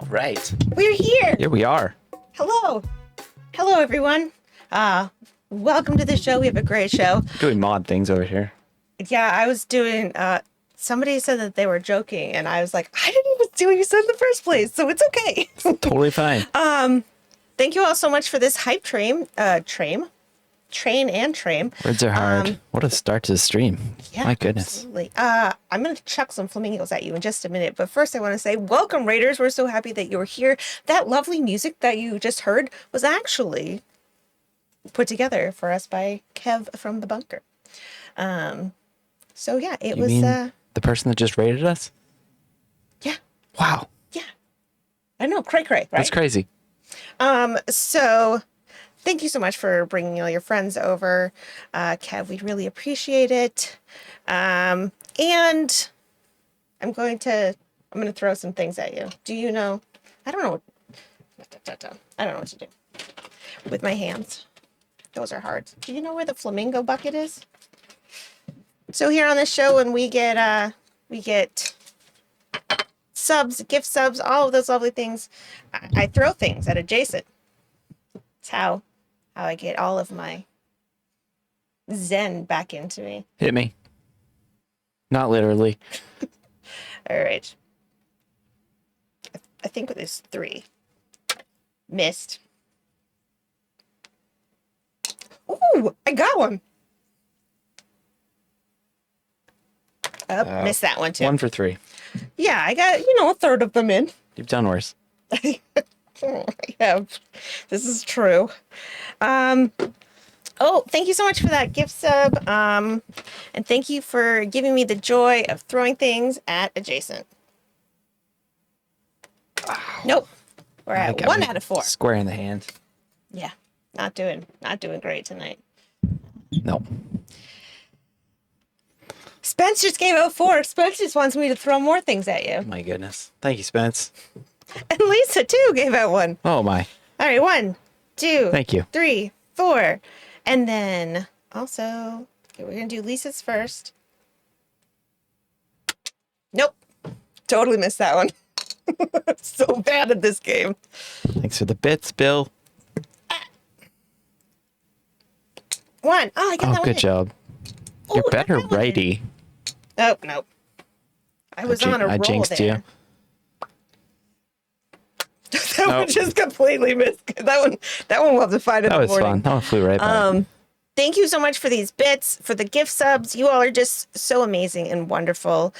right. We're here. Here we are. Hello. Hello, everyone. Welcome to the show. We have a great show. Doing mod things over here. Yeah, I was doing, somebody said that they were joking, and I was like, I didn't even see what you said in the first place, so it's okay. Totally fine. Thank you all so much for this hype train. train and train. Words are hard. What a start to the stream. Yeah, My goodness. Absolutely. I'm going to chuck some flamingos at you in just a minute. But first, I want to say, welcome, Raiders. We're so happy that you're here. That lovely music that you just heard was actually put together for us by Kev from the bunker. So yeah, it was the person that just rated us? Yeah. Wow. Yeah. I know, cray, right? That's crazy. So thank you so much for bringing all your friends over, Kev. We really appreciate it. And I'm going to throw some things at you. Do you know? I don't know. I don't know what to do with my hands. Those are hard. Do you know where the flamingo bucket is? So here on this show, when we get subs, gift subs, all of those lovely things, I throw things at adjacent. It's how I get all of my zen back into me. Hit me. Not literally. All right. I think there's 3. Missed. Ooh, I got one. Oh, missed that one too. 1 for 3. Yeah, I got, a third of them in. You've done worse. I have. This is true. Oh, thank you so much for that gift sub. And thank you for giving me the joy of throwing things at adjacent. Nope. We're at 1 out of 4. Square in the hand. Yeah. Not doing great tonight. No. Spence just gave out 4. Spence just wants me to throw more things at you. My goodness. Thank you, Spence. And Lisa too gave out 1. Oh my. All right, 1, 2. Thank you. 3, 4. And then also, okay, we're gonna do Lisa's first. Nope. Totally missed that one. So bad at this game. Thanks for the bits, Bill. 1. Oh, I got that one. Good job. You're better righty. Nope. I was on a roll jinxed there. you. That one just completely missed. That one we'll have to find in the morning. That was fun. That one flew right by. Thank you so much for these bits, for the gift subs. You all are just so amazing and wonderful.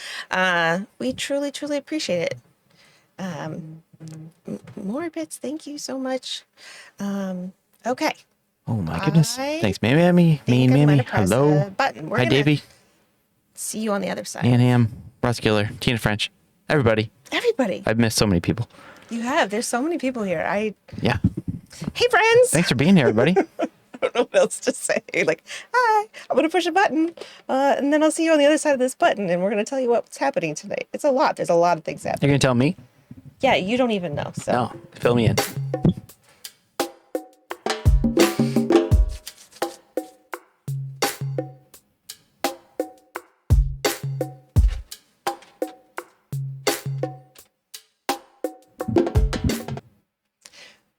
We truly, truly appreciate it. More bits. Thank you so much. Okay. Oh my goodness. Thanks, Mammy. Hello. Button. Hi, Davey. See you on the other side. Ann Ham, Ross Giller, Tina French, everybody. I've missed so many people. You have. There's so many people here. Yeah. Hey, friends. Thanks for being here, everybody. I don't know what else to say. Like, hi, I'm going to push a button, and then I'll see you on the other side of this button, and we're going to tell you what's happening tonight. It's a lot. There's a lot of things happening. You're going to tell me? Yeah, you don't even know. So. No, fill me in.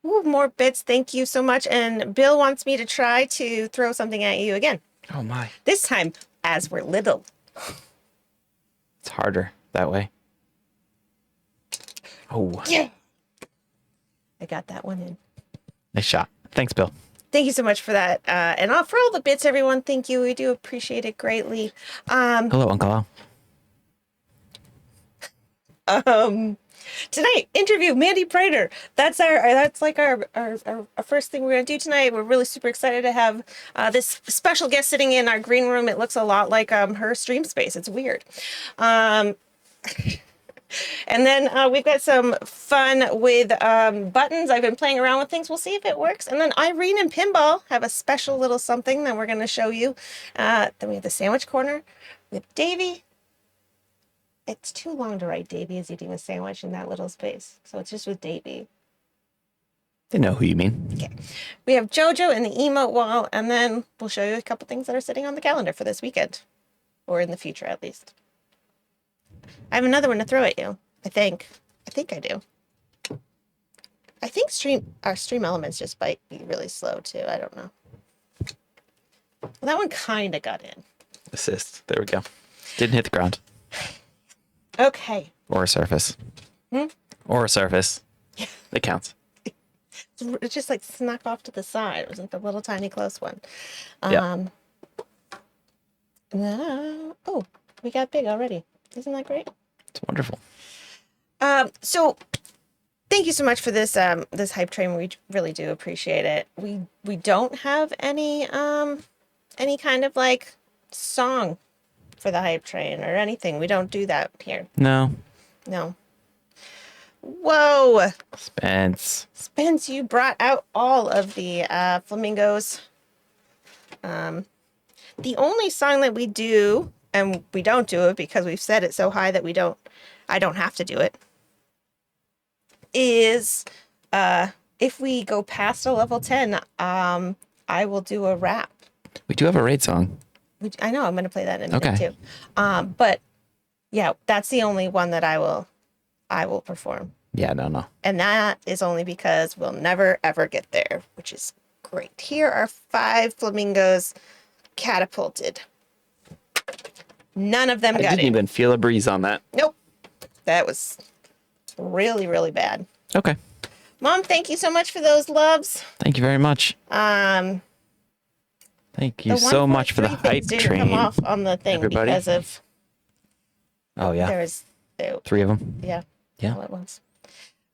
Ooh, more bits. Thank you so much. And Bill wants me to try to throw something at you again. Oh my. This time, as we're little. It's harder that way. Oh. Yeah. I got that one in. Nice shot. Thanks, Bill. Thank you so much for that. And for all the bits, everyone, thank you. We do appreciate it greatly. Hello, Uncle Al. Tonight, interview MandyPrater. That's our first thing we're gonna do tonight. We're really super excited to have this special guest sitting in our green room. It looks a lot like her stream space. It's weird. And then we've got some fun with buttons. I've been playing around with things. We'll see if it works. And then Irene and Pinball have a special little something that we're going to show you. Then we have the sandwich corner with Davey. It's too long to write Davey is eating a sandwich in that little space. So it's just with Davey. They know who you mean. Okay. We have JoJo and the emote wall. And then we'll show you a couple things that are sitting on the calendar for this weekend. Or in the future, at least. I have another one to throw at you, I think. I think I do. I think our stream elements just might be really slow, too. I don't know. Well, that one kind of got in. Assist. There we go. Didn't hit the ground. Okay. Or a surface. Or a surface. Yeah. It counts. it just like snuck off to the side. It wasn't the little tiny close one. Yeah. Oh, we got big already. Isn't that great? It's wonderful. So thank you so much for this this hype train. We really do appreciate it. We don't have any kind of like song for the hype train or anything. We don't do that here. No. Whoa. Spence, you brought out all of the flamingos. The only song that we do, and we don't do it because we've set it so high that I don't have to do it, is if we go past a level 10, I will do a rap. we do have a raid song. I know, I'm going to play that in a minute too. But yeah, that's the only one that I will perform. Yeah, no. And that is only because we'll never ever get there, which is great. Here are 5 flamingos catapulted. None of them got it. I didn't even feel a breeze on that. Nope. That was really, really bad. Okay. Mom, thank you so much for those loves. Thank you very much. Thank you so much for the hype train. Come off on the thing everybody. Because of. Oh yeah. There's 3 of them. Yeah. Yeah. All at once.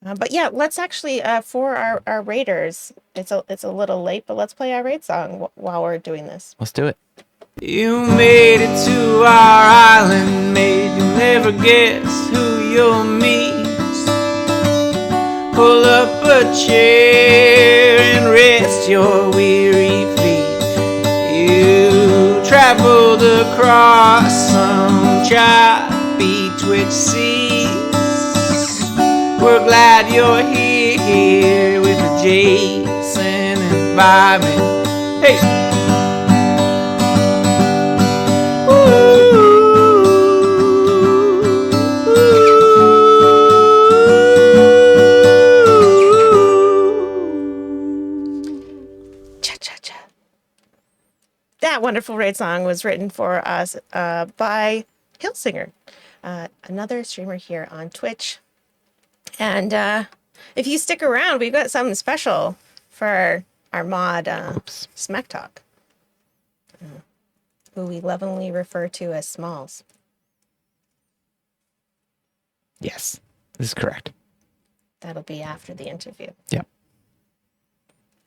But yeah, let's actually for our raiders. It's a little late, but let's play our raid song while we're doing this. Let's do it. You made it to our island, made you never guess who you'll meet. Pull up a chair and rest your weary feet. You traveled across some choppy twitch seas. We're glad you're here with Jason and Vibing. Hey! That wonderful raid song was written for us by Hillsinger, another streamer here on Twitch. And if you stick around, we've got something special for our mod, Smack Talk, who we lovingly refer to as Smalls. Yes, this is correct. That'll be after the interview. Yeah.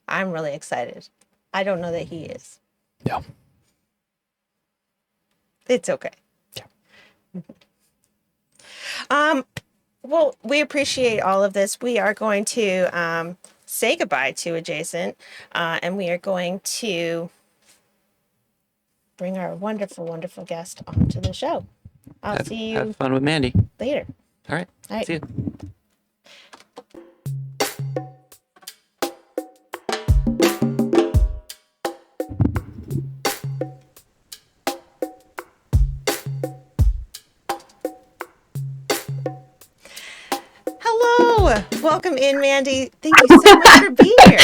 I'm really excited. I don't know that he is. No. It's okay. Yeah. Well, we appreciate all of this. We are going to say goodbye to Adjacent, and we are going to bring our wonderful, wonderful guest onto the show. I'll see you. Have fun with Mandy. Later. All right. See you. Hello. Welcome in, Mandy. Thank you so much for being here.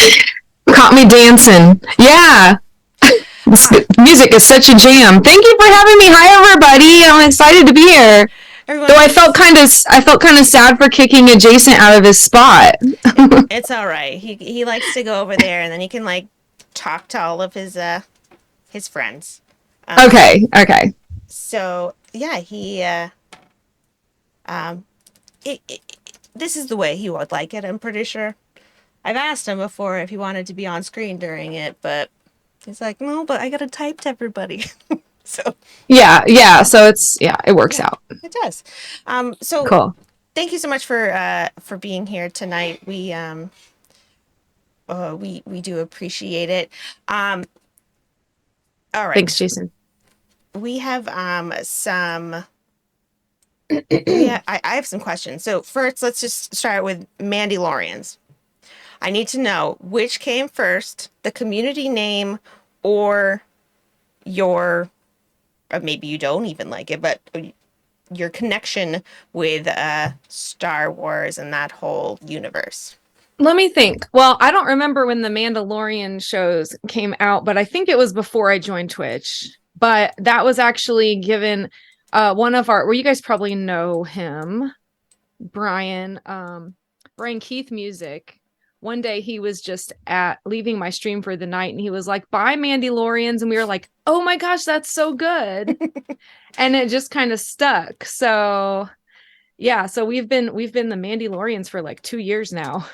Caught me dancing. Yeah. This music is such a jam. Thank you for having me. Hi, everybody. I'm excited to be here. Everyone, though I felt kind of sad for kicking Adjacent out of his spot. It's all right. He likes to go over there, and then he can like talk to all of his friends. Okay. So yeah, this is the way he would like it. I'm pretty sure. I've asked him before if he wanted to be on screen during it, but he's like, no, but I gotta type to everybody. So yeah. So it works out. It does. So cool. Thank you so much for being here tonight. We do appreciate it. All right. Thanks, Jason. We have some. I have some questions. So first, let's just start with Mandalorians. I need to know which came first, the community name or your, or maybe you don't even like it, but your connection with Star Wars and that whole universe. Let me think. Well, I don't remember when the Mandalorian shows came out, but I think it was before I joined Twitch. But that was actually given one of our, well, you guys probably know him, Brian Keith Music one day he was just at leaving my stream for the night and he was like, bye Mandalorians. And we were like, oh my gosh, that's so good. And it just kind of stuck. So yeah, so we've been the Mandalorians for like 2 years now.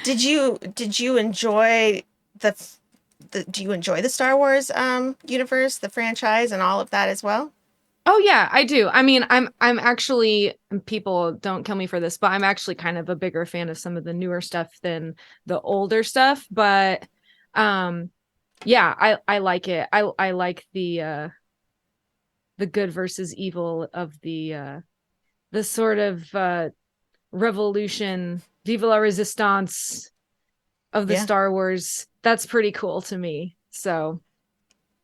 Did you enjoy do you enjoy the Star Wars universe, the franchise and all of that as well? Oh yeah, I do. I mean, I'm actually, people don't kill me for this, but I'm actually kind of a bigger fan of some of the newer stuff than the older stuff, but yeah, I like it. I like the good versus evil of the sort of revolution, vive la resistance of the Star Wars. That's pretty cool to me. So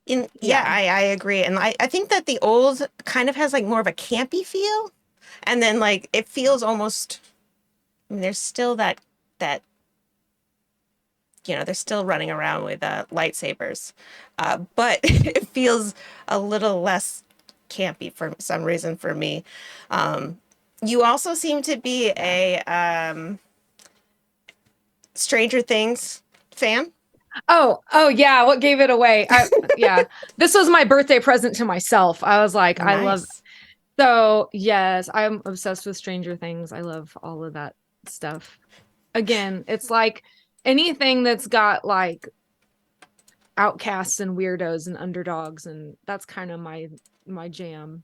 I agree. And I think that the old kind of has like more of a campy feel. And then like it feels almost, I mean, there's still that they're still running around with lightsabers. But it feels a little less campy for some reason for me. You also seem to be a Stranger Things fan. Oh yeah, what gave it away? Yeah. This was my birthday present to myself. I was like, Nice. I love. So yes, I'm obsessed with Stranger Things. I love all of that stuff. Again, it's like anything that's got like outcasts and weirdos and underdogs, and that's kind of my jam.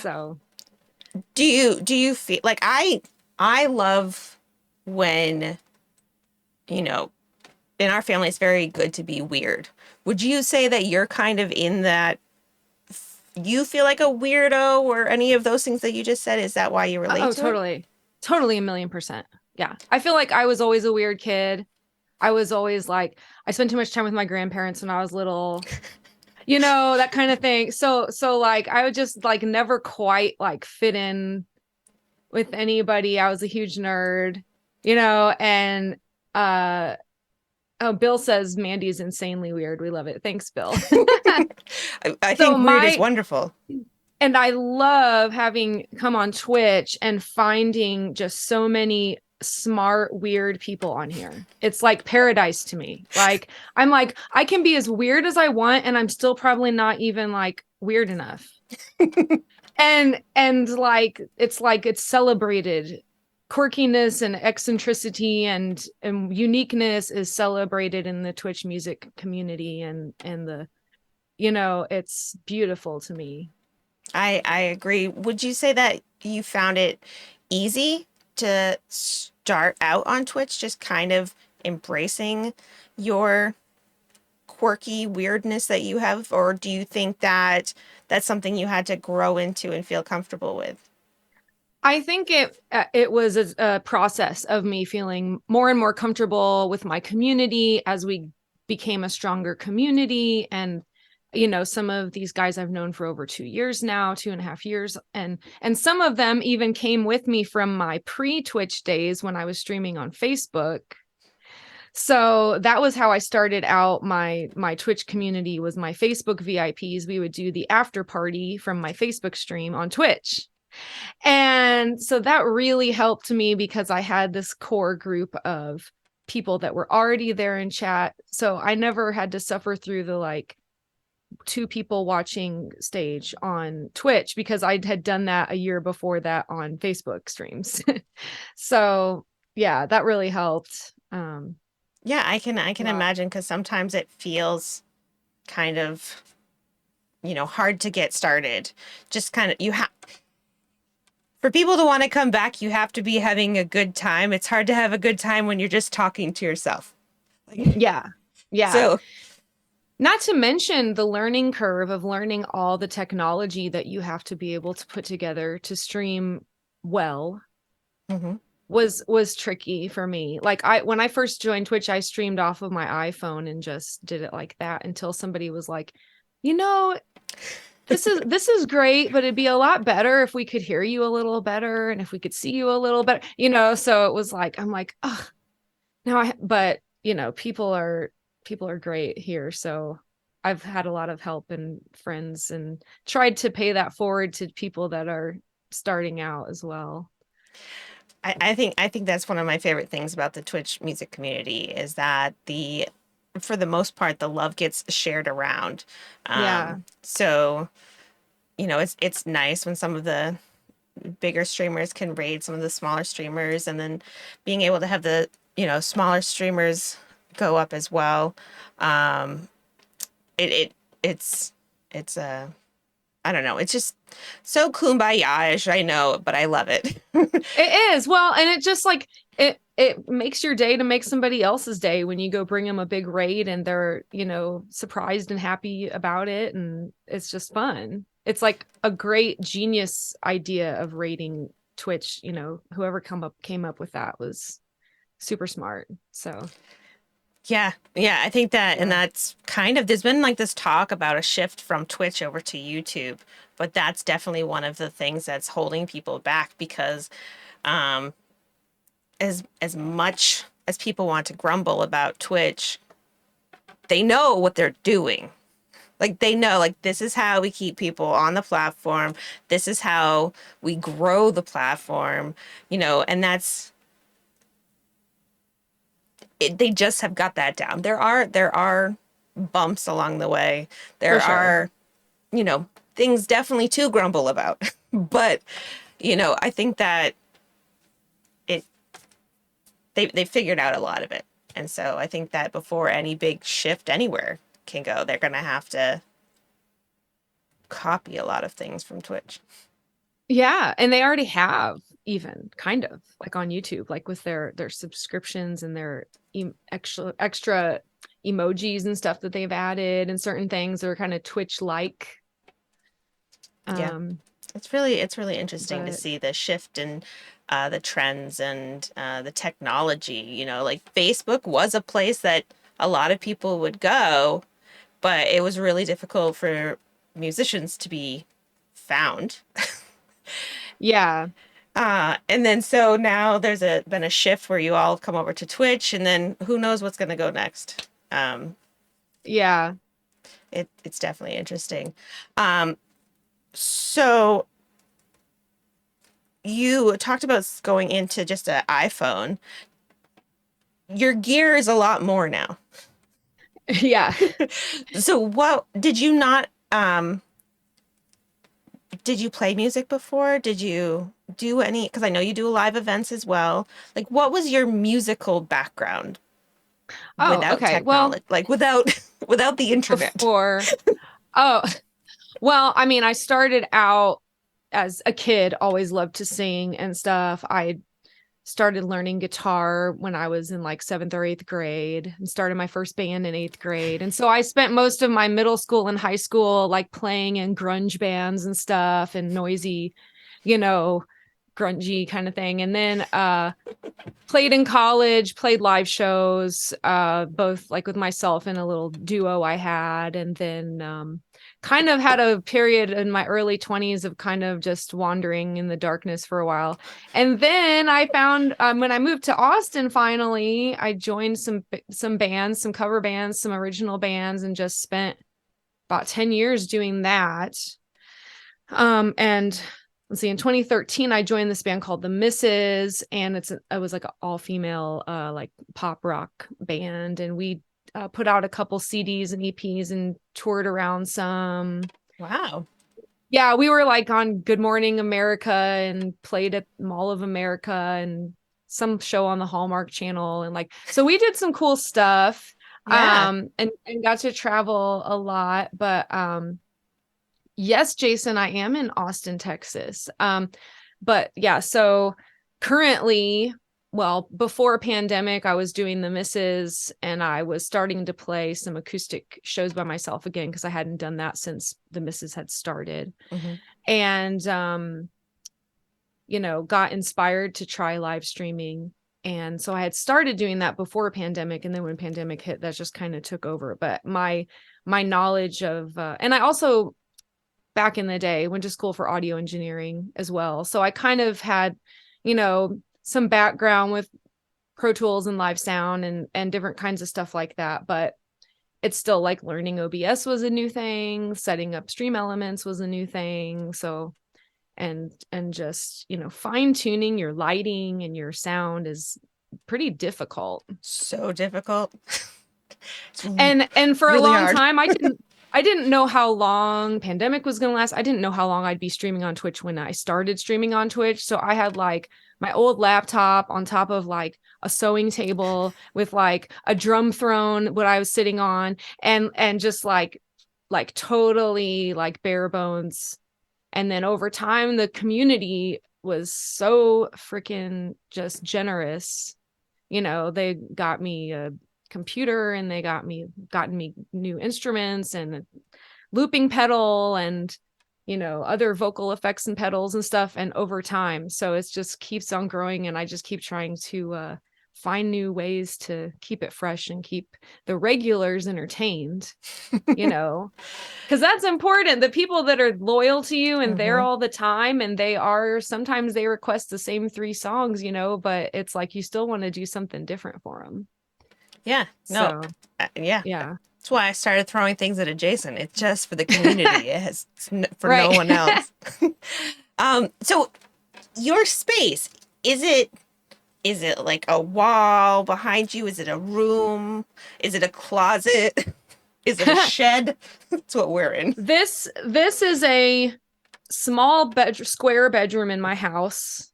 So do you feel like I love when, you know, in our family it's very good to be weird. Would you say that you're kind of in that, you feel like a weirdo or any of those things that you just said? Is that why you relate to it? Totally 1,000,000%. Yeah, I feel like I was always a weird kid. I was always like, I spent too much time with my grandparents when I was little, that kind of thing. So like I would just like never quite like fit in with anybody. I was a huge nerd, and oh, Bill says Mandy's insanely weird. We love it. Thanks, Bill. I think weird is wonderful. And I love having come on Twitch and finding just so many smart, weird people on here. It's like paradise to me. Like, I'm like, I can be as weird as I want, and I'm still probably not even like weird enough. and like, it's celebrated. Quirkiness and eccentricity and uniqueness is celebrated in the Twitch music community, and the, it's beautiful to me. I agree. Would you say that you found it easy to start out on Twitch, just kind of embracing your quirky weirdness that you have? Or do you think that that's something you had to grow into and feel comfortable with? I think it was a process of me feeling more and more comfortable with my community as we became a stronger community. And some of these guys I've known for over 2 years now, 2.5 years. And some of them even came with me from my pre-Twitch days when I was streaming on Facebook. So that was how I started out. My Twitch community was my Facebook VIPs. We would do the after party from my Facebook stream on Twitch. And so that really helped me because I had this core group of people that were already there in chat. So I never had to suffer through the like 2 people watching stage on Twitch because I had done that a year before that on Facebook streams. So yeah, that really helped. Yeah, I can imagine, because sometimes it feels kind of, hard to get started. Just kind of, for people to want to come back, you have to be having a good time. It's hard to have a good time when you're just talking to yourself. Yeah. So, not to mention the learning curve of learning all the technology that you have to be able to put together to stream well. Mm-hmm. was tricky for me. Like when I first joined Twitch, I streamed off of my iPhone and just did it like that until somebody was like, this is great, but it'd be a lot better if we could hear you a little better and if we could see you a little better, so it was like, I'm like, oh, but people are great here. So I've had a lot of help and friends and tried to pay that forward to people that are starting out as well. I think that's one of my favorite things about the Twitch music community is that for the most part, the love gets shared around. Yeah. So, it's nice when some of the bigger streamers can raid some of the smaller streamers, and then being able to have the, smaller streamers go up as well. Um, it, it, it's I don't know. It's just so kumbaya-ish. I know, but I love it. It is. Well, and it just like it makes your day to make somebody else's day when you go bring them a big raid and they're, surprised and happy about it, and it's just fun. It's like a great genius idea of raiding Twitch, whoever came up with that was super smart. So Yeah, yeah, I think that, and that's there's been like this talk about a shift from Twitch over to YouTube, but that's definitely one of the things that's holding people back because, um, as much as people want to grumble about Twitch, they know what they're doing. Like they know, like this is how we keep people on the platform. This is how we grow the platform, and they just have got that down. There are bumps along the way. There are, things definitely to grumble about. But, I think that it they figured out a lot of it. And so I think that before any big shift anywhere can go, they're going to have to copy a lot of things from Twitch. yeah, and they already have, even kind of like on YouTube, like with their subscriptions and their extra emojis and stuff that they've added, and certain things that are kind of Twitch like. Yeah. It's really interesting to see the shift in the trends and the technology. Like Facebook was a place that a lot of people would go, but it was really difficult for musicians to be found. Yeah. And then so now there's been a shift where you all come over to Twitch, and then who knows what's going to go next. Yeah. It's definitely interesting. So you talked about going into just an iPhone. Your gear is a lot more now. Yeah. So what did you not did you play music before? Did you do any, because I know you do live events as well. Like what was your musical background without okay. technology? Well, like without the internet. Oh, well, I mean, I started out as a kid, always loved to sing and stuff. I started learning guitar when I was in like 7th or 8th grade, and started my first band in 8th grade. And so I spent most of my middle school and high school like playing in grunge bands and stuff, and noisy, grungy kind of thing. And then played in college, played live shows, both like with myself and a little duo I had. And then kind of had a period in my early 20s of kind of just wandering in the darkness for a while. And then I found when I moved to Austin, finally, I joined some bands, some cover bands, some original bands, and just spent about 10 years doing that. And let's see, in 2013, I joined this band called the Misses, and it was like an all-female like pop rock band, and we put out a couple CDs and EPs and toured around some. Wow. Yeah, we were like on Good Morning America and played at Mall of America and some show on the Hallmark Channel, and like, so we did some cool stuff. Yeah. And got to travel a lot. But yes, Jason, I am in Austin, Texas. But yeah, so currently, well, before pandemic, I was doing the Misses, and I was starting to play some acoustic shows by myself again, because I hadn't done that since the Misses had started. Mm-hmm. And got inspired to try live streaming. And so I had started doing that before pandemic, and then when pandemic hit, that just kind of took over. But my knowledge of and I also, back in the day, went to school for audio engineering as well. So I kind of had, some background with Pro Tools and live sound and different kinds of stuff like that. But it's still like learning OBS was a new thing. Setting up Stream Elements was a new thing. So, and just, fine tuning your lighting and your sound is pretty difficult. So difficult. And for really a long hard. time I didn't know how long pandemic was going to last. I didn't know how long I'd be streaming on Twitch when I started streaming on Twitch. So I had like my old laptop on top of like a sewing table with like a drum throne, what I was sitting on, and just like totally like bare bones. And then over time, the community was so freaking just generous. They got me a computer and they gotten me new instruments and a looping pedal and, other vocal effects and pedals and stuff. And over time, so it just keeps on growing. And I just keep trying to find new ways to keep it fresh and keep the regulars entertained, because that's important. The people that are loyal to you and there all the time, and sometimes they request the same 3 songs, but it's like you still want to do something different for them. Yeah. No. So, yeah. Yeah. That's why I started throwing things at Adjacent. It's just for the community. It's for Right. no one else. So your space, is it like a wall behind you? Is it a room? Is it a closet? Is it a shed? That's what we're in. This is a small square bedroom in my house.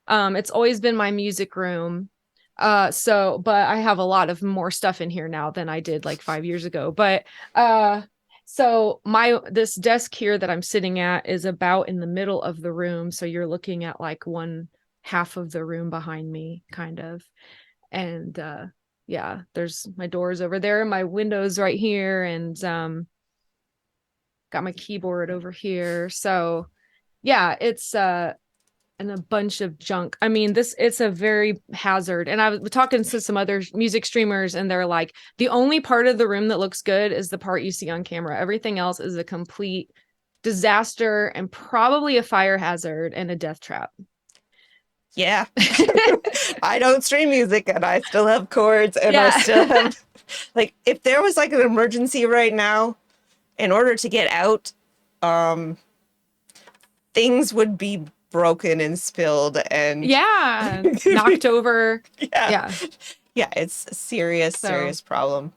It's always been my music room. But I have a lot of more stuff in here now than I did like 5 years ago. But so this desk here that I'm sitting at is about in the middle of the room. So you're looking at like one half of the room behind me, kind of. And yeah, there's my doors over there, my windows right here, and got my keyboard over here. So yeah, it's and a bunch of junk. I mean, it's a very hazard. And I was talking to some other music streamers and they're like, the only part of the room that looks good is the part you see on camera. Everything else is a complete disaster and probably a fire hazard and a death trap. Yeah. I don't stream music and I still have cords and I still have, like, if there was like an emergency right now, in order to get out, things would be broken and spilled and knocked over. Yeah, it's a serious problem.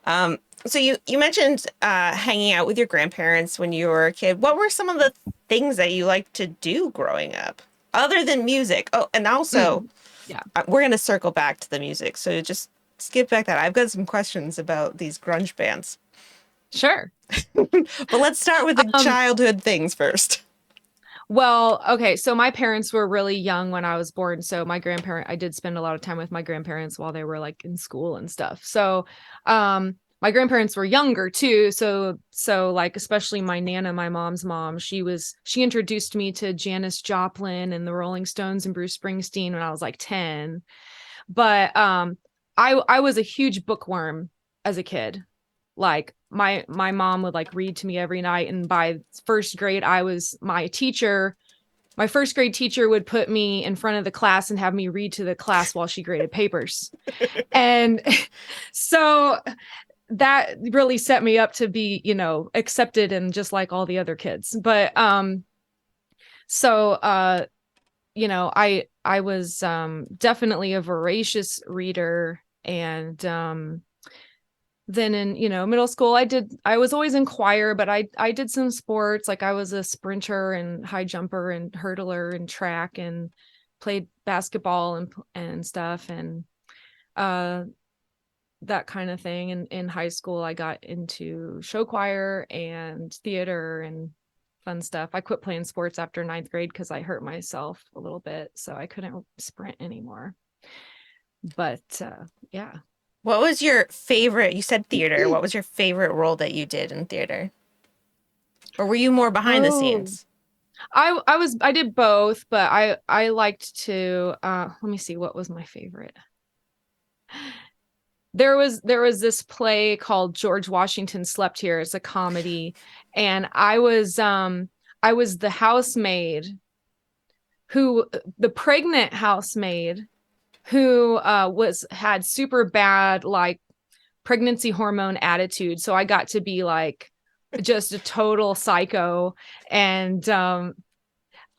So you mentioned hanging out with your grandparents when you were a kid. What were some of the things that you liked to do growing up other than music? Oh, and also we're going to circle back to the music, so just skip back that. I've got some questions about these grunge bands. Sure. But let's start with the childhood things first. Well, okay. So my parents were really young when I was born. So I did spend a lot of time with my grandparents while they were like in school and stuff. So, my grandparents were younger too. So like, especially my Nana, my mom's mom, she introduced me to Janis Joplin and the Rolling Stones and Bruce Springsteen when I was like 10. But, I was a huge bookworm as a kid. Like my mom would like read to me every night. And by first grade, my first grade teacher would put me in front of the class and have me read to the class while she graded papers. And so that really set me up to be, accepted and just like all the other kids. But, I was, definitely a voracious reader. And, then in, middle school, I was always in choir, but I did some sports. Like I was a sprinter and high jumper and hurdler and track and played basketball and stuff. And, that kind of thing. And in high school, I got into show choir and theater and fun stuff. I quit playing sports after 9th grade because I hurt myself a little bit. So I couldn't sprint anymore. But, yeah. What was your favorite? You said theater. What was your favorite role that you did in theater? Or were you more behind the scenes? I did both, but I liked to, let me see, what was my favorite? There was this play called George Washington Slept Here. It's a comedy. And I was the housemaid the pregnant housemaid who had super bad like pregnancy hormone attitude. So I got to be like just a total psycho. And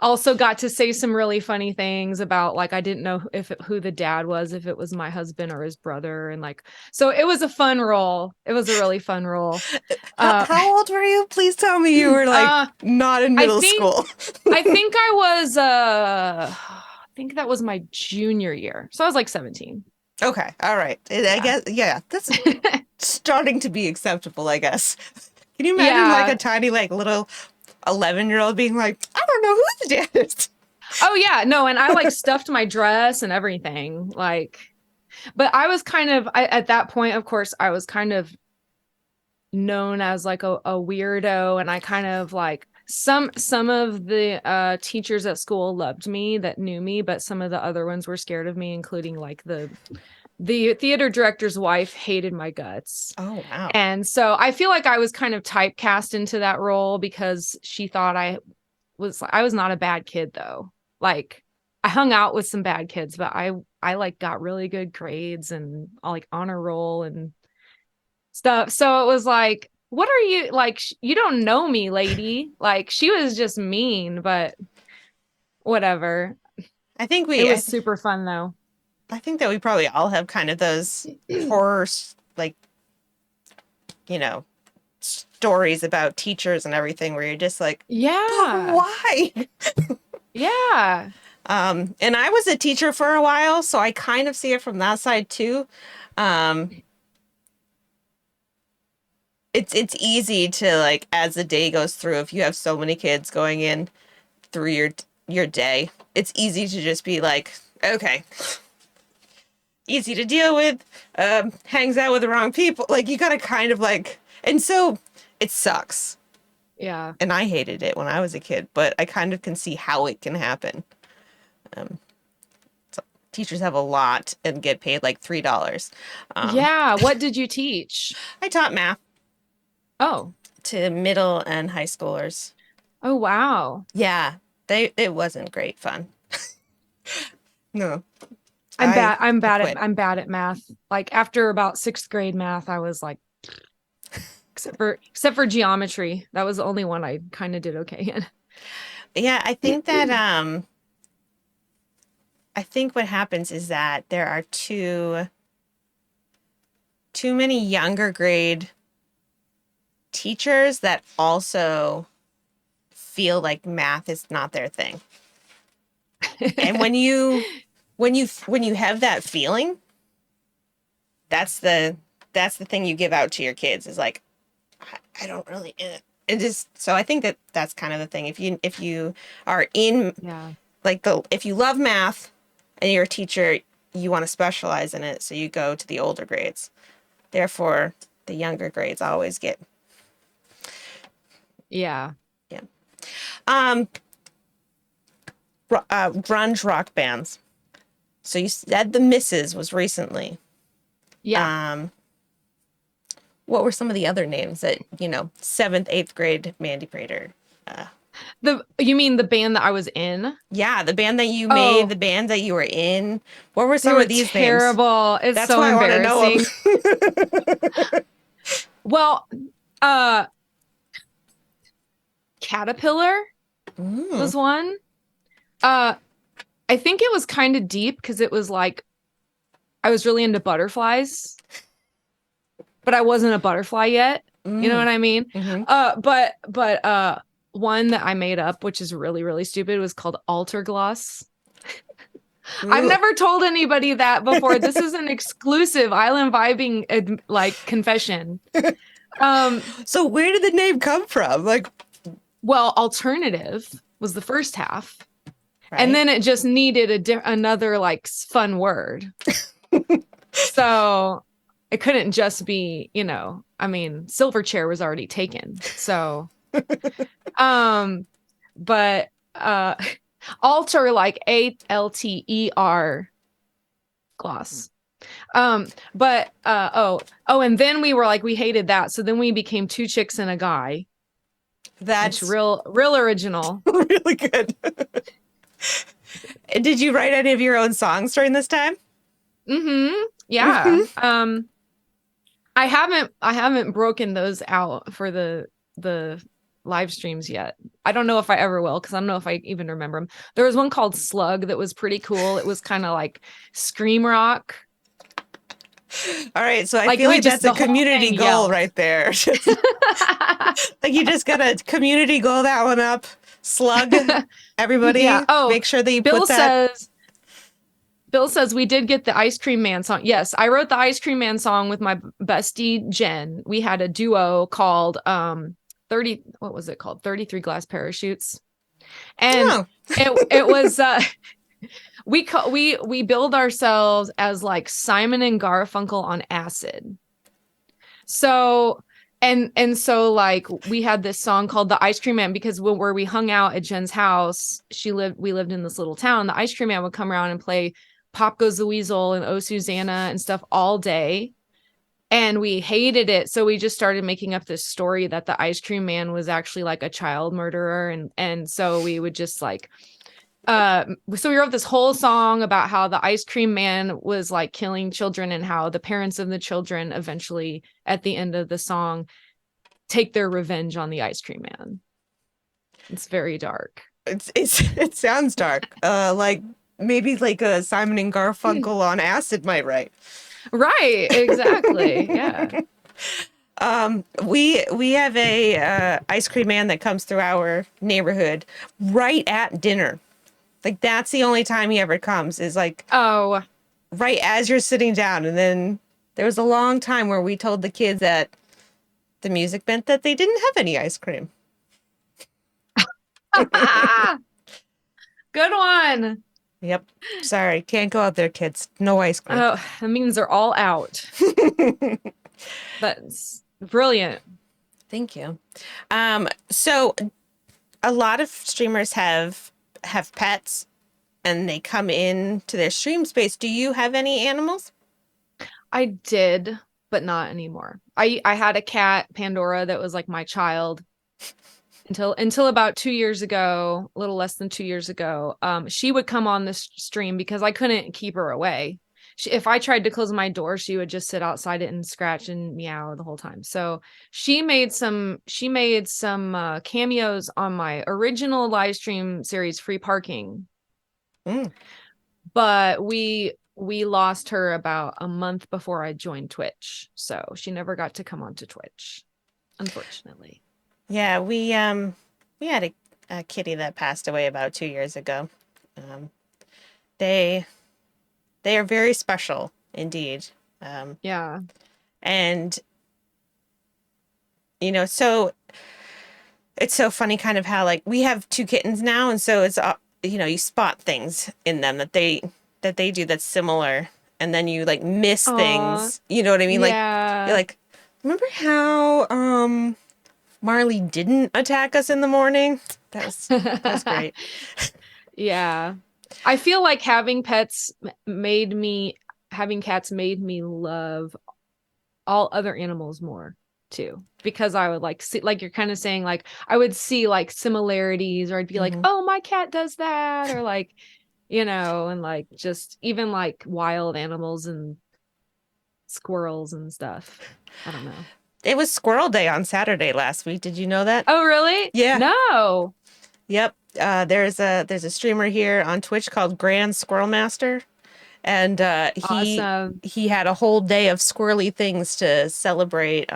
also got to say some really funny things about like I didn't know who the dad was, if it was my husband or his brother, and like so it was a fun role. It was a really fun role. How old were you? Please tell me you were like not in middle school. I think I was I think that was my junior year. So I was like 17. Okay. All right. I guess that's starting to be acceptable, I guess. Can you imagine like a tiny like little 11-year-old being like, I don't know who the dad is. Oh yeah, no, and I like stuffed my dress and everything. Like, but I was kind of at that point, of course, I was kind of known as like a weirdo, and I kind of like some of the teachers at school loved me that knew me, but some of the other ones were scared of me, including like the theater director's wife hated my guts. Oh wow. And so I feel like I was kind of typecast into that role because she thought I was not a bad kid though. Like I hung out with some bad kids, but I like got really good grades and like honor roll and stuff. So it was like, what are you like? You don't know me, lady. Like she was just mean, but whatever. I think it was super fun though. I think that we probably all have kind of those horror, like, you know, stories about teachers and everything where you're just like, yeah, why? Yeah. And I was a teacher for a while, so I kind of see it from that side too. It's easy to like, as the day goes through, if you have so many kids going in through your day, it's easy to just be like, okay, easy to deal with, hangs out with the wrong people. Like you gotta kind of like, and so it sucks. Yeah. And I hated it when I was a kid, but I kind of can see how it can happen. So teachers have a lot and get paid like $3. Yeah. What did you teach? I taught math. Oh. To middle and high schoolers. Oh, wow. Yeah. It wasn't great fun. No. I'm bad at math. Like after about 6th grade math, I was like, except for geometry. That was the only one I kind of did okay in. Yeah, I think that I think what happens is that there are too many younger grade teachers that also feel like math is not their thing. And when you have that feeling, that's the thing you give out to your kids is like, I don't really, it just, so I think that's kind of the thing. If you are in, like if you love math and you're a teacher, you want to specialize in it. So you go to the older grades. Therefore, the younger grades always get. Yeah. Yeah. Grunge rock bands. So you said the Misses was recently. Yeah. What were some of the other names that, 7th, 8th grade MandyPrater? You mean the band that I was in? Yeah, the band that you made, the band that you were in. What were some of these terrible. names? It's so embarrassing. Well, Caterpillar was one. I think it was kind of deep because it was like I was really into butterflies, but I wasn't a butterfly yet. You know what I mean? Mm-hmm. But one that I made up, which is really, really stupid, was called Altergloss. I've never told anybody that before. This is an exclusive Island Vibing confession. So where did the name come from? Well, alternative was the first half. Right. And then it just needed another fun word. So it couldn't just be, Silverchair was already taken. So, but alter ALTER gloss. But and then we were we hated that. So then we became Two Chicks and a Guy. That's real original. Really good. Did you write any of your own songs during this time? Mm-hmm. Yeah. Mm-hmm. I haven't broken those out for the live streams yet. I don't know if I ever will, because I don't know if I even remember them. There was one called Slug that was pretty cool. It was kind of like scream rock. All right, so I feel like that's a community goal right there. Like you just gotta community goal that one up. Slug, everybody. Yeah. Oh, make sure that you put that. Bill says we did get the Ice Cream Man song. Yes, I wrote the Ice Cream Man song with my bestie Jen. We had a duo called 30. What was it called? 33 Glass Parachutes. And it was we billed ourselves as like Simon and Garfunkel on acid. So so like we had this song called The Ice Cream Man, because where we hung out at Jen's house, we lived in this little town. The Ice Cream Man would come around and play Pop Goes the Weasel and Oh Susanna and stuff all day. And we hated it. So we just started making up this story that the Ice Cream Man was actually like a child murderer. And so we would just like, so we wrote this whole song about how the Ice Cream Man was like killing children, and how the parents of the children eventually at the end of the song take their revenge on the Ice Cream Man. It's very dark. It sounds dark. Like maybe like a Simon and Garfunkel on acid might write. Right, exactly. Yeah. We have a Ice Cream Man that comes through our neighborhood right at dinner. Like that's the only time he ever comes, is like right as you're sitting down. And then there was a long time where we told the kids that the music meant that they didn't have any ice cream. Good one. Yep. Sorry, can't go out there, kids. No ice cream. Oh, that means they're all out. That's brilliant. Thank you. So a lot of streamers have pets, and they come in to their stream space. Do you have any animals? I did, but not anymore. I had a cat, Pandora, that was like my child until about 2 years ago, a little less than 2 years ago. She would come on the stream because I couldn't keep her away. If I tried to close my door, she would just sit outside it and scratch and meow the whole time. So she made some cameos on my original live stream series, Free Parking. But we lost her about a month before I joined Twitch. So she never got to come onto Twitch, unfortunately. Yeah, we had a kitty that passed away about 2 years ago. They are very special indeed. Yeah. And you know, so it's so funny kind of how like we have 2 kittens now, and so it's you know, you spot things in them that they do that's similar, and then you like miss things. You know what I mean? Like you're like, remember how Marley didn't attack us in the morning? That was great. Yeah. I feel like having cats made me love all other animals more too, because I would like see, like you're kind of saying, like I would see like similarities, or I'd be like, oh, my cat does that, or like, you know, and like just even like wild animals and squirrels and stuff. I don't know. It was Squirrel Day on Saturday last week. Did you know that? Oh, really? Yeah. No. Yep. There's a streamer here on Twitch called Grand Squirrel Master, and he had a whole day of squirrely things to celebrate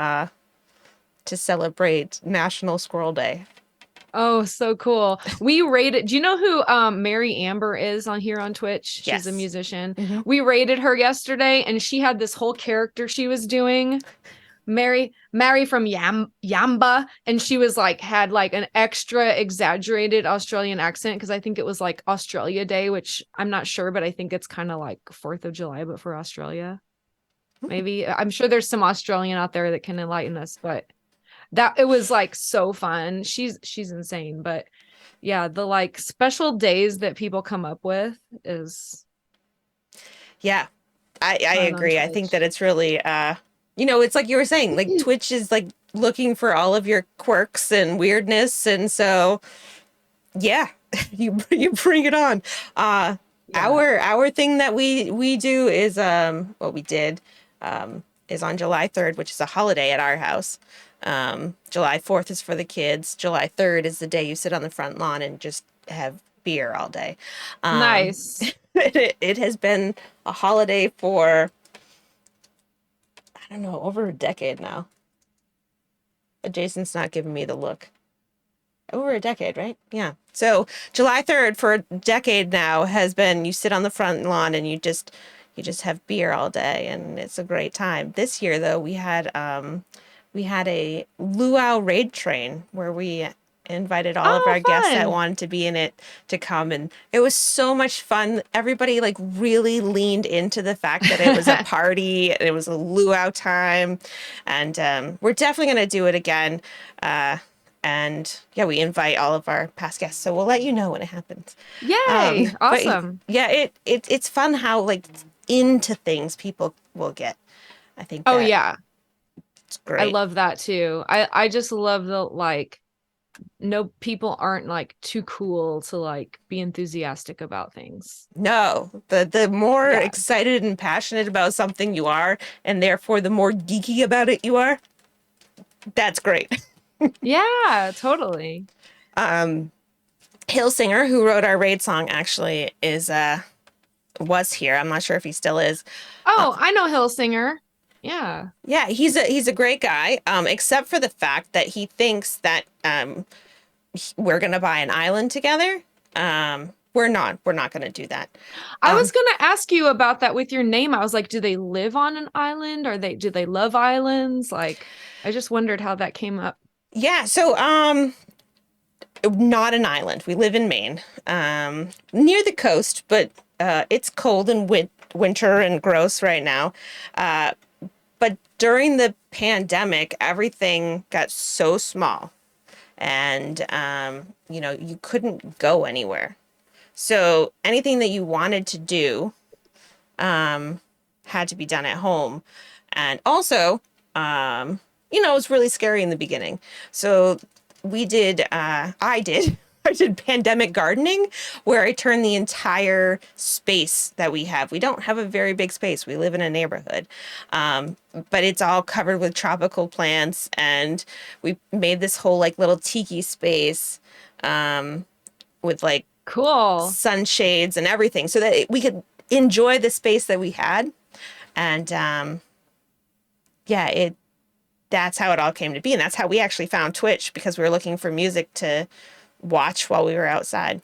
National Squirrel Day. Oh, so cool. We rated, do you know who Mary Amber is on here on Twitch? She's a musician. We rated her yesterday, and she had this whole character she was doing. Mary from Yamba, and she was like had like an extra exaggerated Australian accent, because I think it was like Australia Day, which I'm not sure, but I think it's kind of like 4th of July but for Australia. Maybe. I'm sure there's some Australian out there that can enlighten us, but that it was like so fun. She's insane. But yeah, the like special days that people come up with is I agree. I think that it's really you know, it's like you were saying, like Twitch is like looking for all of your quirks and weirdness, and so yeah, you bring it on. Our thing that we do is what we did is on July 3rd, which is a holiday at our house. July 4th is for the kids. July 3rd is the day you sit on the front lawn and just have beer all day. Nice. It has been a holiday for, I don't know, over a decade now. But Jason's not giving me the look. Over a decade, right? Yeah. So July 3rd for a decade now has been, you sit on the front lawn and you just have beer all day, and it's a great time. This year though, we had a luau raid train where we invited all of our guests that wanted to be in it to come, and it was so much fun. Everybody like really leaned into the fact that it was a party and it was a luau time, and we're definitely going to do it again. And yeah, we invite all of our past guests, so we'll let you know when it happens. Yay! Awesome. Yeah, it's fun how like into things people will get. I think. Oh yeah, it's great. I love that too. I just love the like, no, people aren't like too cool to like be enthusiastic about things. No, the more excited and passionate about something you are, and therefore the more geeky about it you are, that's great. Yeah, totally. Hillsinger, who wrote our raid song, actually was here. I'm not sure if he still is. Oh, I know Hillsinger. Yeah. Yeah, he's a great guy, except for the fact that he thinks that we're gonna buy an island together. We're not gonna do that. I was gonna ask you about that with your name. I was like, do they live on an island? Do they love islands? Like, I just wondered how that came up. Yeah, so not an island. We live in Maine, near the coast, but it's cold and winter and gross right now. But during the pandemic, everything got so small, and you couldn't go anywhere. So anything that you wanted to do had to be done at home, and also it was really scary in the beginning. So I did pandemic gardening, where I turned the entire space that we have. We don't have a very big space. We live in a neighborhood, but it's all covered with tropical plants, and we made this whole like little tiki space with like cool sunshades and everything, so that we could enjoy the space that we had. And that's how it all came to be. And that's how we actually found Twitch, because we were looking for music to watch while we were outside.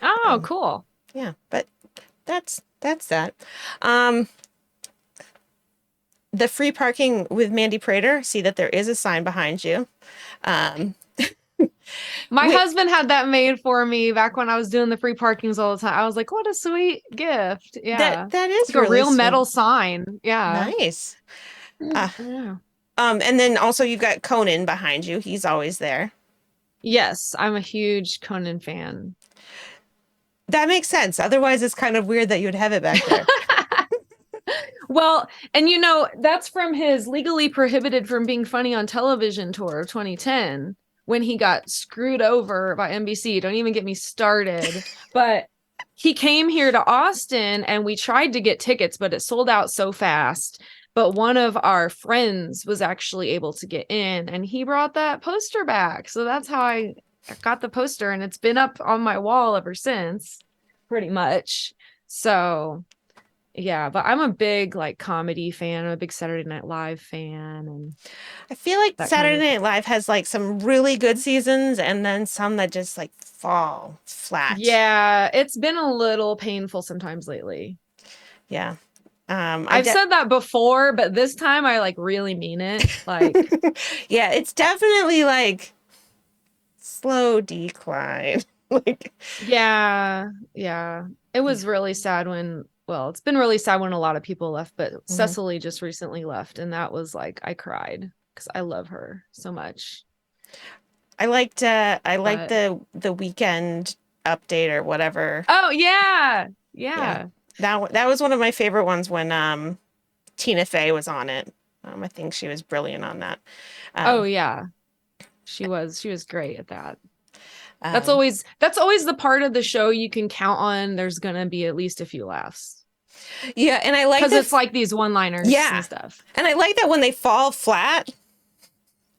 Oh, cool. Yeah, but that's that. The free parking with MandyPrater, see that there is a sign behind you. My husband had that made for me back when I was doing the free parkings all the time. I was like, what a sweet gift. Yeah. That is like really a real sweet metal sign. Yeah. Nice. Yeah. And then also you've got Conan behind you. He's always there. Yes, I'm a huge Conan fan. That makes sense. Otherwise, it's kind of weird that you'd have it back there. Well, and that's from his Legally Prohibited from Being Funny on Television tour of 2010, when he got screwed over by NBC. Don't even get me started. But he came here to Austin, and we tried to get tickets, but it sold out so fast. But one of our friends was actually able to get in, and he brought that poster back. So that's how I got the poster, and it's been up on my wall ever since, pretty much. So yeah, but I'm a big like comedy fan. I'm a big Saturday Night Live fan. And I feel like Saturday Night Live has like some really good seasons, and then some that just like fall flat. Yeah, it's been a little painful sometimes lately. Yeah. I've said that before, but this time I like really mean it. Like, yeah, it's definitely like slow decline. Like, yeah. It was really sad it's been really sad when a lot of people left, but Cecily just recently left, and that was like, I cried because I love her so much. I liked the weekend update or whatever. Oh yeah. That was one of my favorite ones when Tina Fey was on it. I think she was brilliant on that. Oh yeah, she was great at that. That's always the part of the show you can count on. There's gonna be at least a few laughs. Yeah, and I like because this. it's like these one-liners Yeah. and stuff. And I like that when they fall flat,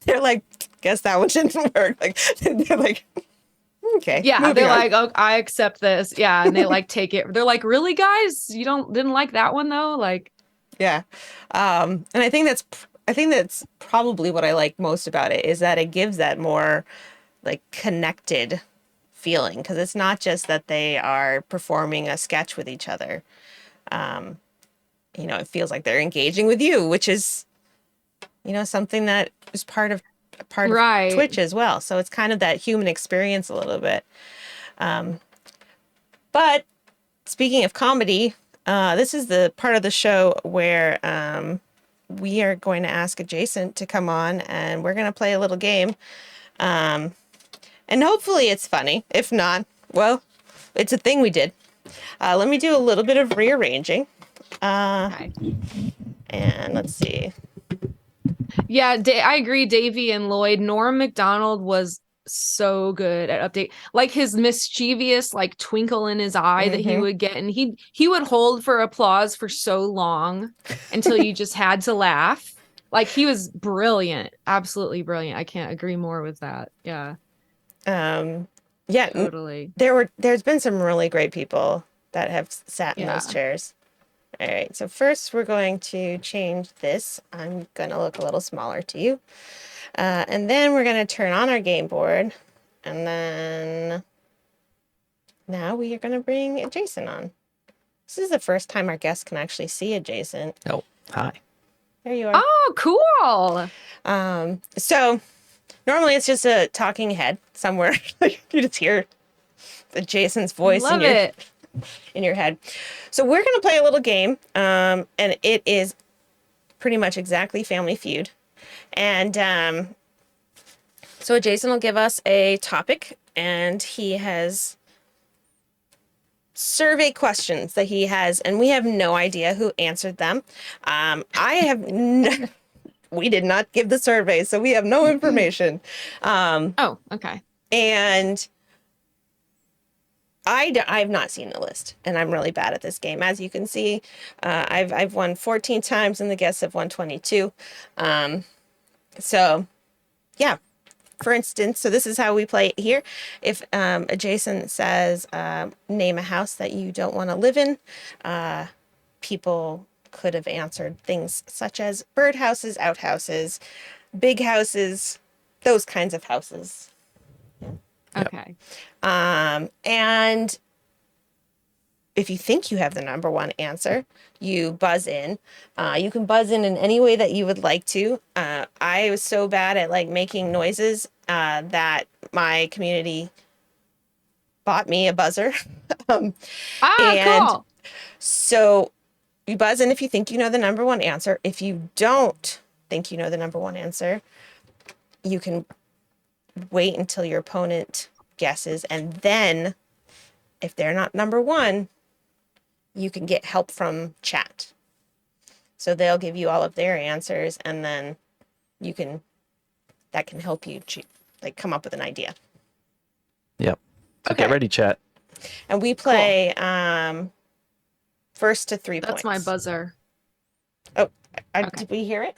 they're like, guess that one didn't work. Like they're like, okay. Yeah, moving they're on. like, oh, I accept this. Yeah, and they like take it. They're like, really, guys? You didn't like that one though? Like, Yeah. And I think that's probably what I like most about it is that it gives that more like connected feeling because it's not just that they are performing a sketch with each other. It feels like they're engaging with you, which is, something that is part of Right. Twitch as well. So it's kind of that human experience a little bit. But speaking of comedy, this is the part of the show where we are going to ask Adjacent to come on and we're going to play a little game. And hopefully it's funny. If not, well, it's a thing we did. Let me do a little bit of rearranging. okay. And let's see. Yeah, I agree. Davey and Lloyd. Norm Macdonald was so good at update, like his mischievous like twinkle in his eye that he would get, and he would hold for applause for so long until you just had to laugh. Like he was brilliant, absolutely brilliant. I can't agree more with that. Yeah. Yeah, Totally. There's been some really great people that have sat in those chairs. All right, so first we're going to change this. I'm going to look a little smaller to you. And then we're going to turn on our game board. And then now we are going to bring Adjacent on. This is the first time our guests can actually see Adjacent. Oh, hi. There you are. Oh, cool. So normally it's just a talking head somewhere. You just hear Adjacent's voice Love it. in your head. So we're going to play a little game, and it is pretty much exactly Family Feud. And so Jason will give us a topic, and he has survey questions that he has, and we have no idea who answered them. We did not give the survey, so we have no information. Oh, okay. And I've not seen the list, and I'm really bad at this game. As you can see, I've won 14 times, and the guests have won 22. So, yeah. For instance, so this is how we play it here. If Adjacent says, name a house that you don't want to live in, people could have answered things such as birdhouses, outhouses, big houses, those kinds of houses. Okay. And if you think you have the number one answer, you buzz in. You can buzz in any way that you would like to. I was so bad at like making noises that my community bought me a buzzer. Cool. So you buzz in if you think you know the number one answer. If you don't think you know the number one answer, you can wait until your opponent guesses, and then if they're not number one, you can get help from chat. So they'll give you all of their answers, and then that can help you come up with an idea. Yep. So Okay. get ready, chat. And we play first to 3 points. That's my buzzer. Oh, Okay. did we hear it?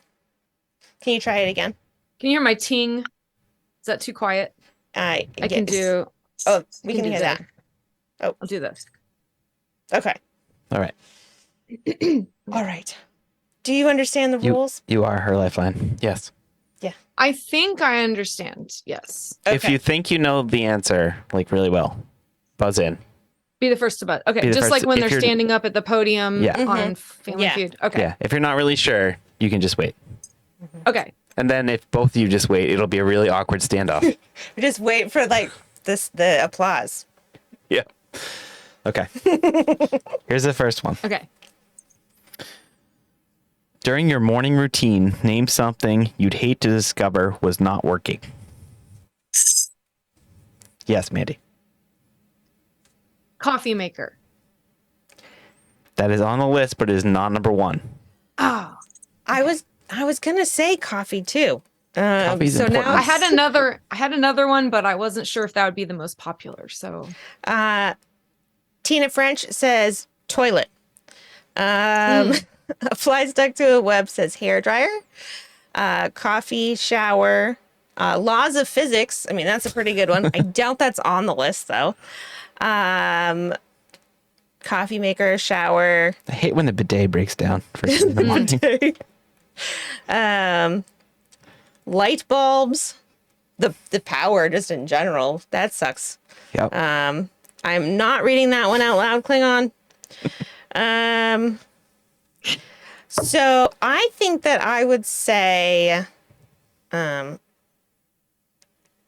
Can you try it again? Can you hear my ting? Is that too quiet? I can do. Oh, we can do hear that. Oh, I'll do this. okay. All right. All right. Do you understand the rules? You are her lifeline. Yes. I think I understand. Yes. Okay. If you think you know the answer, like really well, buzz in. Be the first to buzz. Okay. Be the Just first like when if they're you're- standing up at the podium Yeah. on Family Yeah. Feud. Okay. Yeah. If you're not really sure, you can just wait. Okay. And then if both of you just wait, it'll be a really awkward standoff. We just wait for the applause. Yeah. Okay. Here's the first one. Okay. During your morning routine, name something you'd hate to discover was not working. Yes, Mandy. Coffee maker. That is on the list, but it is not number one. Oh. I was gonna say coffee too. Coffee's so important. now I had another one, but I wasn't sure if that would be the most popular. So Tina French says toilet. A fly stuck to a web says hair dryer. Coffee, shower. Laws of physics. I mean, that's a pretty good one. I doubt that's on the list though. Coffee maker, shower. I hate when the bidet breaks down for in the morning. Light bulbs. The power just in general. That sucks. Yep. I'm not reading that one out loud, Klingon. So I think that I would say, can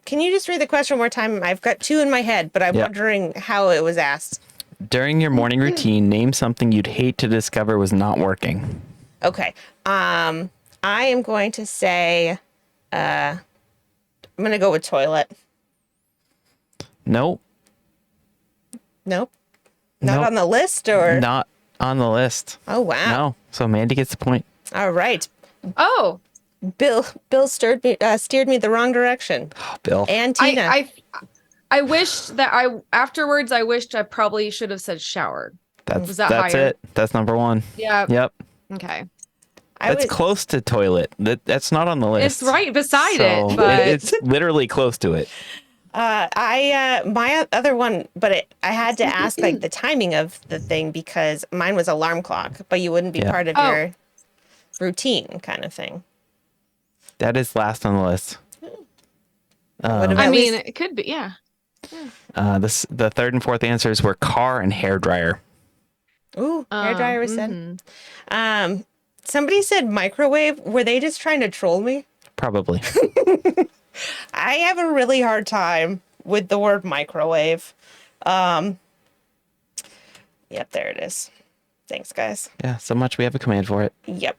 you just read the question one more time? I've got two in my head, but I'm Yep. wondering how it was asked. During your morning routine, name something you'd hate to discover was not working. Okay. I am going to say, I'm going to go with toilet. Nope. Nope. Not Nope. on the list or? Not on the list. Oh, wow. No. So Mandy gets the point. All right. Oh, Bill steered me the wrong direction. Oh, Bill. And Tina. I wish that afterwards I wished I probably should have said shower. Was that That's higher? it. That's number one. Yeah. Yep. Okay. That's close to toilet. That's not on the list. It's right beside So it, but it's literally close to it. My other one, but I had to ask like the timing of the thing because mine was alarm clock, but you wouldn't be Yeah. part of your routine kind of thing. That is last on the list. What about I at mean, least- it could be, yeah. The third and fourth answers were car and hair dryer. Ooh, hair dryer was said. Somebody said microwave. Were they just trying to troll me? Probably. I have a really hard time with the word microwave. Yep, there it is. Thanks, guys. Yeah, so much we have a command for it. Yep.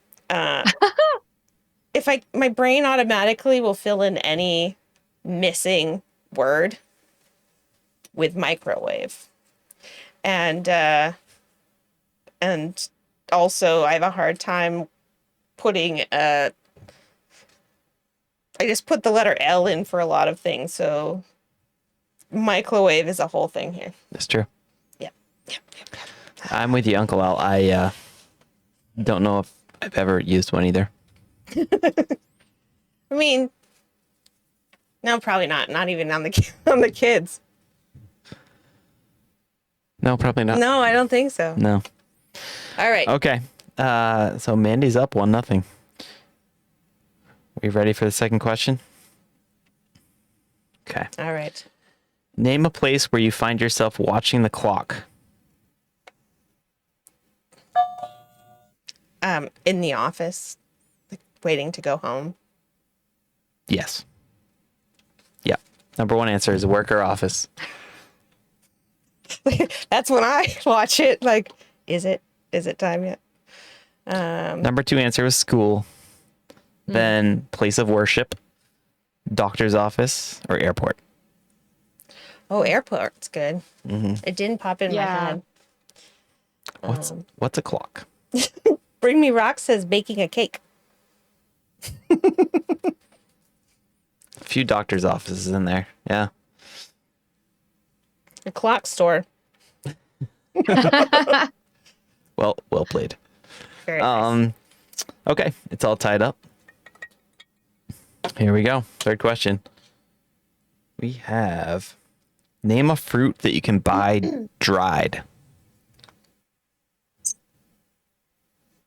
If my brain automatically will fill in any missing word with microwave. And also I have a hard time putting I just put the letter L in for a lot of things, so microwave is a whole thing here. That's true. Yep. I'm with you, Uncle Al. I don't know if I've ever used one either. I mean, no, probably not. Not even on the kids. No, probably not. No, I don't think so. No. All right. Okay. So Mandy's up 1-0. We ready for the second question? Okay. All right. Name a place where you find yourself watching the clock. In the office, like waiting to go home. Yes. Yep. Number one answer is work or office. That's when I watch it. Like, is it time yet? Number two answer was school. Then place of worship, doctor's office, or airport. Oh, airport's good. It didn't pop in my head. What's a clock? Bring Me Rock says baking a cake. A few doctor's offices in there. Yeah. A clock store. Well played. Very nice. Okay, it's all tied up. Here we go. Third question. We have name a fruit that you can buy dried.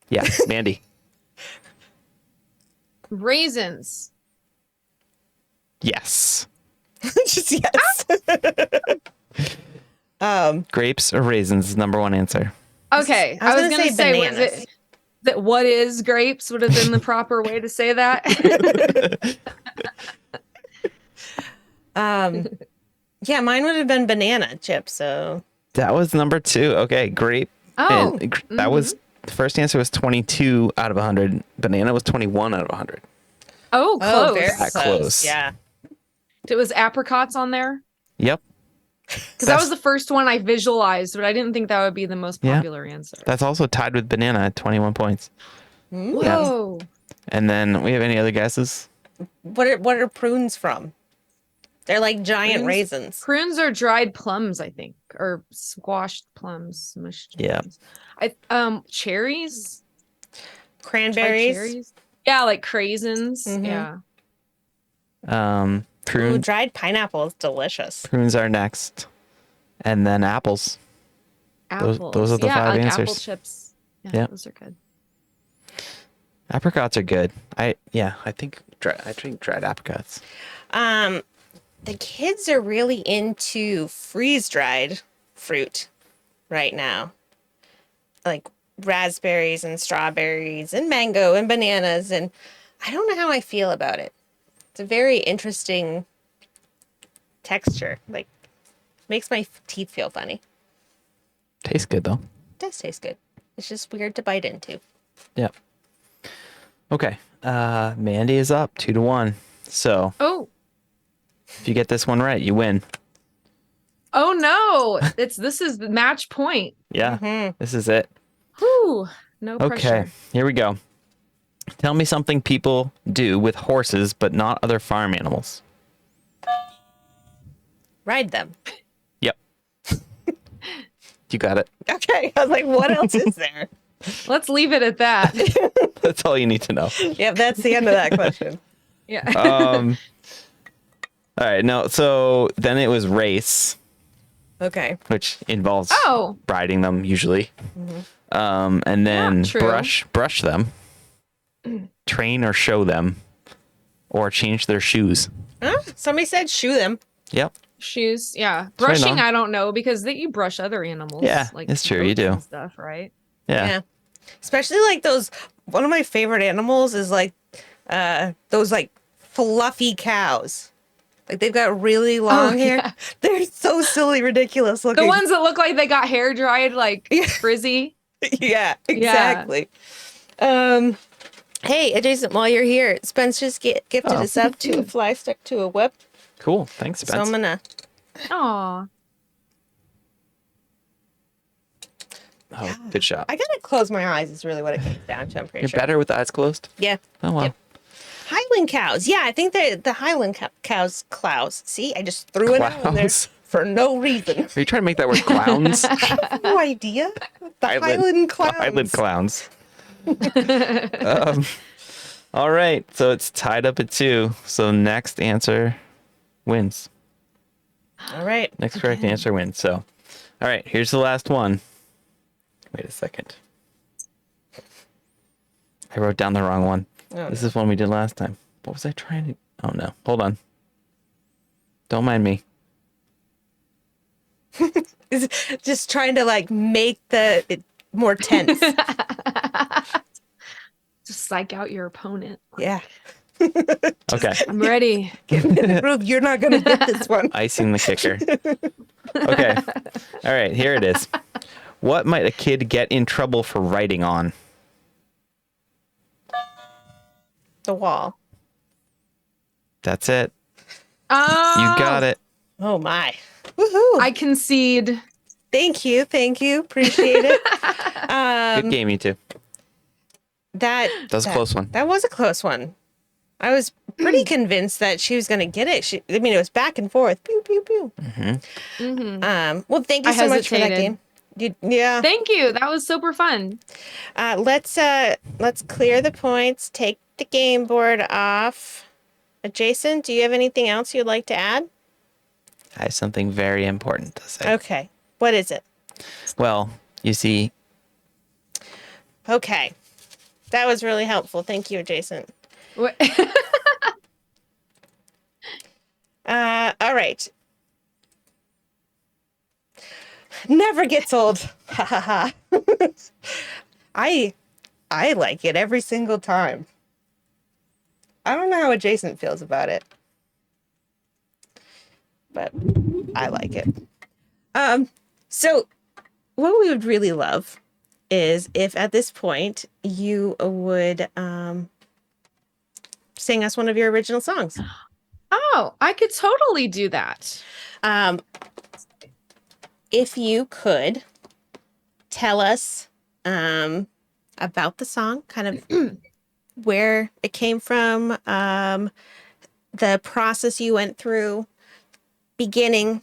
Yeah, Mandy. Raisins. Yes. Just yes. Grapes or raisins is number one answer. Okay, I was I was gonna gonna say say, was bananas. it that what is grapes would have been the proper way to say that? Yeah, mine would have been banana chips. So That was number two. Okay, grape. Oh, And that was the first answer was 22 out of 100. Banana was 21 out of 100. oh, close. very That close. Yeah. It was apricots on there Yep. because that was the first one I visualized, but I didn't think that would be the most Yeah. popular answer. That's also tied with banana at 21 points. Whoa. And then we have any other guesses? What are prunes from? They're like giant Prunes? raisins. Prunes are dried plums, I think, or squashed plums, smushed Yeah. plums. Cherries, dried Cranberries. cherries. Yeah, like craisins. Mhm. Yeah. Ooh, Prune, dried pineapple is delicious. prunes are next, and then apples. Apples. Those are the yeah, 5 like answers. apple chips. Yeah, Yep. those are good. Apricots are good. I think dried apricots. The kids are really into freeze-dried fruit right now. Like raspberries and strawberries and mango and bananas, and I don't know how I feel about it. It's a very interesting texture. Like makes my teeth feel funny. Tastes good though. It does taste good. It's just weird to bite into. Yeah. Okay. Mandy is up 2-1. So Oh, if you get this one right, you win. oh no! This is the match point. Yeah. This is it. Whew, no Okay. pressure. Here we go. Tell me something people do with horses but not other farm animals. Ride them. Yep. You got it. Okay. I was like, what else is there? Let's leave it at that. That's all you need to know. Yep, that's the end of that question. Yeah. All right. No. So then it was race, Okay. which involves Oh. riding them usually. And then true. brush them, train or show them, or change their shoes. Huh? Somebody said shoe them. Yep. Shoes. Yeah. right Brushing, on. I don't know because you brush other animals. Yeah, like it's true, you goats do. and stuff, right? Yeah. Especially like those, one of my favorite animals is like those like fluffy cows. Like they've got really long hair. yeah. They're so silly, ridiculous looking. The ones that look like they got hair dried, like Yeah. frizzy. Yeah, exactly. Hey, adjacent, while you're here, Spence just gifted us up to a fly stick to a whip. Cool. Thanks, So I'm Spence. gonna. Aw. Oh, good shot. I gotta close my eyes. Is really what it comes down to. I'm pretty You're sure. better with the eyes closed. Yeah. Oh well. Yep. Highland cows. Yeah, I think the Highland cows. Clows. See, I just threw it out there Clows? for no reason. Are you trying to make that word clowns? No idea. The Highland clowns. Highland clowns. All right. So it's tied up at 2. So next answer wins. All right. Next correct answer wins. So, all right. Here's the last one. Wait a second. I wrote down the wrong one. Oh, This is one we did last time. What was I trying to? Oh no. Hold on. Don't mind me. It's just trying to like make it more tense. Just psych out your opponent. Yeah. Okay. I'm ready. Ruth, you're not gonna get this one. Icing the kicker. Okay. All right. Here it is. What might a kid get in trouble for writing on? The wall. That's it. Oh, You got it. Oh my. Woohoo. I concede. Thank you. Appreciate it. Good game, you two. That was a close one. That was a close one. I was pretty convinced that she was gonna get it. It was back and forth. Pew pew pew. Well, thank you I so much for that hesitated. game. Yeah. Thank you. That was super fun. Let's clear the points. Take the game board off. Jason, do you have anything else you'd like to add? I have something very important to say. Okay. What is it? Well, you see, Okay. That was really helpful. Thank you, Jason. What- All right. Never gets old. Ha ha ha. I like it every single time. I don't know how adjacent feels about it, but I like it. So what we would really love is if at this point you would sing us one of your original songs. Oh, I could totally do that. If you could tell us about the song, kind of where it came from, the process you went through beginning,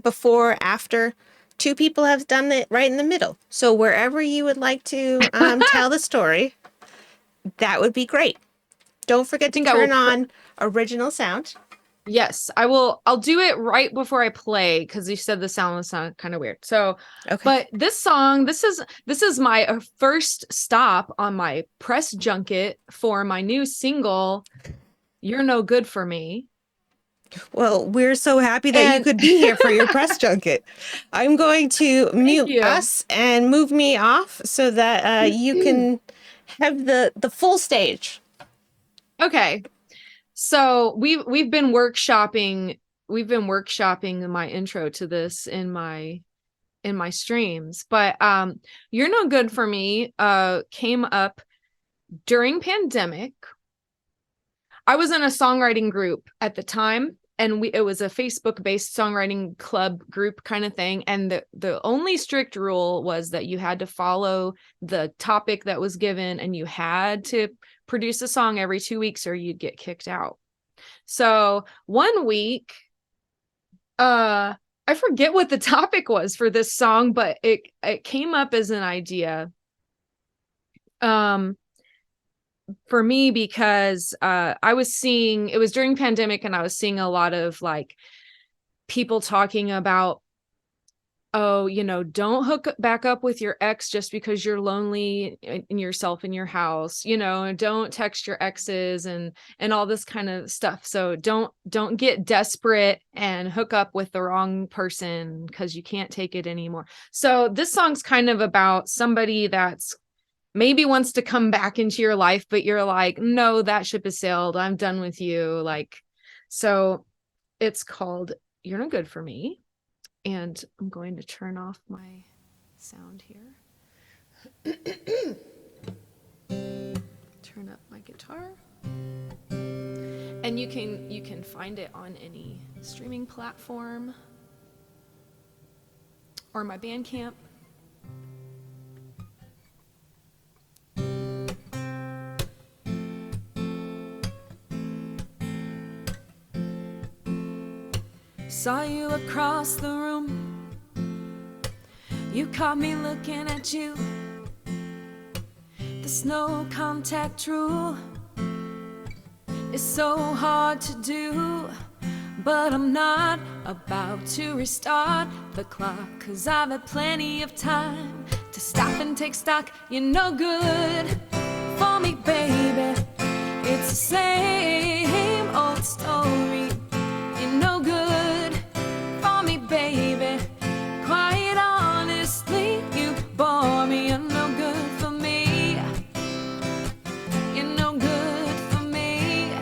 before, after. Two people have done it right in the middle. So wherever you would like to tell the story, that would be great. Don't forget to turn on original sound. Yes, I will. I'll do it right before I play because you said the sound was kind of weird. So, Okay. but this song, this is my first stop on my press junket for my new single, "You're No Good for Me." Well, we're so happy that you could be here for your press junket. I'm going to mute us and move me off so that you can have the full stage. Okay. So we've been workshopping my intro to this in my streams, but "You're No Good for Me" came up during pandemic. I was in a songwriting group at the time, and it was a Facebook-based songwriting club group kind of thing, and the only strict rule was that you had to follow the topic that was given, and you had to produce a song every 2 weeks or you'd get kicked out. So one week, I forget what the topic was for this song, but it came up as an idea for me because I was seeing, it was during pandemic, and I was seeing a lot of like people talking about, oh, don't hook back up with your ex just because you're lonely in yourself in your house, and don't text your exes and all this kind of stuff. So don't get desperate and hook up with the wrong person because you can't take it anymore. So this song's kind of about somebody that's maybe wants to come back into your life, but you're like, no, that ship has sailed. I'm done with you. So it's called "You're No Good for Me." And I'm going to turn off my sound here. Turn up my guitar. And you can find it on any streaming platform or my Bandcamp. Saw you across the room. You caught me looking at you. There's no contact rule. It's so hard to do, but I'm not about to restart the clock, 'cause I've had plenty of time to stop and take stock. You're no good for me, baby. It's the same old story. You're no good for me, baby. Quite honestly, you bore me. You're no good for me. You're no good for me.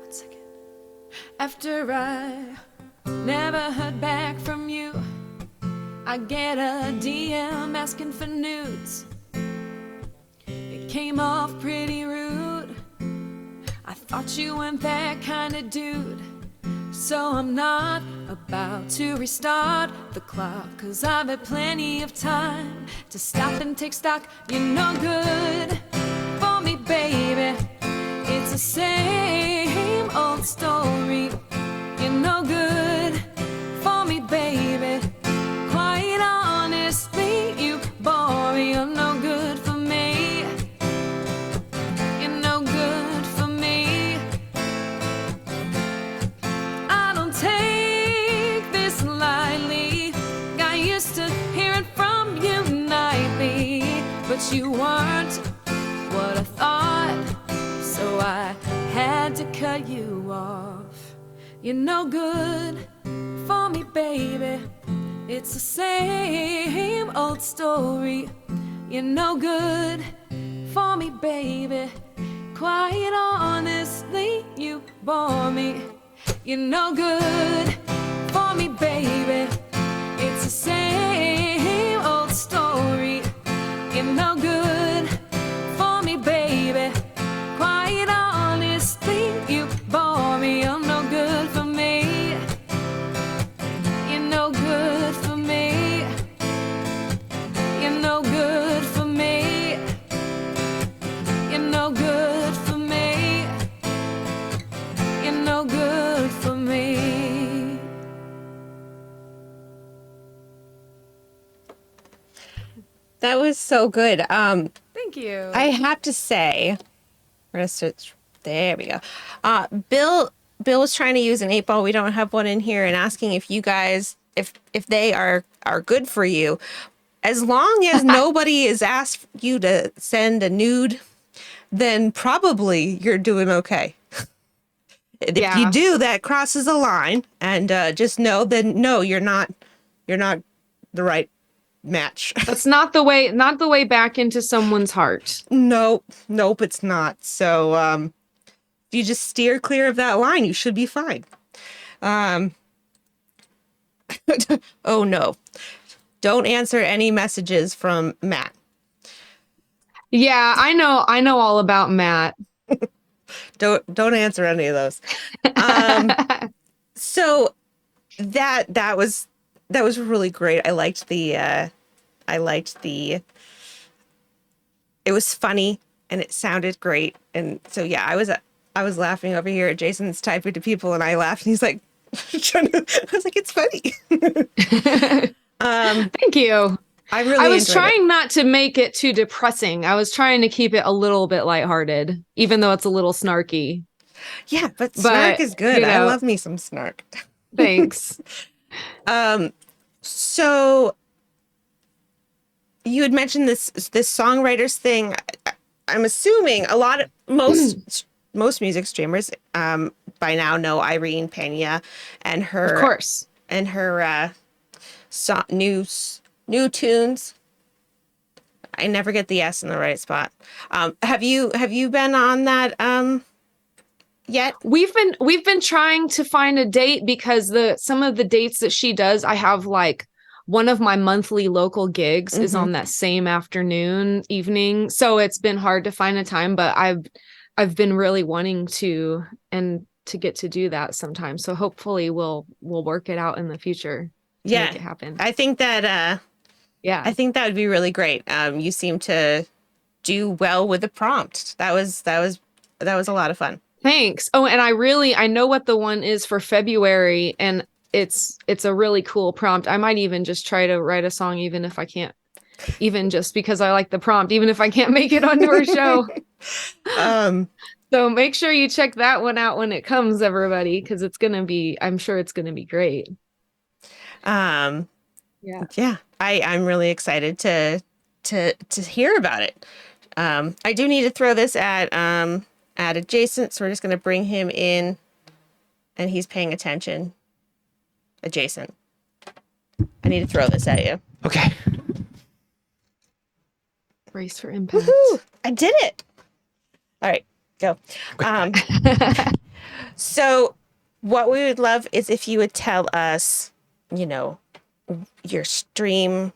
1 second. After I never heard back from you, I get a DM asking for nudes. It came off pretty rude. I thought you weren't that kind of dude. So I'm not about to restart the clock, 'cause I've had plenty of time to stop and take stock. You're no good for me, baby. It's the same old story. You're no good for me, baby. Quite honestly, you bore me. You're no good for me. You're no good for me. I don't take this lightly. Got used to hearing from you nightly, but you weren't what I thought, so I had to cut you off. You're no good for me, baby. It's the same old story. You're no good for me, baby. Quite honestly, you bore me. You're no good for me, baby. It's the same old story. You're no good for me, baby. Quite honestly, you bore me. You're no good for me. You're no good for me. You're no good for me. You're no good for me. You're no That was so good. Thank you. I have to say, we're gonna search. There we go. Bill was trying to use an 8 ball. We don't have one in here, and asking if you guys, if they are good for you. As long as nobody has asked you to send a nude, then probably you're doing okay. If you do, that crosses a line, and just know that no, you're not the right match. That's not the way back into someone's heart. Nope, it's not. So if you just steer clear of that line, you should be fine. Oh no. Don't answer any messages from Matt. Yeah, I know all about Matt. Don't answer any of those. So that was really great. I liked the it was funny and it sounded great. And so yeah, I was laughing over here. Jason's typing to people and I laughed and he's like I was like, it's funny. Thank you. I was trying not to make it too depressing. I was trying to keep it a little bit lighthearted, even though it's a little snarky. Yeah, but snark is good. I love me some snark. Thanks. So you had mentioned this songwriters thing. I'm assuming most music streamers by now know Irene Pena and her, of course, and her new tunes. I never get the S in the right spot. Have you been on that yet? We've been trying to find a date because some of the dates that she does, I have like one of my monthly local gigs is on that same evening. So it's been hard to find a time, but I've been really wanting to get to do that sometime. So hopefully we'll work it out in the future to make it happen. I think that I think that would be really great. You seem to do well with the prompt. That was a lot of fun. Thanks. Oh, and I know what the one is for February, and it's a really cool prompt. I might even just try to write a song, even if I can't, even just because I like the prompt, even if I can't make it onto our show. So make sure you check that one out when it comes, everybody, because I'm sure it's gonna be great. Yeah. I'm really excited to hear about it. I do need to throw this at Adjacent, so we're just gonna bring him in and he's paying attention. Adjacent. I need to throw this at you. Okay. Brace for impact. Woohoo! I did it. All right, go. So what we would love is if you would tell us, your stream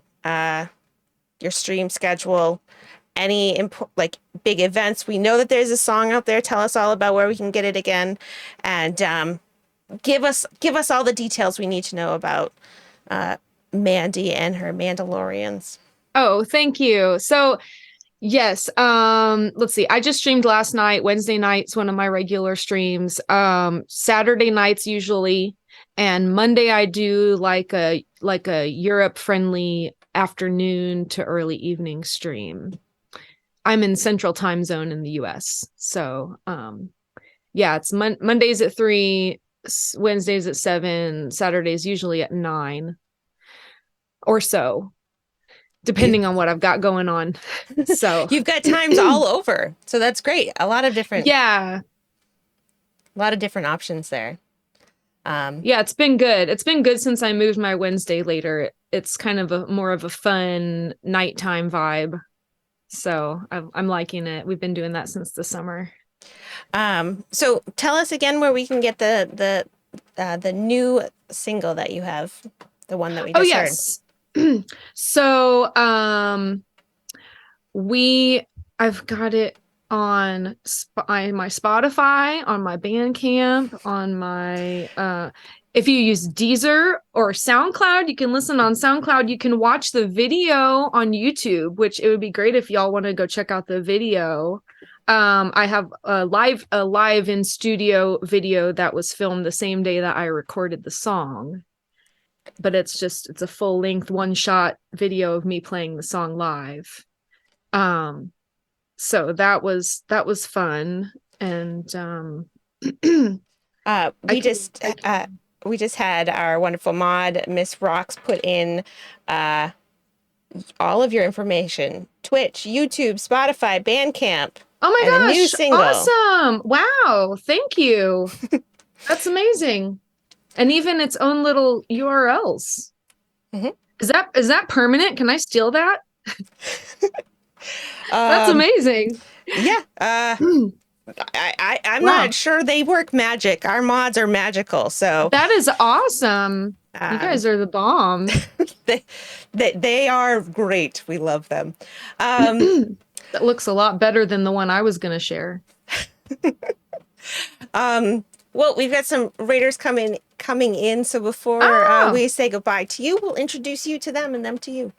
schedule, any big events. We know that there's a song out there. Tell us all about where we can get it again, and give us all the details we need to know about Mandy and her Mandalorians. Oh, thank you. So yes, let's see. I just streamed last night. Wednesday night's one of my regular streams. Saturday nights usually, and Monday I do like a Europe friendly afternoon to early evening stream. I'm in Central Time Zone in the US. So, it's Mondays at 3, Wednesdays at 7, Saturdays usually at 9 or so, depending on what I've got going on. So you've got times all over. So that's great. A lot of different options there. It's been good. It's been good since I moved my Wednesday later. It's kind of more of a fun nighttime vibe. So I'm liking it. We've been doing that since the summer. So tell us again where we can get the new single that you have, the one that we just heard. So I've got it on my Spotify, on my Bandcamp, on my if you use Deezer or SoundCloud, you can listen on SoundCloud. You can watch the video on YouTube, which it would be great if y'all want to go check out the video. I have a live in studio video that was filmed the same day that I recorded the song. but it's a full length one shot video of me playing the song live. So that was fun. And I We can, just we just had our wonderful mod Miss Rocks put in all of your information: Twitch, YouTube, Spotify, Bandcamp, oh my and a new gosh, single. awesome. Wow, thank you. That's amazing. And even its own little URLs. Mhm. Is that permanent? Can I steal that? That's amazing. Yeah. I'm Wow. not sure they work magic. Our mods are magical, so That is awesome. You guys are the bomb. they are great. We love them. That looks a lot better than the one I was going to share. Well, we've got some raiders coming in. So before we say goodbye to you, we'll introduce you to them and them to you.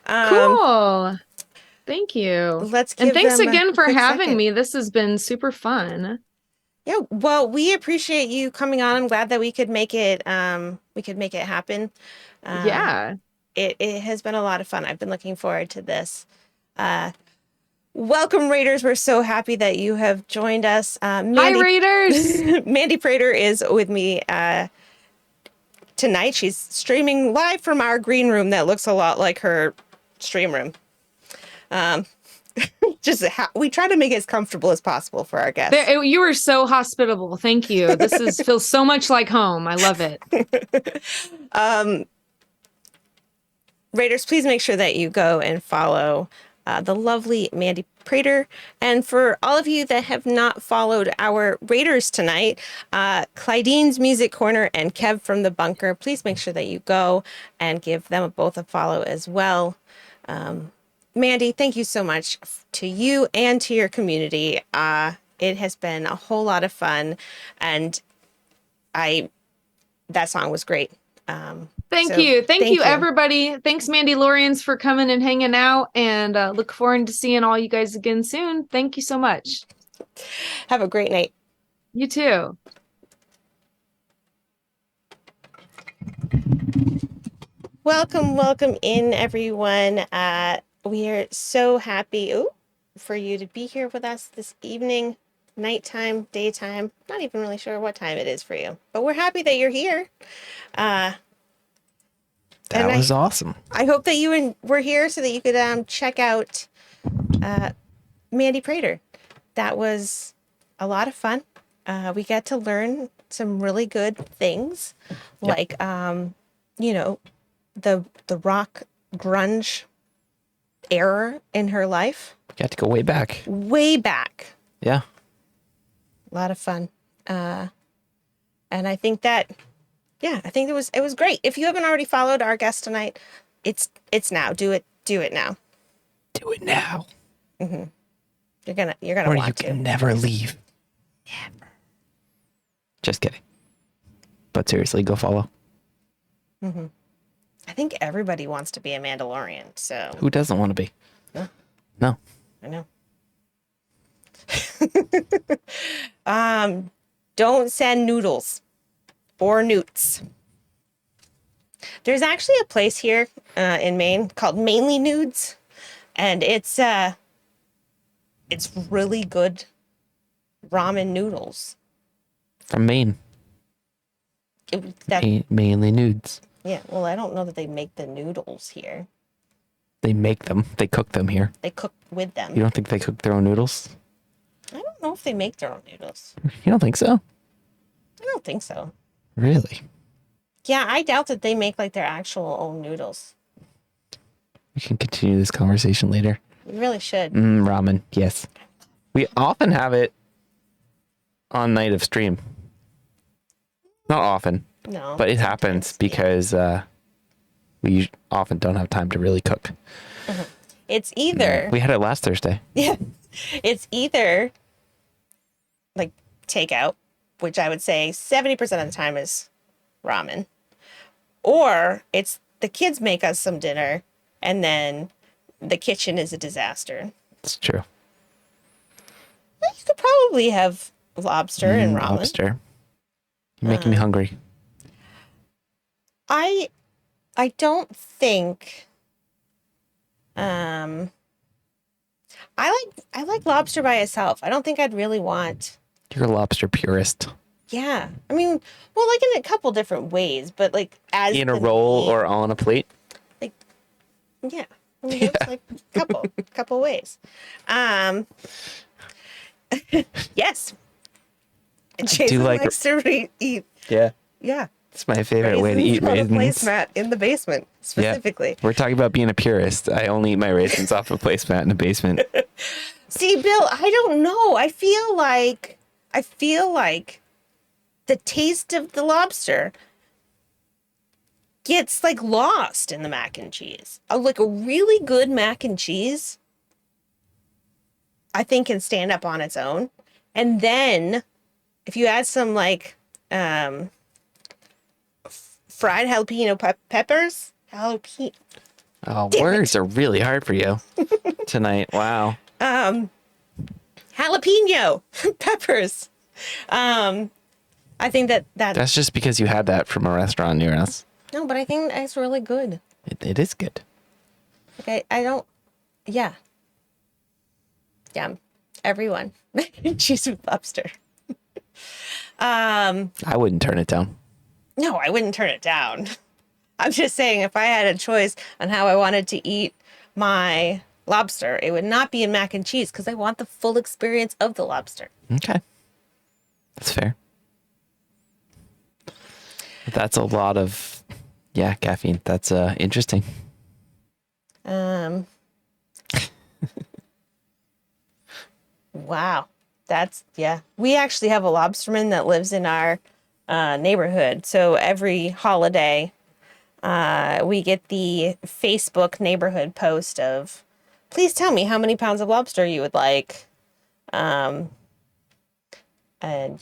Cool. Thank you. Let's give and thanks them a again for quick having second. me. This has been super fun. Yeah, well, we appreciate you coming on. I'm glad that we could make it happen. Yeah. It has been a lot of fun. I've been looking forward to this. Welcome, Raiders. We're so happy that you have joined us. Hi, Raiders. MandyPrater is with me tonight. She's streaming live from our green room that looks a lot like her stream room. We try to make it as comfortable as possible for our guests. You were so hospitable. Thank you. This feels so much like home. I love it. Raiders, please make sure that you go and follow the lovely MandyPrater. And for all of you that have not followed our Raiders tonight, Clydene's Music Corner and Kev from the Bunker, please make sure that you go and give them both a follow as well. Mandy, thank you so much to you and to your community. It has been a whole lot of fun, and that song was great. Thank you, everybody. Thanks, Mandalorians, for coming and hanging out, and look forward to seeing all you guys again soon. Thank you so much. Have a great night. You too. Welcome in, everyone. We are so happy for you to be here with us this evening, nighttime, daytime. Not even really sure what time it is for you, but we're happy that you're here. That was awesome. I hope that you were here so that you could check out MandyPrater. That was a lot of fun. We got to learn some really good things, like the rock grunge era in her life. You got to go way back. Way back. Yeah. A lot of fun. And I think that, I think it was great. If you haven't already followed our guest tonight, it's now. Do it now. Do it now. Mm-hmm. You're gonna or want you to. Can never leave. Never. Just kidding. But seriously, go follow. Mm-hmm. I think everybody wants to be a Mandalorian, so. Who doesn't want to be? No. I know. Don't send noodles or newts. There's actually a place here in Maine called Mainly Nudes, and it's really good ramen noodles. From Maine. Mainly nudes. Yeah, well, I don't know that they make the noodles here. They make them. They cook them here. They cook with them. You don't think they cook their own noodles? I don't know if they make their own noodles. You don't think so? I don't think so. Really? Yeah, I doubt that they make like their actual own noodles. We can continue this conversation later. We really should. Ramen, yes. We often have it on night of stream. Not often. No. But it happens because we often don't have time to really cook. Mm-hmm. It's either... We had it last Thursday. Yeah. It's either like takeout, which I would say 70% of the time is ramen, or it's the kids make us some dinner and then the kitchen is a disaster. It's true. You could probably have lobster and ramen. Lobster. You're making me hungry. I I don't think. I like lobster by itself. I don't think I'd really want. You're a lobster purist. Yeah, I mean, well, like in a couple different ways, but like as In a the roll meat, or on a plate? yeah. I mean, there's like couple ways. Yes. Jason like- likes to eat. Yeah. Yeah. It's my favorite way to Raisins eat on a raisins. placemat in the basement, specifically. We're talking about being a purist. I only eat my raisins off a placemat in the basement. See, Bill, I don't know. I feel like the taste of the lobster gets like lost in the mac and cheese. Like a really good mac and cheese, I think can stand up on its own. And then if you add some like fried jalapeno peppers, Oh, Damn words are really hard for you tonight. Wow. jalapeno peppers. I think that That's just because you had that from a restaurant near us. no, but I think that's really good. It is good. Like I don't, yeah, everyone cheese with lobster. I wouldn't turn it down. No, I wouldn't turn it down. I'm just saying if I had a choice on how I wanted to eat my lobster, it would not be in mac and cheese because I want the full experience of the lobster. Okay. That's fair. That's a lot of, caffeine. That's interesting. Wow. We actually have a lobsterman that lives in our neighborhood. So every holiday, we get the Facebook neighborhood post of, please tell me how many pounds of lobster you would like. And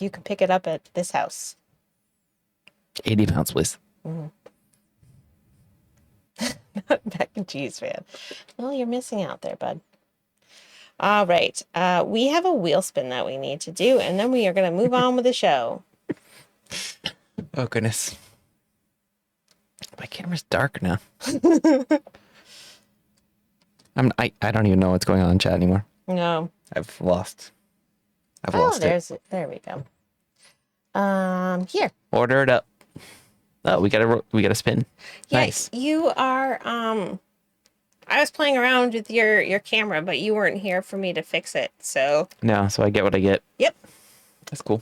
you can pick it up at this house. 80 pounds, please. Mac and cheese fan. Well, you're missing out there, bud. All right. We have a wheel spin that we need to do, and then we are going to move on with the show. Oh, goodness. My camera's dark now. I don't even know what's going on in chat anymore. No. I've lost Oh, it. there we go. Here. Order it up. Oh, we got a spin. Yeah, Nice. you are, I was playing around with your camera, but you weren't here for me to fix it, so. No, so I get what I get. Yep. That's cool.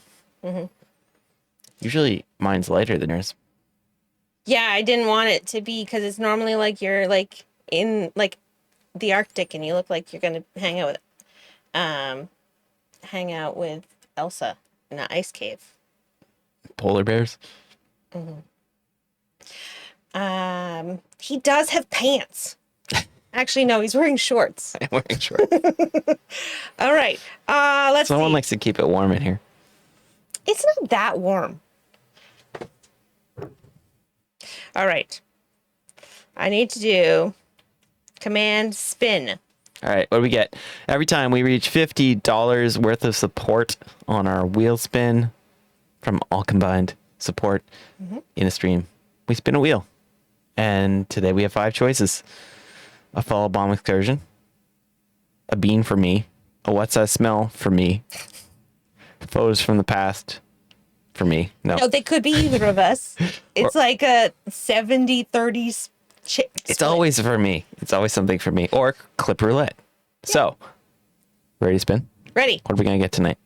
Usually mine's lighter than yours. Yeah, I didn't want it to be, because it's normally like you're like in like the Arctic and you look like you're going to hang out with Elsa in an ice cave. Polar bears. He does have pants. Actually, no, he's wearing shorts. I'm wearing shorts. All right. Let's Someone see. likes to keep it warm in here. It's not that warm. All right. I need to do command spin. All right, what do we get? Every time we reach $50 worth of support on our wheel spin from all combined support in a stream, we spin a wheel. And today we have 5 choices. A fall bomb excursion, a bean for me, a what's that smell for me, photos from the past for me. No, they could be either of us. It's like a 70-30 It's always for me. It's always something for me. Or clip roulette. So, ready to spin? Ready. What are we going to get tonight?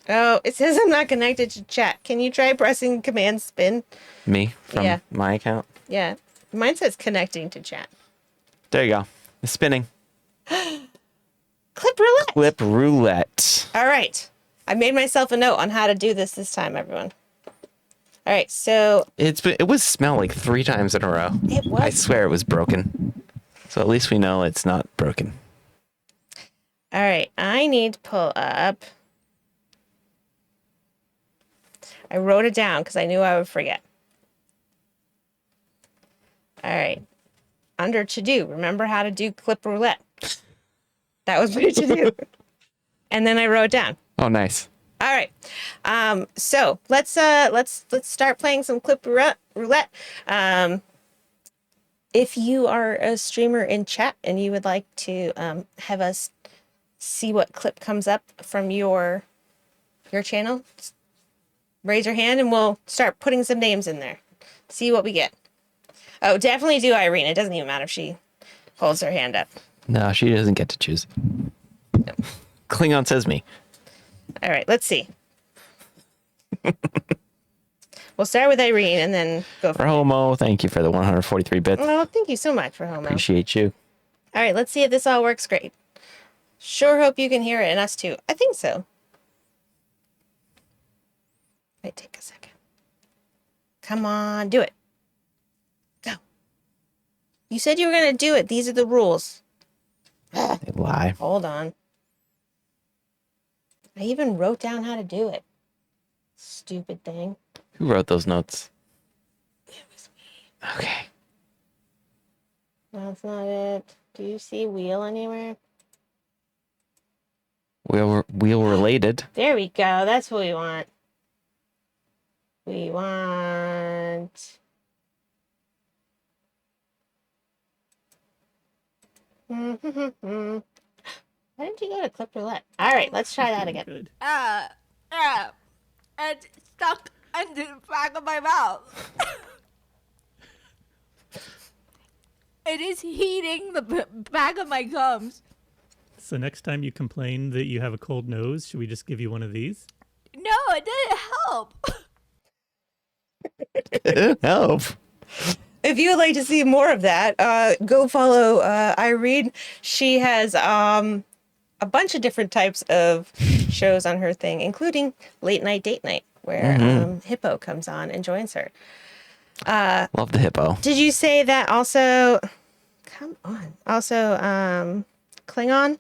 Oh, it says I'm not connected to chat. Can you try pressing command spin? Me? From Yeah. my account? Yeah. Mine says connecting to chat. There you go. It's spinning. Clip roulette. Clip roulette. All right. I made myself a note on how to do this time, everyone. All right. So It was smelled like 3 times in a row. it was. I swear it was broken. So at least we know it's not broken. All right. I need to pull up. I wrote it down because I knew I would forget. All right. Under to do, remember how to do clip roulette. That was my to do. And then I wrote down. Oh, nice. All right. So let's start playing some clip roulette. If you are a streamer in chat and you would like to have us see what clip comes up from your channel, just raise your hand and we'll start putting some names in there. See what we get. Oh, definitely do Irene. It doesn't even matter if she holds her hand up. No, she doesn't get to choose. No. Klingon says me. All right, let's see. We'll start with Irene and then go for Homo, thank you for the 143 bits. Oh, thank you so much for Homo. Appreciate you. All right, let's see if this all works great. Sure hope you can hear it and us too. I think so. Might take a second. Come on, do it. Go. You said you were going to do it. These are the rules. They lie. Hold on. I even wrote down how to do it. Stupid thing. Who wrote those notes? It was me. Okay. That's not it. Do you see wheel anywhere? Wheel related. There we go. That's what we want. We want... Why didn't you go to clip roulette? All right, let's try that again. Good. It's stuck in the back of my mouth. It is heating the back of my gums. So next time you complain that you have a cold nose, should we just give you one of these? No, it didn't help. Help. If you would like to see more of that, go follow Irene. She has a bunch of different types of shows on her thing, including Late Night Date Night, where Hippo comes on and joins her. Love the hippo. Did you say that also? Come on. Also, Klingon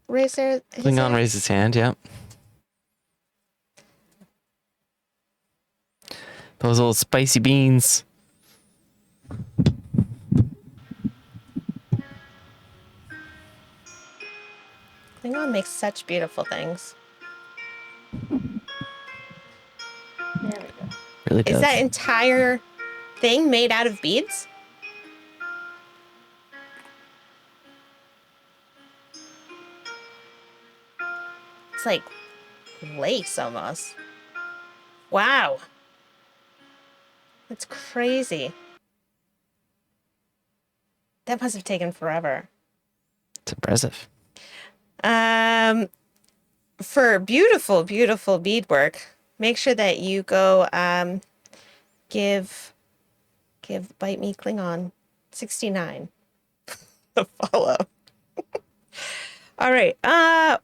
racer. Klingon raised his hand, yeah. Those old spicy beans. Klingon makes such beautiful things. There we go. Really does. Is that entire thing made out of beads? It's like lace almost. Wow. That's crazy. That must have taken forever. It's impressive. For beautiful, beautiful beadwork, make sure that you go give Bite Me Klingon 69 a follow. All right.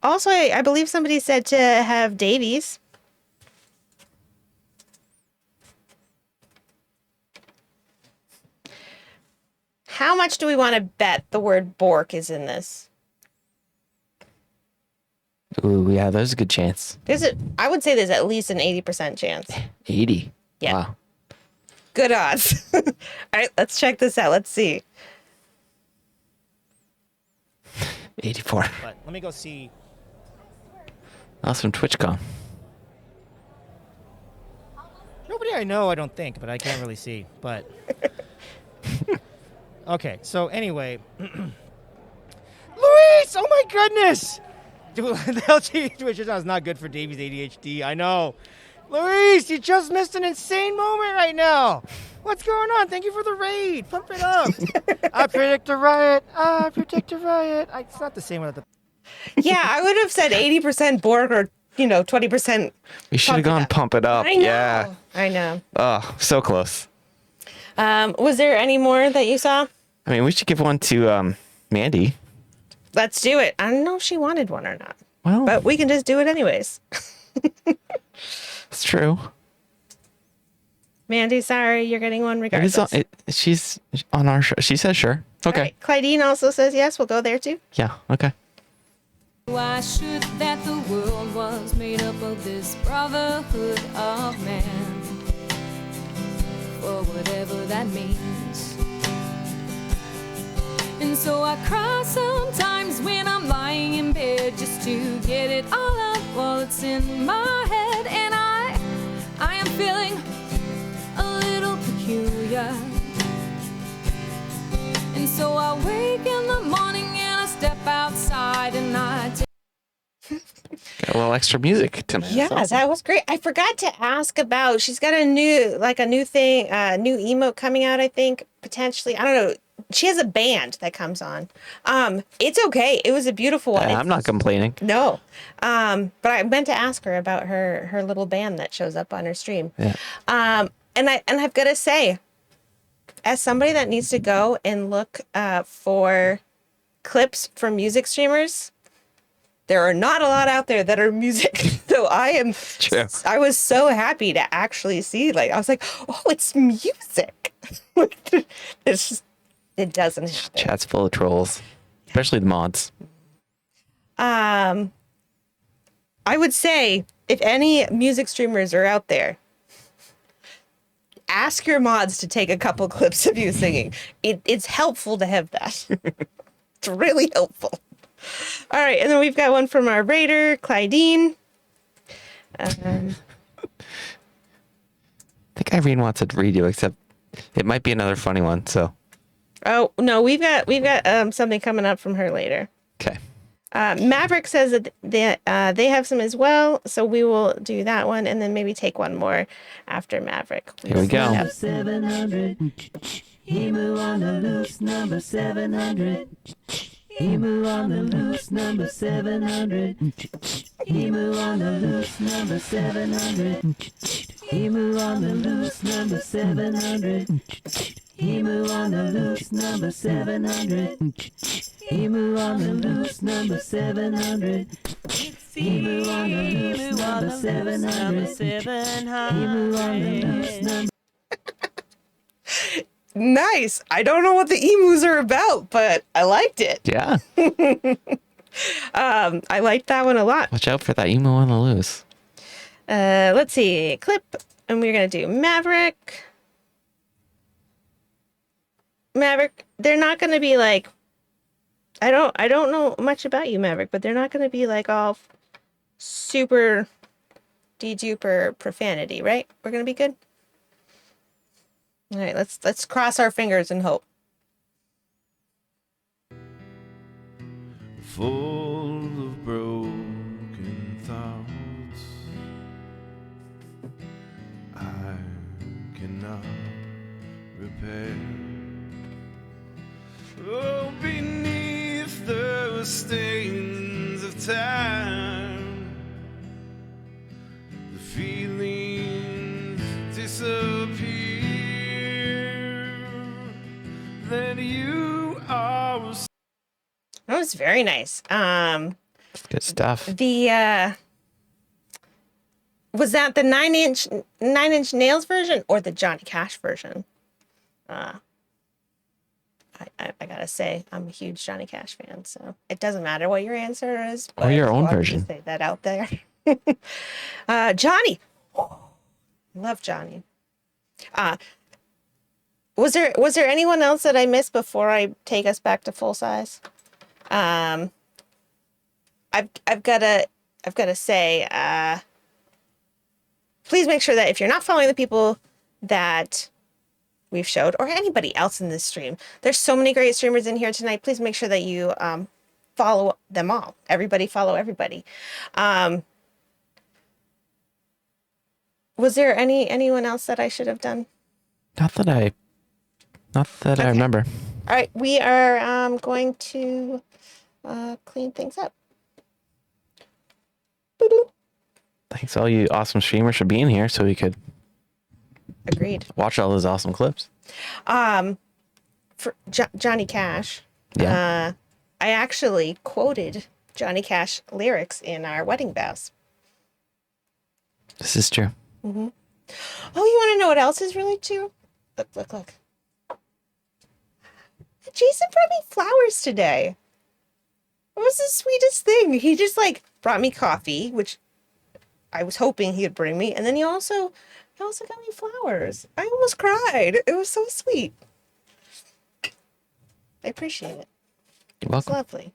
Also, I believe somebody said to have Davies. How much do we want to bet the word Bork is in this? Ooh, yeah, there's a good chance. I would say there's at least an 80% chance. 80. Yeah. Wow. Good odds. All right, let's check this out. Let's see. 84. But let me go see. Awesome TwitchCon. Nobody I know, I don't think, but I can't really see. But okay, so anyway, Luis! Oh my goodness! Dude, the LTE Twitch is not good for Davey's ADHD. I know. Luis, you just missed an insane moment right now. What's going on? Thank you for the raid. Pump it up. I predict a riot. I predict a riot. It's not the same one at the. Yeah, I would have said 80% Borg or, 20%. We should have gone pump it up. I know. Yeah. I know. Oh, so close. Was there any more that you saw? I mean, we should give one to Mandy. Let's do it. I don't know if she wanted one or not, Well, but we can just do it anyways. it's true. Mandy, sorry, you're getting one regardless. She's on our show. She says sure. Okay. All right. Clydine also says yes. We'll go there too. Yeah. Okay. Why should that the world was made up of this brotherhood of man? For whatever that means. And so I cry sometimes when I'm lying in bed just to get it all out while it's in my So I wake in the morning and I step outside and I take Got a little extra music tonight. Yeah, that was great. I forgot to ask about. She's got a new thing, new emote coming out. I think potentially. I don't know. She has a band that comes on. It's okay. It was a beautiful one. I'm not complaining. No, but I meant to ask her about her little band that shows up on her stream. Yeah. And I've got to say, as somebody that needs to go and look for clips from music streamers, there are not a lot out there that are music. So True. I was so happy to actually see, I was like, oh, it's music. It's just, it doesn't happen. Chat's full of trolls, especially the mods. I would say if any music streamers are out there, ask your mods to take a couple clips of you singing. It's helpful to have that. It's really helpful. All right, and then we've got one from our raider, Clydeen. I think Irene wants to read you, except it might be another funny one. So. Oh no, we've got something coming up from her later. Okay. Maverick says that they have some as well, so we will do that one and then maybe take one more after Maverick. Here we go. Yep. 700. Emu on the loose, number 700. Emu on the loose, number 700. Emu on the loose, number 700. Emu on the loose, number 700. Emu on the loose, number 700. Emu on the loose, number 700. Emu on the loose, number 700. Emu on the loose, number. Nice. I don't know what the emus are about, but I liked it. Yeah. I liked that one a lot. Watch out for that emo on the loose. Let's see. Clip, and we're gonna do Maverick. Maverick, they're not gonna be like. I don't know much about you, Maverick, but they're not gonna be like all super de-duper profanity, right? We're gonna be good. All right, let's cross our fingers and hope. Full of broken thoughts, I cannot repair. Oh, beneath the stains of time, the feelings disappear. Then you are. That was very nice. Good stuff. The was that the 9-inch nails version or the Johnny Cash version? I gotta say, I'm a huge Johnny Cash fan, so it doesn't matter what your answer is. Or your but own I'll just version. Say that out there. Johnny, love Johnny. Was there anyone else that I missed before I take us back to full size? I've got to say, please make sure that if you're not following the people that we've showed or anybody else in this stream, there's so many great streamers in here tonight. Please make sure that you follow them all. Everybody follow everybody. Was there anyone else that I should have done? Not that I remember. All right, we are going to clean things up. Boop-boop. Thanks all you awesome streamers for being here so we could Agreed. watch all those awesome clips. For Johnny Cash, Yeah. I actually quoted Johnny Cash lyrics in our wedding vows. This is true. Oh, you want to know what else is really true? Look. Jason brought me flowers today. It was the sweetest thing. He just brought me coffee, which I was hoping he would bring me, and then he also got me flowers. I almost cried. It was so sweet. I appreciate it. You're It's welcome. lovely.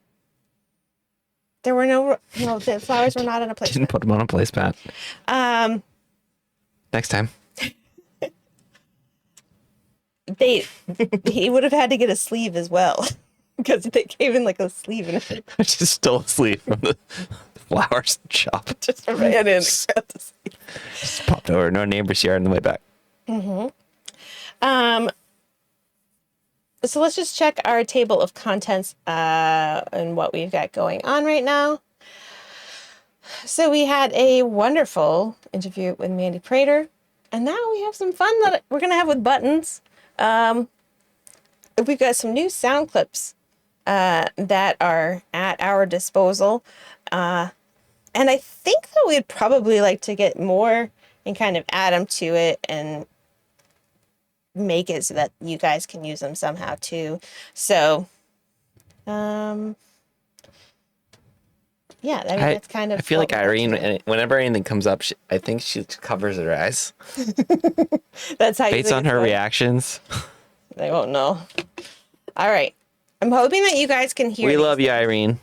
There were the flowers were not on a place. Didn't put them on a placemat. Next time. he would have had to get a sleeve as well because they came in like a sleeve and it I just stole a sleeve from the flowers shop. just ran in and got the sleeve. Just popped over to our neighbor's yard on the way back. So let's just check our table of contents and what we've got going on right now. So we had a wonderful interview with MandyPrater, and now we have some fun that we're gonna have with buttons. We've got some new sound clips that are at our disposal, and I think that we'd probably like to get more and kind of add them to it and make it so that you guys can use them somehow too. So, yeah, I mean, that's kind of. I feel like what we're Irene, doing. whenever anything comes up, I think she covers her eyes. That's how you Based think on it's her going? reactions. They won't know. All right. I'm hoping that you guys can hear We these. love you, Irene.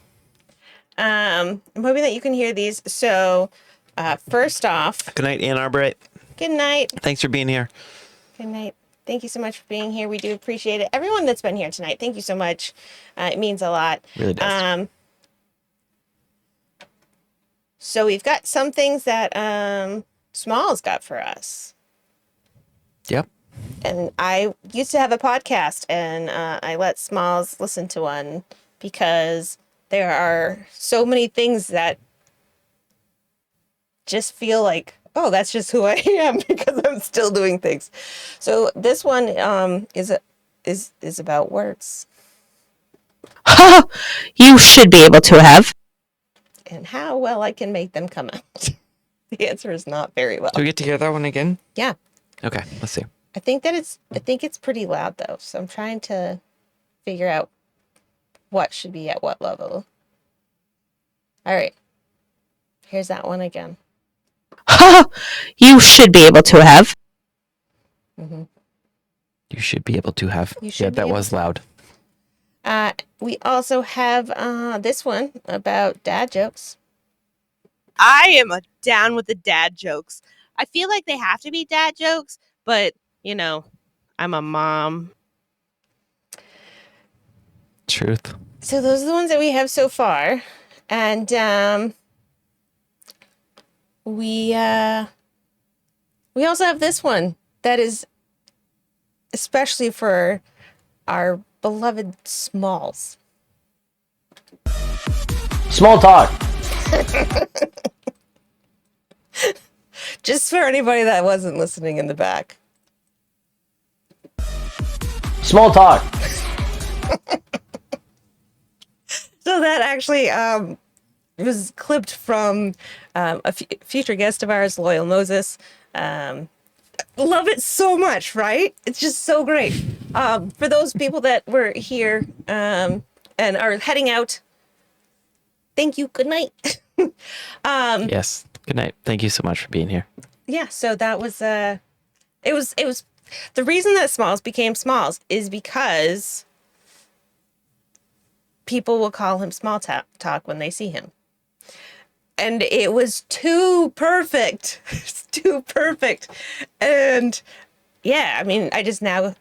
I'm hoping that you can hear these. So, first off, Good night, Ann Arborite. good night. Thanks for being here. Good night. Thank you so much for being here. We do appreciate it. Everyone that's been here tonight, thank you so much. It means a lot. Really does. So we've got some things that Smalls got for us. Yep. And I used to have a podcast, and I let Smalls listen to one because there are so many things that just feel like, oh, that's just who I am because I'm still doing things. So this one is about words You should be able to have. and how well I can make them come out. The answer is not very well. Do we get to hear that one again? Yeah. Okay, let's see. I think it's pretty loud though, so I'm trying to figure out what should be at what level. All right. Here's that one again. You should be able to have. Mm-hmm. You should be able to have. You should Yeah, be that able was to. loud. We also have this one about dad jokes. I am down with the dad jokes. I feel like they have to be dad jokes, but, you know, I'm a mom. Truth. So those are the ones that we have so far. And we also have this one that is especially for our beloved Smalls. Small talk. Just for anybody that wasn't listening in the back. Small talk. So that actually was clipped from a future guest of ours, Loyal Moses. Love it so much, right? It's just so great. For those people that were here and are heading out, thank you. Good night. Yes. Good night. Thank you so much for being here. Yeah, so that was it was the reason that Smalls became Smalls is because people will call him Small Talk when they see him. And it was too perfect. It's too perfect. And yeah, I mean, I just now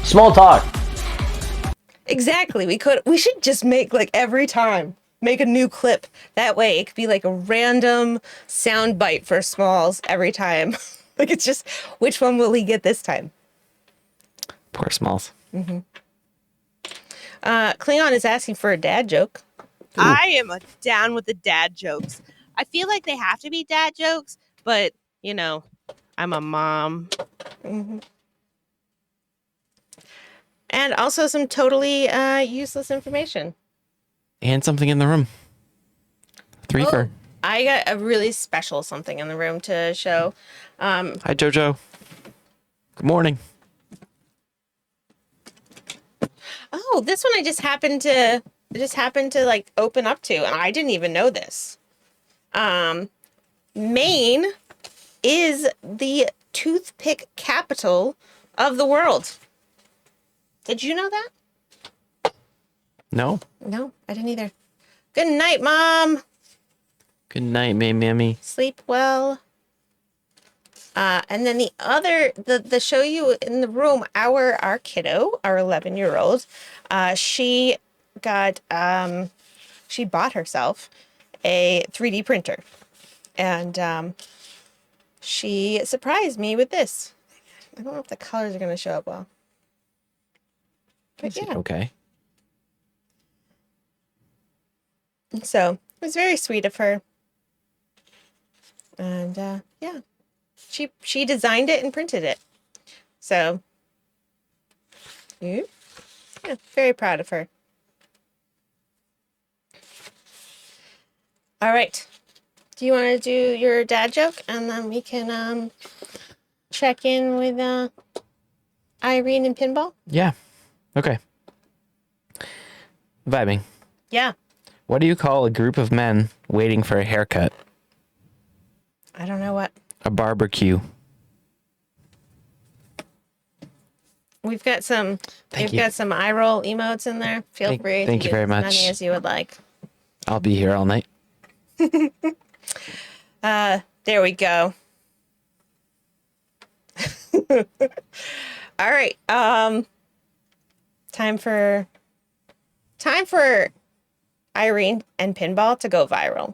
Small talk. exactly. We should just make like every time make a new clip. That way it could be like a random sound bite for Smalls every time. Like it's just which one will he get this time? Poor Smalls. Mm-hmm. Klingon is asking for a dad joke. I am down with the dad jokes. I feel like they have to be dad jokes, but, you know, I'm a mom. Mm-hmm. And also some totally useless information. And something in the room. Three for. I got a really special something in the room to show. Hi, Jojo. Good morning. Oh, this one I just happened to like open up to, and I didn't even know this. Maine is the toothpick capital of the world. Did you know that? No. No, I didn't either. Good night, Mom. Good night, Mammy. Sleep well. And then the show you in the room, our kiddo, our 11-year-old, she got, she bought herself a 3D printer, and she surprised me with this. I don't know if the colors are going to show up well. But yeah. Okay. So it was very sweet of her. And yeah, she designed it and printed it. So yeah, very proud of her. All right. Do you want to do your dad joke, and then we can check in with Irene and Pinball? Yeah. Okay. Vibing. Yeah. What do you call a group of men waiting for a haircut? I don't know what. A barbecue. We've got some. Got some eye roll emotes in there. Feel free. Thank to you very use much. as many as you would like. I'll be here all night. There we go. All right. Time for Irene and Pinball to go viral.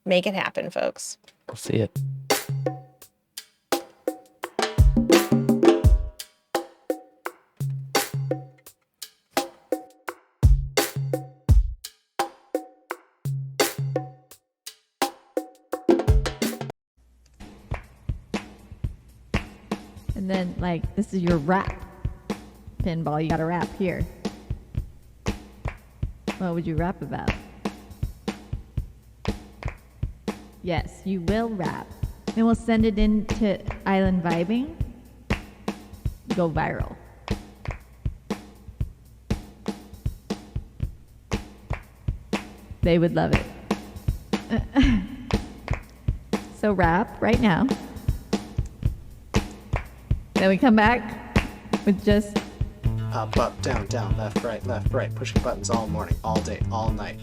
Make it happen, folks. We'll see it. And then, like, this is your rap. Pinball, you got to rap here. What would you rap about? Yes, you will rap. And we'll send it in to Island Vibing. Go viral. They would love it. So rap right now. Then we come back with just up, down, down, left, right, pushing buttons all morning, all day, all night.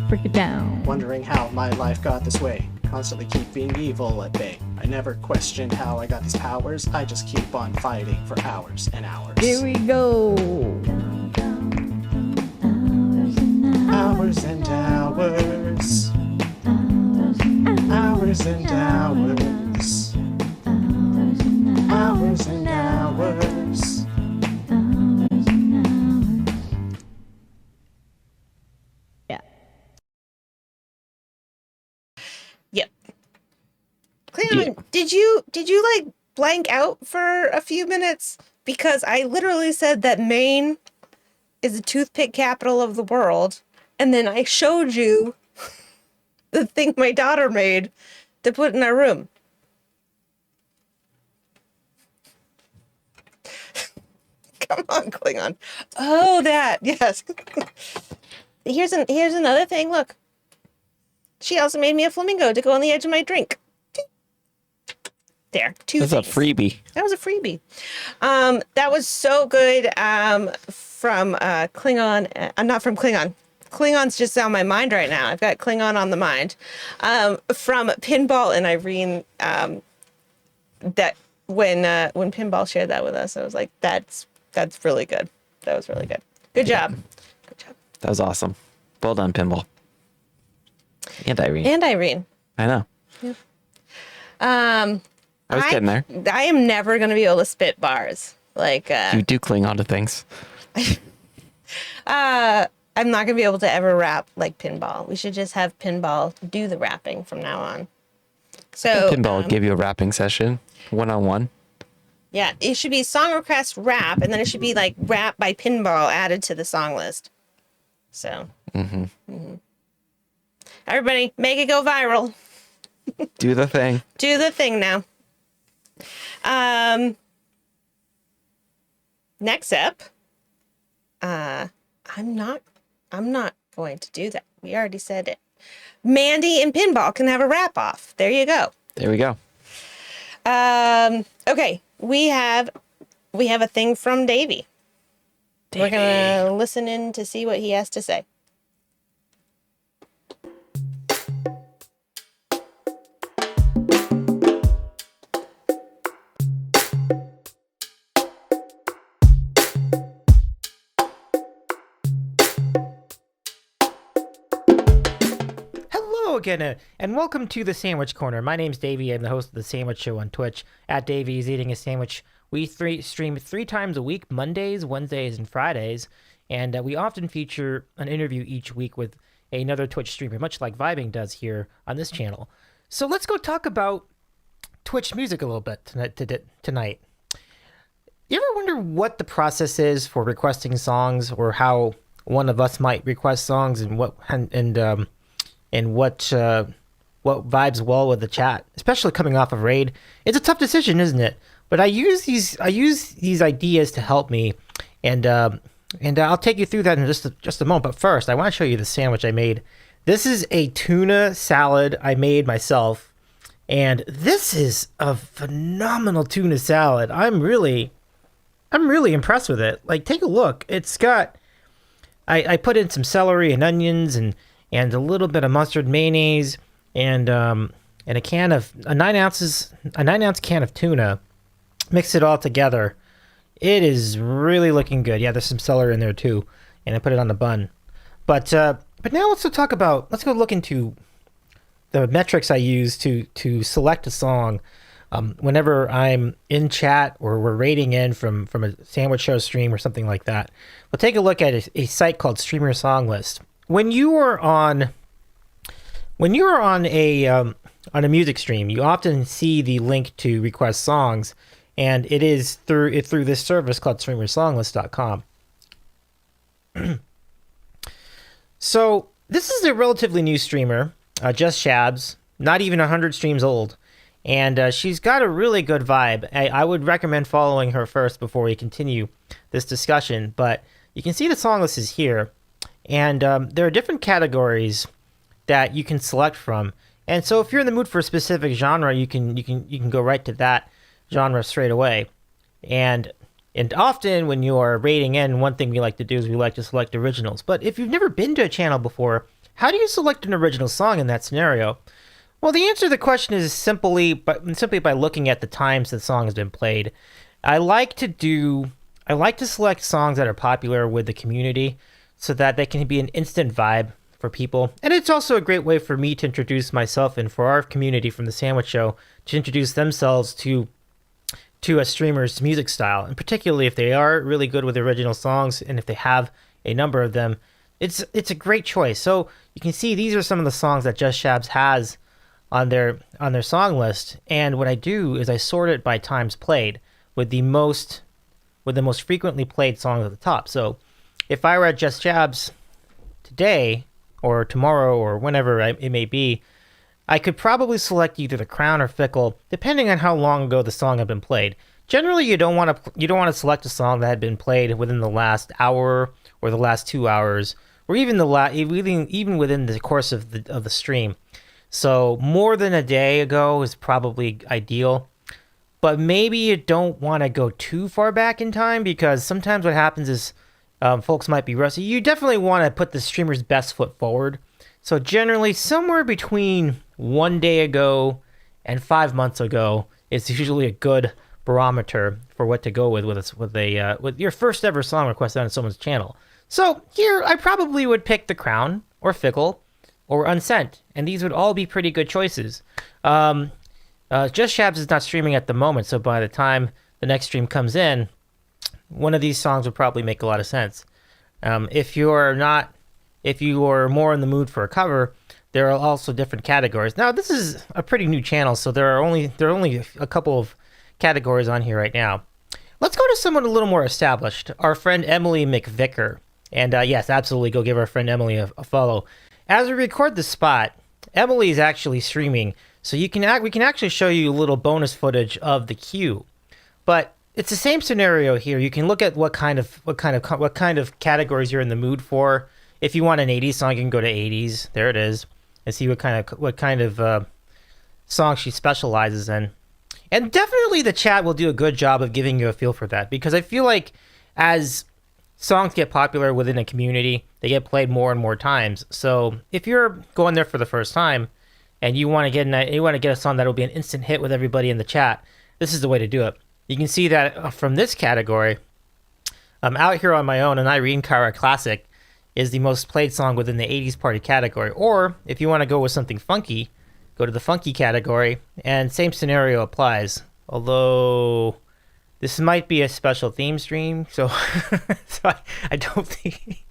break it down. Wondering how my life got this way, constantly keeping evil at bay. I never questioned how I got these powers, I just keep on fighting for hours and hours. Here we go. Hours and hours. Hours and hours. Hours and hours. Yeah. Yep. Cleon, did you like blank out for a few minutes? Because I literally said that Maine is the toothpick capital of the world, and then I showed you the thing my daughter made to put in our room. Come on, Klingon. Oh, that. Yes. Here's another thing. Look. She also made me a flamingo to go on the edge of my drink. There. That's a freebie. That was a freebie. That was so good from Klingon. Not from Klingon. Klingon's just on my mind right now. I've got Klingon on the mind. From Pinball and Irene, that when Pinball shared that with us, I was like, that's really good. That was really good. Good job. Good job. That was awesome. Well done, Pinball. And Irene. And Irene. I know. Yeah. I was getting there. I am never going to be able to spit bars. Like, You do cling on to things. I'm not going to be able to ever rap like Pinball. We should just have Pinball do the rapping from now on. So Pinball give you a rapping session, one-on-one. Yeah, it should be song request rap, and then it should be like rap by Pinball added to the song list. So, everybody, make it go viral. Do the thing. Do the thing now. Next up, I'm not going to do that. We already said it. Mandy and Pinball can have a rap off. There you go. There we go. Okay, we have a thing from Davey. We're gonna listen in to see what he has to say. Hello again, and welcome to the Sandwich Corner. My name's Davey. I'm the host of the Sandwich Show on Twitch at Davey's Eating a Sandwich. We stream 3 times a week, Mondays, Wednesdays, and Fridays, and we often feature an interview each week with another Twitch streamer, much like Vibing does here on this channel. So let's go talk about Twitch music a little bit tonight. You ever wonder what the process is for requesting songs, or how one of us might request songs, and what vibes well with the chat, especially coming off of Raid? It's a tough decision, isn't it? But I use these ideas to help me, and I'll take you through that in just a moment. But first, I want to show you the sandwich I made. This is a tuna salad I made myself, and this is a phenomenal tuna salad. I'm really impressed with it. Like, take a look. It's got, I put in some celery and onions and a little bit of mustard, mayonnaise, and a 9 ounce can of tuna. Mix it all together. It is really looking good. Yeah, there's some celery in there too, and I put it on the bun. But now let's go look into the metrics I use to select a song. Whenever I'm in chat or we're rating in from a Sandwich Show stream or something like that, we'll take a look at a site called Streamer Song List. When you are on a music stream, you often see the link to request songs, and it is through this service called StreamerSonglist.com. So this is a relatively new streamer, Just Shabs, not even 100 streams old. And she's got a really good vibe. I would recommend following her first before we continue this discussion. But you can see the song list is here. And there are different categories that you can select from. And so if you're in the mood for a specific genre, you can go right to that genre straight away. And often when you are rating in, one thing we like to do is we like to select originals. But if you've never been to a channel before, how do you select an original song in that scenario? Well, the answer to the question is simply by looking at the times the song has been played. I like to select songs that are popular with the community so that they can be an instant vibe for people. And it's also a great way for me to introduce myself and for our community from the Sandwich Show to introduce themselves to a streamer's music style. And particularly if they are really good with original songs and if they have a number of them, it's a great choice. So you can see these are some of the songs that Just Shabs has on their song list, and what I do is I sort it by times played with the most frequently played songs at the top. So if I were at Just Shabs today or tomorrow or whenever it may be, I could probably select either The Crown or Fickle, depending on how long ago the song had been played. Generally, you don't want to select a song that had been played within the last hour or the last 2 hours, or even even within the course of the stream. So more than a day ago is probably ideal, but maybe you don't want to go too far back in time, because sometimes what happens is folks might be rusty. You definitely want to put the streamer's best foot forward. So generally somewhere between 1 day ago and 5 months ago is usually a good barometer for what to go with your first ever song request on someone's channel. So here I probably would pick The Crown or Fickle or Unsent, and these would all be pretty good choices. Just Shabs is not streaming at the moment, so by the time the next stream comes in, one of these songs would probably make a lot of sense. If you are more in the mood for a cover, there are also different categories. Now, this is a pretty new channel, so there are only a couple of categories on here right now. Let's go to someone a little more established, our friend Emily McVicker. And yes, absolutely, go give our friend Emily a follow. As we record the spot, Emily is actually streaming, so we can actually show you a little bonus footage of the queue. But it's the same scenario here. You can look at what kind of categories you're in the mood for. If you want an 80s song, you can go to 80s. There it is, and see what kind of song she specializes in. And definitely the chat will do a good job of giving you a feel for that, because I feel like as songs get popular within a community, they get played more and more times. So if you're going there for the first time and you want to get a song that will be an instant hit with everybody in the chat, this is the way to do it. You can see that from this category, I'm out here on my own, and Irene Cara Classic is the most played song within the 80s party category. Or if you want to go with something funky, go to the funky category, and same scenario applies. Although this might be a special theme stream, so, I don't think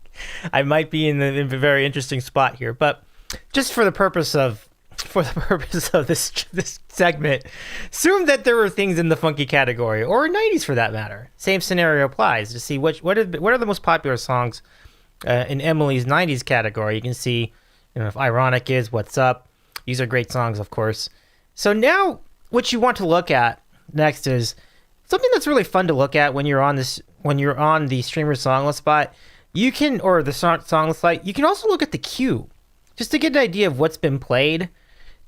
I might be in a very interesting spot here. But just for the purpose of this segment, assume that there were things in the funky category or 90s for that matter. Same scenario applies to see what are the most popular songs in Emily's 90s category. You can see, if Ironic is, What's Up. These are great songs, of course. So now what you want to look at next is something that's really fun to look at when you're on the streamer song list spot. You can, or the song list site, you can also look at the queue just to get an idea of what's been played.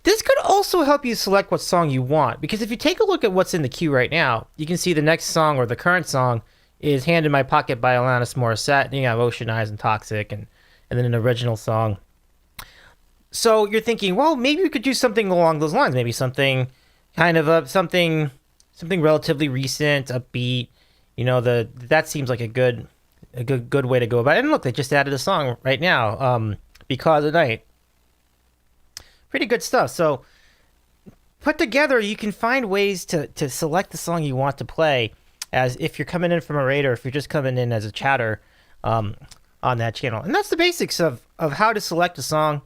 This could also help you select what song you want, because if you take a look at what's in the queue right now, you can see the next song or the current song is Hand in My Pocket by Alanis Morissette, and you have Ocean Eyes and Toxic, and then an original song. So you're thinking, well, maybe we could do something along those lines, maybe something kind of something relatively recent, upbeat. That seems like a good way to go about it. And look, they just added a song right now, Because of Night. Pretty good stuff. So put together, you can find ways to select the song you want to play, as if you're coming in from a raid or if you're just coming in as a chatter on that channel. And that's the basics of how to select a song.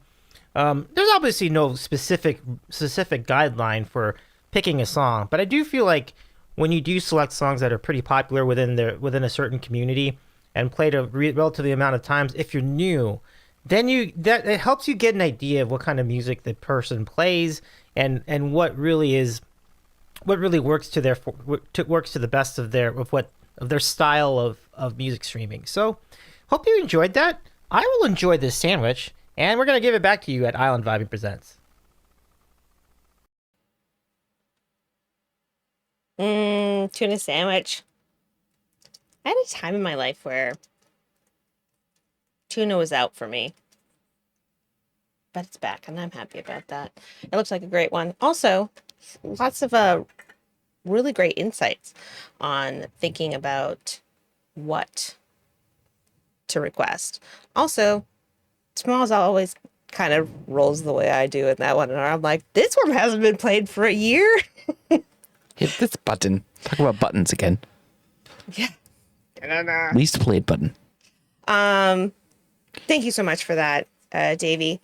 There's obviously no specific guideline for picking a song, but I do feel like when you do select songs that are pretty popular within a certain community and played a relatively amount of times, if you're new, then it helps you get an idea of what kind of music the person plays and what really works to the best of their style of music streaming. So hope you enjoyed that. I will enjoy this sandwich, and we're gonna give it back to you at Island Vibing Presents. Tuna sandwich. I had a time in my life where tuna was out for me, but it's back, and I'm happy about that. It looks like a great one. Also, lots of really great insights on thinking about what to request. Also, Smalls always kind of rolls the way I do in that one, and I'm like, this one hasn't been played for a year. Hit this button. Talk about buttons again. Yeah. Least played button. Thank you so much for that, Davey.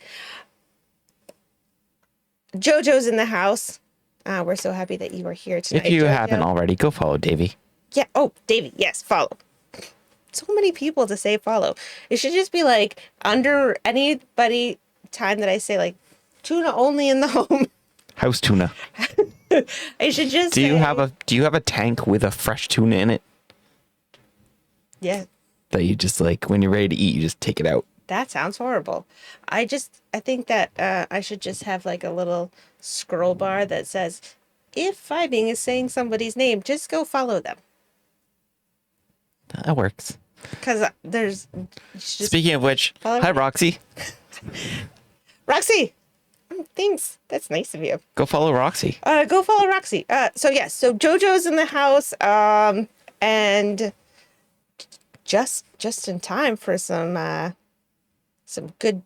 JoJo's in the house. We're so happy that you are here tonight. If you Jojo. haven't already, go follow Davey. Yeah. Oh, Davey. Yes. Follow. So many people to say follow. It should just be like under anybody time that I say like tuna only in the home. House tuna. I should just. Do you have a tank with a fresh tuna in it? Yeah. That you just like when you're ready to eat, you just take it out. That sounds horrible. I think that I should just have like a little scroll bar that says, if Vibing is saying somebody's name, just go follow them. That works. Because Speaking of which, hi Roxy. Roxy! Thanks. That's nice of you. Go follow Roxy. Go follow Roxy. So JoJo's in the house, and just in time for some good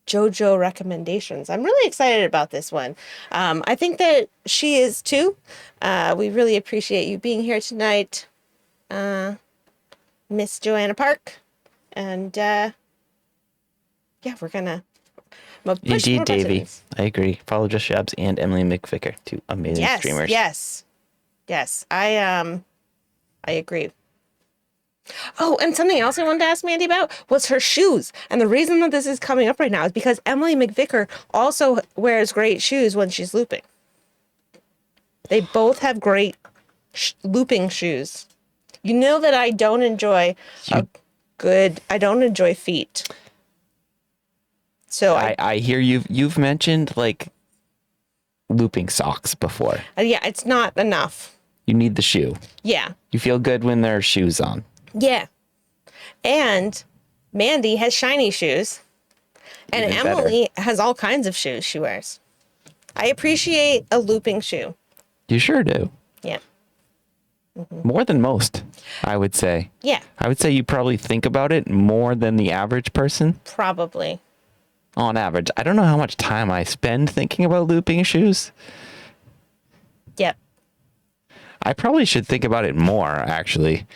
JoJo recommendations. I'm really excited about this one. I think that she is too. We really appreciate you being here tonight, Miss Joanna Park, and we're gonna. Indeed, Davey. I agree. Follow Just Shabs and Emily McVicker, two amazing streamers. Yes. I agree. Oh, and something else I wanted to ask Mandy about was her shoes. And the reason that this is coming up right now is because Emily McVicker also wears great shoes when she's looping. They both have great looping shoes. You know that I don't enjoy I don't enjoy feet. So I hear you've mentioned like looping socks before. Yeah, it's not enough. You need the shoe. Yeah. You feel good when there are shoes on. Yeah. And Mandy has shiny shoes. And Even Emily has all kinds of shoes she wears. I appreciate a looping shoe. You sure do. Yeah. More than most, I would say. Yeah. I would say you probably think about it more than the average person. Probably. On average. I don't know how much time I spend thinking about looping shoes. Yep. I probably should think about it more, actually.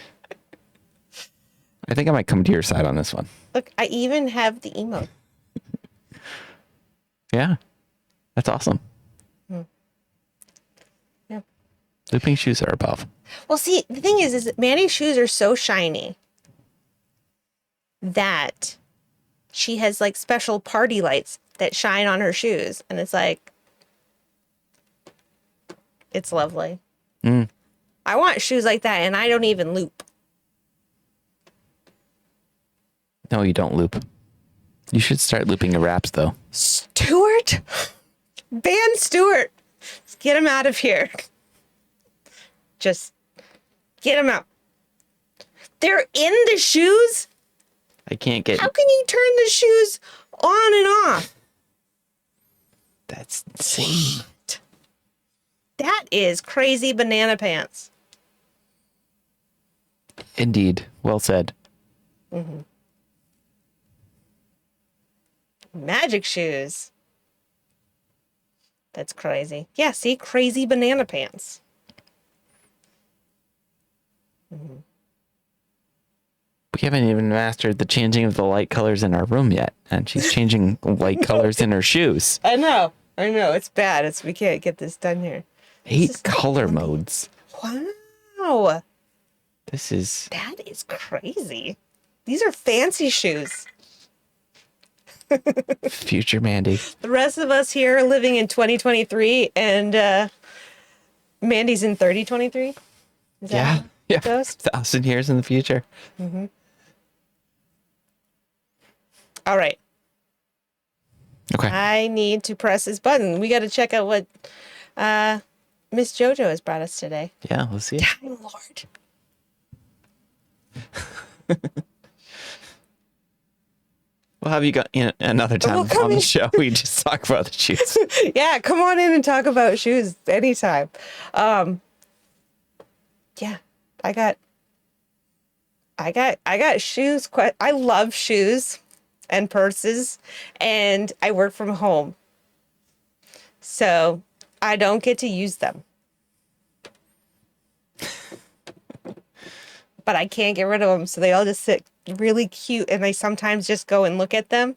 I think I might come to your side on this one. Look, I even have the emote. Yeah. That's awesome. Yeah. Looping shoes are above. Well, see, the thing is that Mandy's shoes are so shiny that she has like special party lights that shine on her shoes. And it's like, it's lovely. I want shoes like that, and I don't even loop. No, you don't loop. You should start looping your raps, though. Stuart? Ban Stuart. Get him out of here. Just get him out. They're in the shoes? I can't get... How can you turn the shoes on and off? That's insane. That is crazy banana pants. Indeed. Well said. Magic shoes. That's crazy. Yeah, see? Crazy banana pants. We haven't even mastered the changing of the light colors in our room yet. And she's changing light colors in her shoes. I know. It's bad. We can't get this done here. 8 color modes. Wow. That is crazy. These are fancy shoes. Future Mandy. The rest of us here are living in 2023, and Mandy's in 3023. Is that how it goes? 1,000 years in the future. All right. Okay. I need to press this button. We got to check out what Miss JoJo has brought us today. Yeah, let's see. Time Lord. We'll have you go another time on the show. We just talk about the shoes. Yeah, come on in and talk about shoes anytime. Yeah, I got shoes. I love shoes and purses, and I work from home, so I don't get to use them. But I can't get rid of them, so they all just sit really cute, and I sometimes just go and look at them,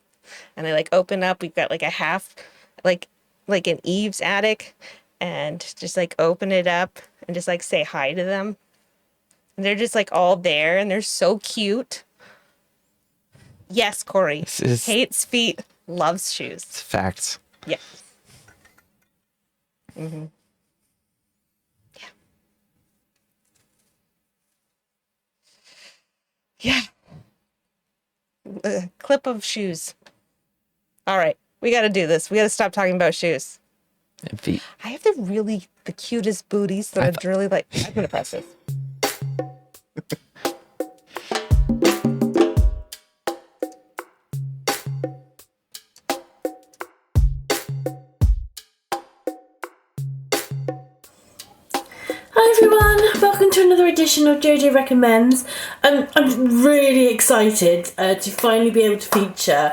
and I like open up. We've got like a half, like an Eve's attic, and just like open it up and just like say hi to them. And they're just like all there, and they're so cute. Yes, Corey. Hates feet, loves shoes. It's facts. Yeah. Yeah. Yeah. A clip of shoes. All right. We got to do this. We got to stop talking about shoes. And feet. I have the cutest booties that I'd really like. I'm going to press this. Hi everyone, welcome to another edition of JJ Recommends. I'm really excited to finally be able to feature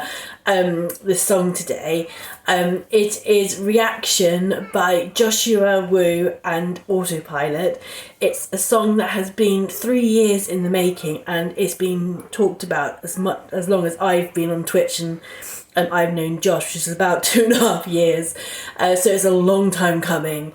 this song today. It is Reaction by Joshua Wu and Autopilot. It's a song that has been 3 years in the making, and it's been talked about as long as I've been on Twitch, and I've known Josh, which is about 2.5 years. So it's a long time coming.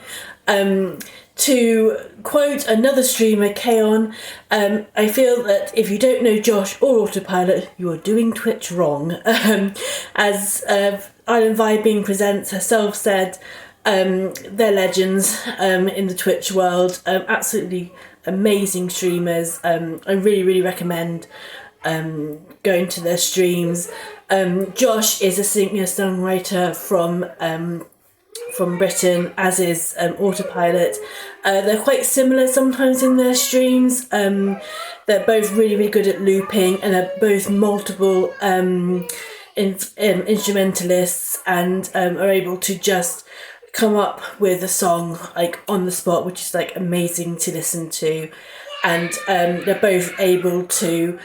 To quote another streamer, Kaon, I feel that if you don't know Josh or Autopilot, you are doing Twitch wrong. As IslandVibingPresents herself said, they're legends in the Twitch world. Absolutely amazing streamers. I really, really recommend going to their streams. Josh is a singer-songwriter from Britain, as is Autopilot. They're quite similar sometimes in their streams. They're both really, really good at looping, and are both multiple instrumentalists, and are able to just come up with a song like on the spot, which is like amazing to listen to, and they're both able to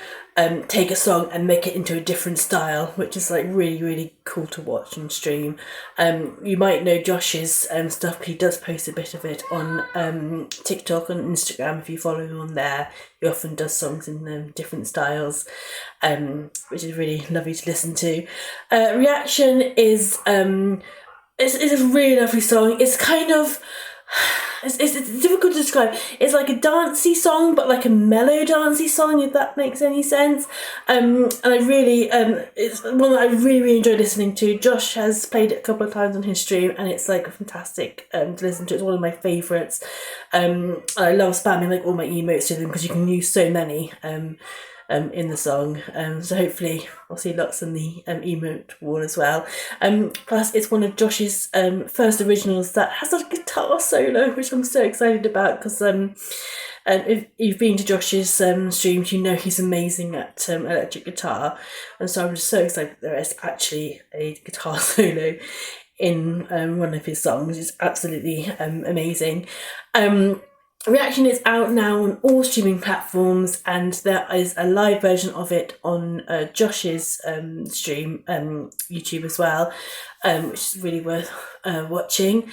take a song and make it into a different style, which is like really, really cool to watch and stream. You might know Josh's stuff. He does post a bit of it on TikTok and Instagram. If you follow him on there, he often does songs in different styles, which is really lovely to listen to. Reaction is it's a really lovely song. It's kind of it's difficult to describe. It's like a dancey song, but like a mellow dancey song, if that makes any sense. And I really it's one that I really, really enjoy listening to. Josh has played it a couple of times on his stream, and it's like fantastic to listen to. It's one of my favourites. I love spamming like all my emotes to them because you can use so many in the song. So hopefully I'll see lots in the emote wall as well. Plus it's one of Josh's first originals that has a guitar solo, which I'm so excited about because if you've been to Josh's streams, you know he's amazing at electric guitar, and so I'm just so excited that there is actually a guitar solo in one of his songs. It's absolutely amazing. Reaction is out now on all streaming platforms, and there is a live version of it on Josh's stream, YouTube as well, which is really worth watching.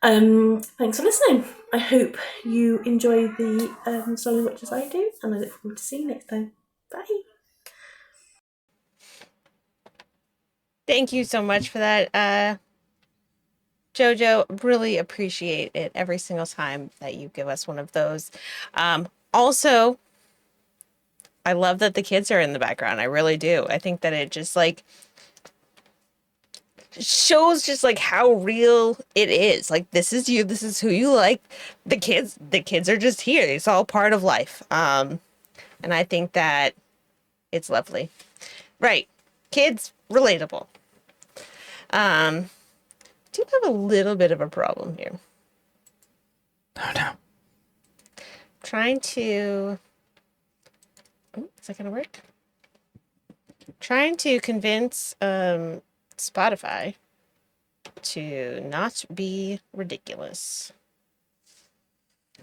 Thanks for listening. I hope you enjoy the song as much as I do, and I look forward to seeing you next time. Bye. Thank you so much for that, Jojo. Really appreciate it every single time that you give us one of those. Also, I love that the kids are in the background. I really do. I think that it just like shows just like how real it is. Like, this is you, this is who you like. The kids are just here. It's all part of life. And I think that it's lovely. Right. Kids, relatable. Do have a little bit of a problem here. Oh no. Trying to... Oh, is that gonna work? Trying to convince Spotify to not be ridiculous.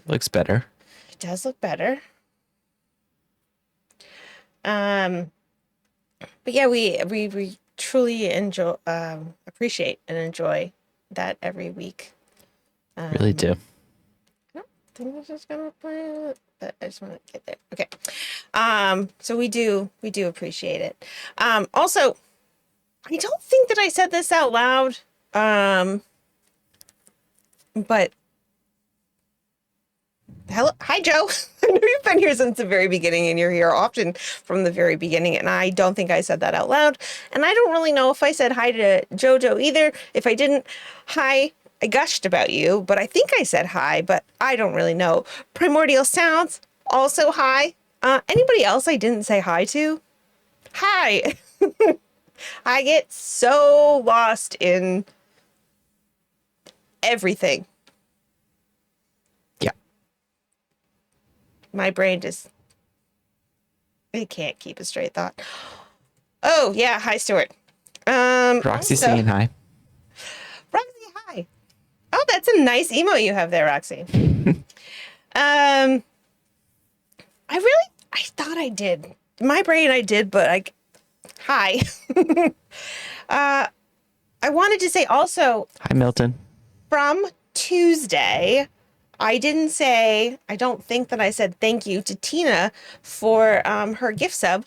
Looks better. It does look better. But yeah, we truly enjoy, appreciate and enjoy that every week. Really do. I think this is gonna play, but I just want to get there. Okay. So we do appreciate it. Also, I don't think that I said this out loud. But hello, hi Joe. I know you've been here since the very beginning, and you're here often from the very beginning, and I don't think I said that out loud. And I don't really know if I said hi to Jojo either. If I didn't, hi, I gushed about you, but I think I said hi, but I don't really know. Primordial Sounds, also hi. Anybody else I didn't say hi to? Hi. I get so lost in everything. Yeah. My brain just, it can't keep a straight thought. Oh, yeah. Hi, Stuart. Roxy saying hi. Roxy, hi. Oh, that's a nice emote you have there, Roxy. I thought I did. My brain, I did, but hi. I wanted to say also. Hi, Milton. From Tuesday, I don't think that I said thank you to Tina for her gift sub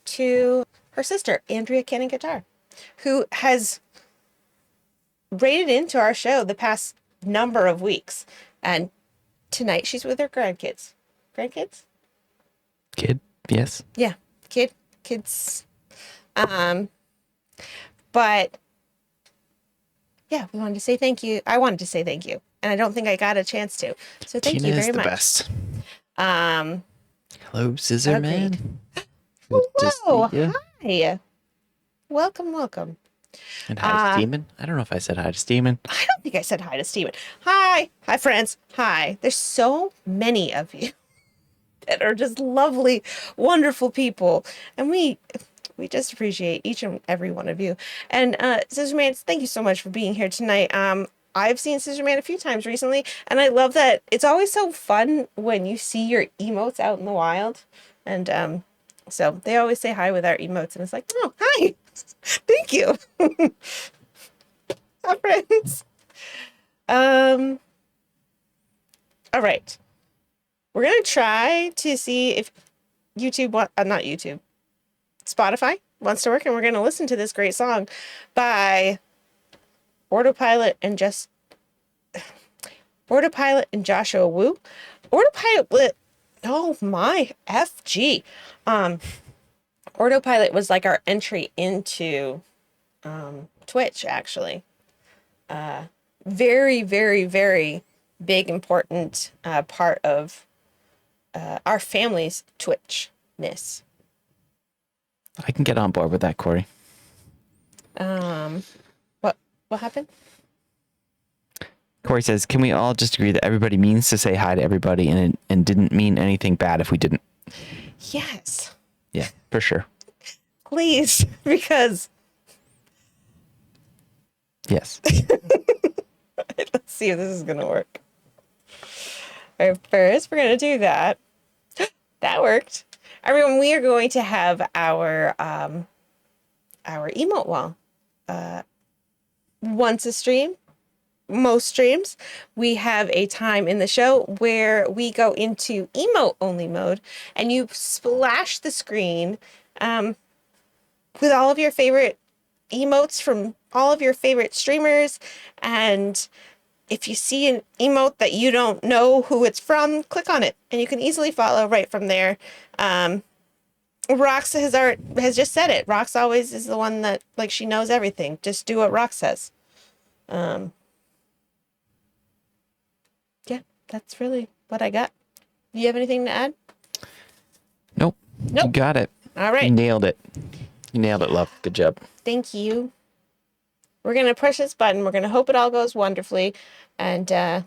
to her sister, Andrea Cannon Guitar, who has rated into our show the past number of weeks. And tonight she's with her grandkids. Grandkids? Kid, yes. Yeah, kids. But yeah, we wanted to say thank you. I wanted to say thank you, and I don't think I got a chance to. So thank you very much. Tina is the best. Hello, Scissor Man. Hello, hi. Welcome. And hi to Steeman. I don't know if I said hi to Steeman. I don't think I said hi to Steven. Hi friends. Hi. There's so many of you that are just lovely, wonderful people, and we just appreciate each and every one of you. And Scissor Man, thank you so much for being here tonight. I've seen Scissor Man a few times recently, and I love that it's always so fun when you see your emotes out in the wild. And so they always say hi with our emotes, and it's like, oh, hi. Thank you. Hi, friends. All right. We're going to try to see if not YouTube, Spotify wants to work, and we're going to listen to this great song by Autopilot and Joshua Wu. Autopilot, oh my FG. Autopilot was like our entry into Twitch, actually. Very, very, very big, important part of our family's Twitchness. I can get on board with that, Corey. What happened? Corey says, can we all just agree that everybody means to say hi to everybody and didn't mean anything bad if we didn't? Yes. Yeah, for sure. Please, because... Yes. Let's see if this is going to work. All right, first, we're going to do that. That worked. Everyone, we are going to have our emote wall. Once a stream, most streams, we have a time in the show where we go into emote only mode, and you splash the screen with all of your favorite emotes from all of your favorite streamers. And if you see an emote that you don't know who it's from, click on it and you can easily follow right from there. Rox has just said it. Rox always is the one that, like, she knows everything. Just do what Rox says. Yeah, that's really what I got. Do you have anything to add? Nope. You got it. All right. You nailed it. You nailed it, love. Good job. Thank you. We're going to push this button. We're going to hope it all goes wonderfully. And, has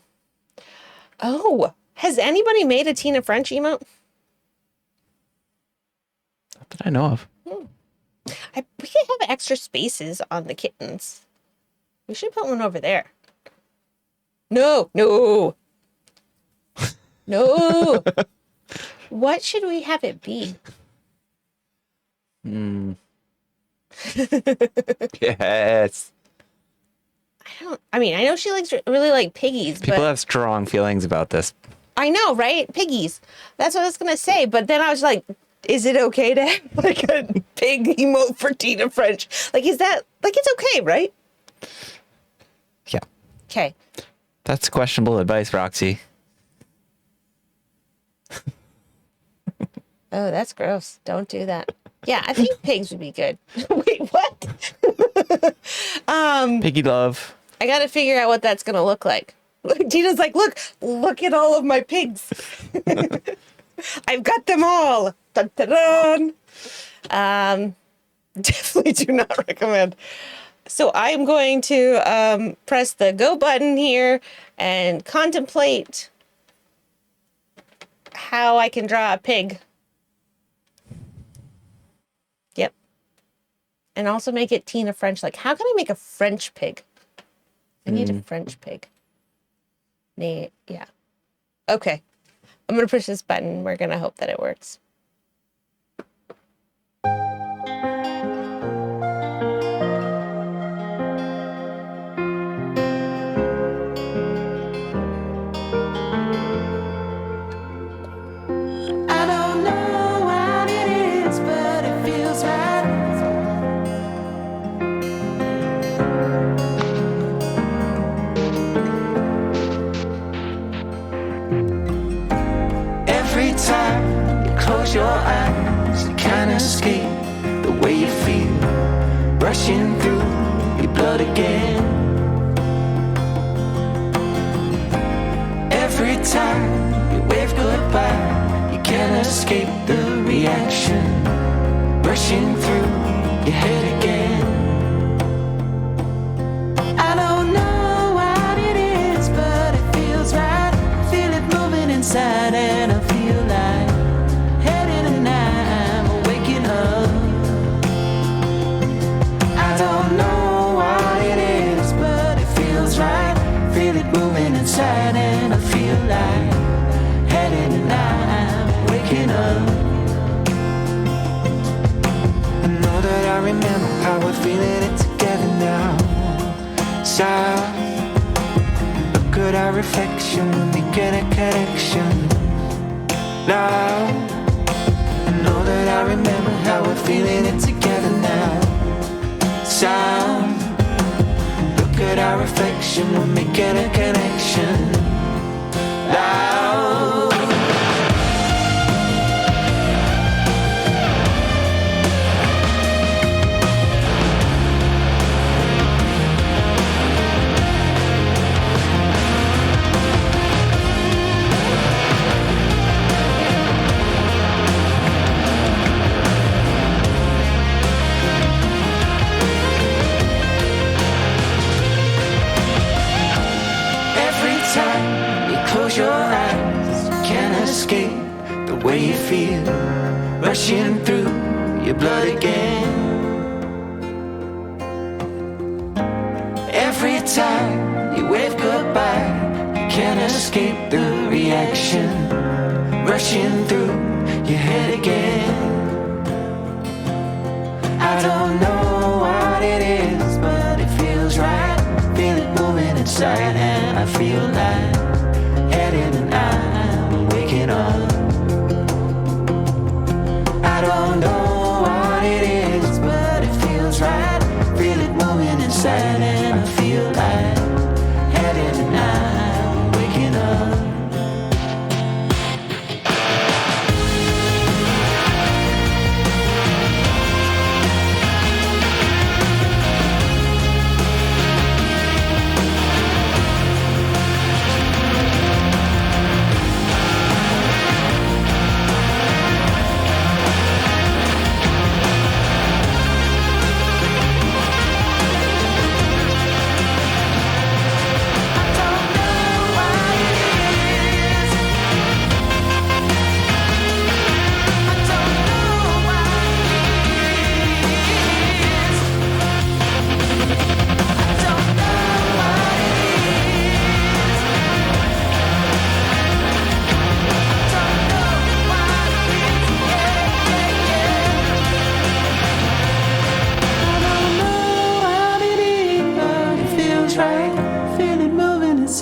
anybody made a Tina French emote? Not that I know of. We can have extra spaces on the kittens. We should put one over there. No. No. What should we have it be? Yes. I know she really like piggies, People but have strong feelings about this. I know, right? Piggies. That's what I was going to say. But then I was like, is it okay to have like a pig emote for Tina French? Like, is that, like, it's okay, right? Yeah. Okay. That's questionable advice, Roxy. Oh, that's gross. Don't do that. Yeah, I think pigs would be good. Wait, what? Piggy love. I got to figure out what that's going to look like. Tina's like, look at all of my pigs. I've got them all. Dun, dun, dun. Definitely do not recommend. So I'm going to press the go button here and contemplate how I can draw a pig. Yep. And also make it Tina French. Like, how can I make a French pig? I need a French pig. Yeah. Okay. I'm going to push this button. We're going to hope that it works. I don't know what it is, but it feels right. Every time you close your eyes, you can't escape the way you feel rushing through your blood again. Every time you wave goodbye, you can't escape the reaction rushing through your head again. I don't know what it is, but it feels right. Feel it moving inside, and I feel like heading and I'm waking up. I don't know what it is, we're feeling it together now. Sound, look at our reflection, we're making a connection. Now, I know that I remember how we're feeling it together now. Sound, look at our reflection, we're making a connection. Now. Close your eyes, you can't escape the way you feel rushing through your blood again. Every time you wave goodbye, you can't escape the reaction rushing through your head again. I don't know what it is, but it feels right. Feel it moving inside and I feel like heading and I'm waking up. I don't know what it is, but it feels right. Feel it moving inside and I feel like heading and I'm waking up.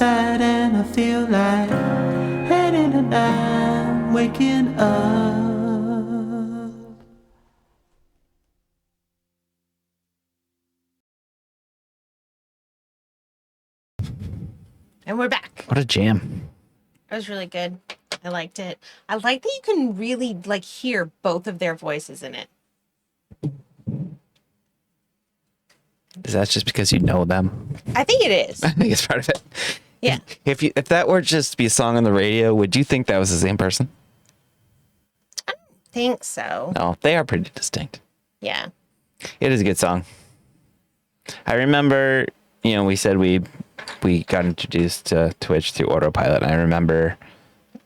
And I feel like heading and I'm waking up. And we're back. What a jam. It was really good. I liked it. I like that you can really like hear both of their voices in it. Is that just because you know them? I think it is. I think it's part of it. Yeah. If that were just to be a song on the radio, would you think that was the same person? I don't think so. No, they are pretty distinct. Yeah. It is a good song. I remember, we said we got introduced to Twitch through Autopilot. And I remember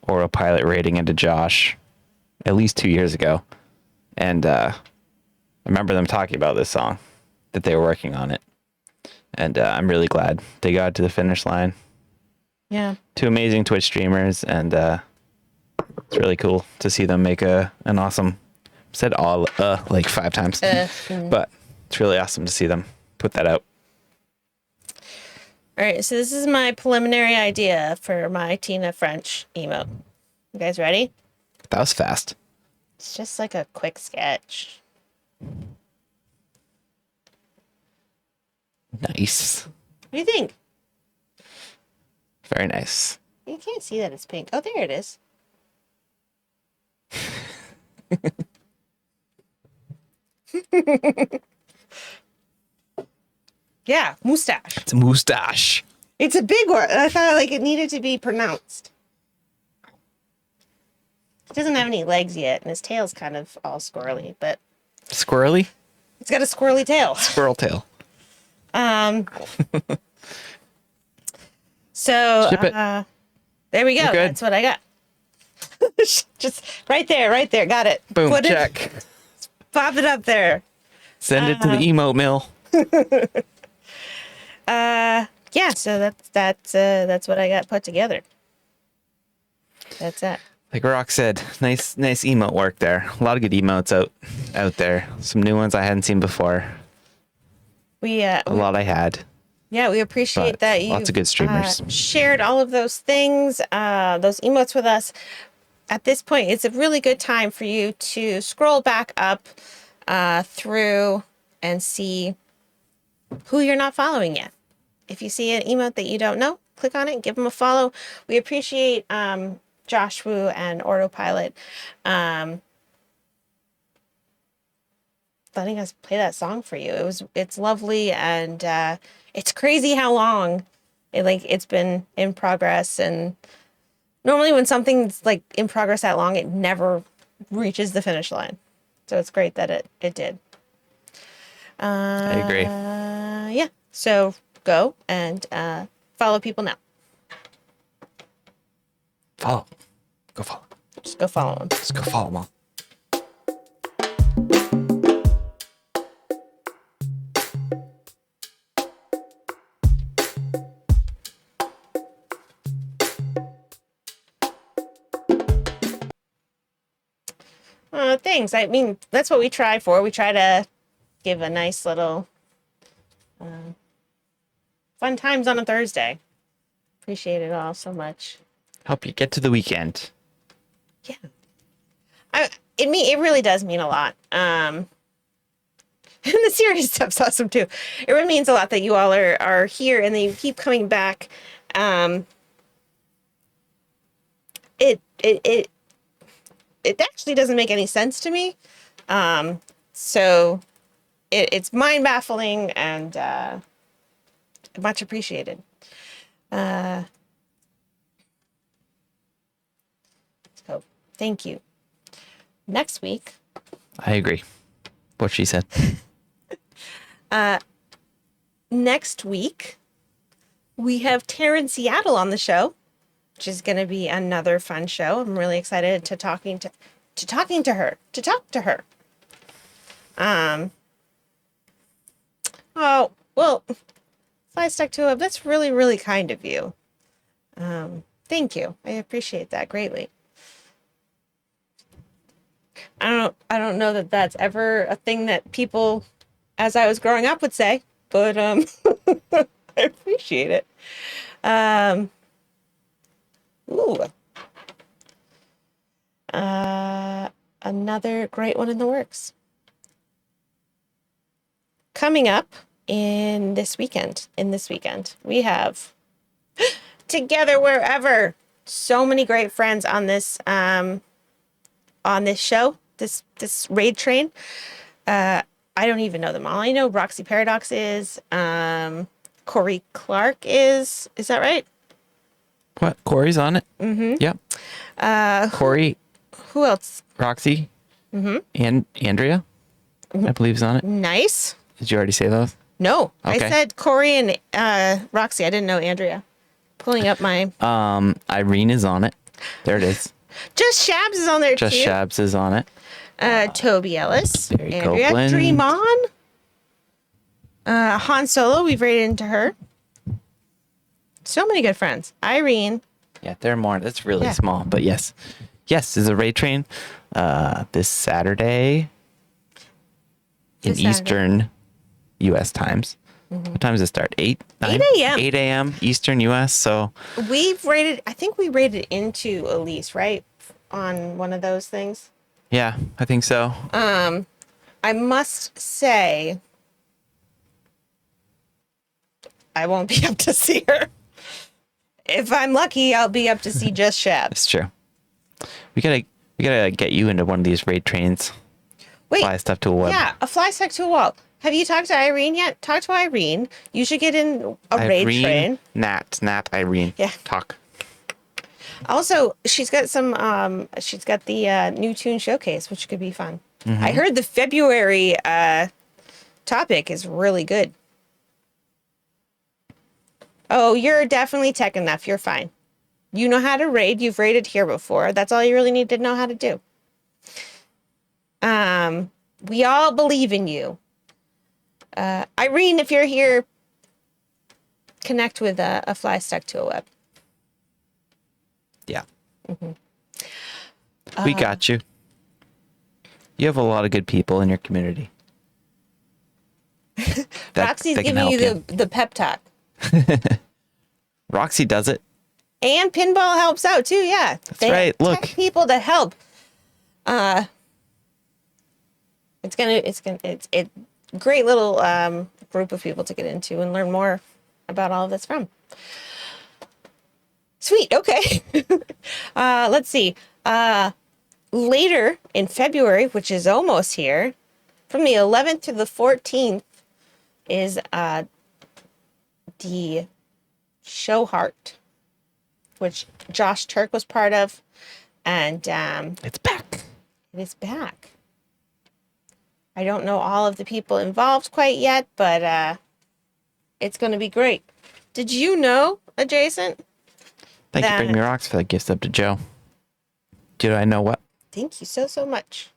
Autopilot rating into Josh at least 2 years ago. And I remember them talking about this song, that they were working on it. And I'm really glad they got to the finish line. Yeah. 2 amazing Twitch streamers, and it's really cool to see them make an awesome. Said all like 5 times, but it's really awesome to see them put that out. All right, so this is my preliminary idea for my Tina French emote. You guys ready? That was fast. It's just like a quick sketch. Nice. What do you think? Very nice. You can't see that it's pink. Oh, there it is. Yeah, mustache. It's a mustache. It's a big one. I thought like it needed to be pronounced. He doesn't have any legs yet, and his tail's kind of all squirrely, but Squirrely? it's got a squirrely tail. Squirrel tail. So Ship it. there we go. We're good. That's what I got. Just right there. Got it. Boom, Put check. Pop it up there. Send it to the emote mill. Yeah, so that's what I got put together. That's it. Like Rock said, nice emote work there. A lot of good emotes out there. Some new ones I hadn't seen before. a lot I had. Yeah, we appreciate But that you lots of good streamers. shared all of those things, those emotes with us. At this point, it's a really good time for you to scroll back up through and see who you're not following yet. If you see an emote that you don't know, click on it, give them a follow. We appreciate Josh Wu and Autopilot letting us play that song for you. It's lovely, and it's crazy how long it's been in progress. And normally when something's like in progress that long, it never reaches the finish line. So it's great that it did. I agree. Yeah. So go and follow people now. Follow. Go follow. Just go follow them. Just go follow them all. Thanks. I mean, that's what we try for. We try to give a nice little fun times on a Thursday. Appreciate it all so much. Help you get to the weekend. It really does mean a lot. And the serious stuff's awesome too. It really means a lot that you all are here and that you keep coming back. It actually doesn't make any sense to me. So it's mind baffling and much appreciated. So thank you. Next week. I agree. What she said. Next week, we have Tara in Seattle on the show, which is going to be another fun show. I'm really excited to talk to her. Oh, well, Fly Stuck to a, that's really, really kind of you. Thank you. I appreciate that greatly. I don't know that that's ever a thing that people, as I was growing up, would say, but I appreciate it. Another great one in the works. Coming up in this weekend, we have Together Wherever. So many great friends on this show, this raid train. I don't even know them all. I know Roxy Paradox is, Corey Clark is that right? What? Corey's on it? Mm-hmm. Yep. Corey. Who else? Roxy. Mm-hmm. And Andrea, I believe, is on it. Nice. Did you already say those? No, Okay. I said Corey and Roxy. I didn't know Andrea. Pulling up my. Irene is on it. There it is. Just Shabs is on there Just too. Shabs is on it. Toby Ellis, Barry Andrea, Copeland. Dream On, Han Solo. We've rated into her. So many good friends. Irene. Yeah, there are more. That's really Yeah. small, but yes. Yes, is a raid train this Saturday in This Saturday. Eastern U.S. times. Mhm. What time does it start? 8? 8 a.m. 8 a.m. Eastern U.S. So We've rated. I think we rated into Elise, right, on one of those things. yeah, I think so. I must say, I won't be up to see her. If I'm lucky, I'll be up to see just Shabs. It's true. We gotta get you into one of these raid trains. Wait, Fly stuff to a web. Yeah, a fly stuck to a wall. Have you talked to Irene yet? Talk to Irene. You should get in a raid train. Nat, Irene. Yeah. Talk. Also, she's got some. She's got the new tune showcase, which could be fun. Mhm. I heard the February topic is really good. Oh, you're definitely tech enough. You're fine. You know how to raid. You've raided here before. That's all you really need to know how to do. We all believe in you. Irene, if you're here, connect with a fly stuck to a web. Yeah. Mm-hmm. We got you. You have a lot of good people in your community. Roxy's they can giving you help the pep talk. Roxy does it. And Pinball helps out too, yeah. That's right. Look. People to help. It's a great little group of people to get into and learn more about all of this from. Sweet, okay. Let's see. Later in February, which is almost here, from the 11th to the 14th, is the Show Heart, which Josh Turk was part of, and it's back. It is back. I don't know all of the people involved quite yet, but it's going to be great. Did you know, Adjacent? Thank you, Bring Me Rocks, for that gift up to Joe. Did I know what? Thank you so much.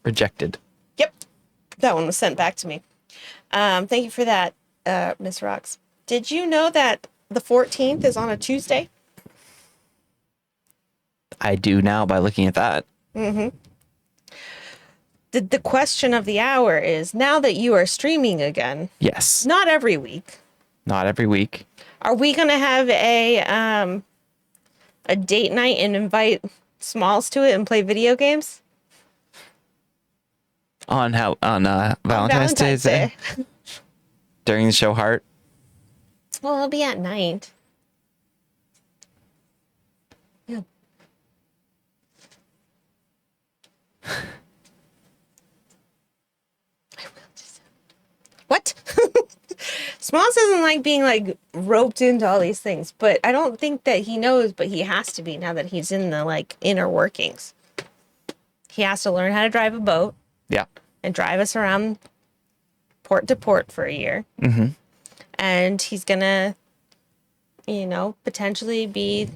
Rejected. Yep. That one was sent back to me. Thank you for that, Miss Rocks. Did you know that the 14th is on a Tuesday? I do now by looking at that. Mm-hmm. The question of the hour is, now that you are streaming again. Yes. Not every week. Not every week. Are we going to have a date night and invite Smalls to it and play video games? On Valentine's Day? During the Show Heart? Well, it'll be at night. Yeah. What? Smalls doesn't like being like roped into all these things, but I don't think that he knows, but he has to be now that he's in the like inner workings. He has to learn how to drive a boat. Yeah. And drive us around port to port for a year. Mm-hmm. And he's gonna, potentially be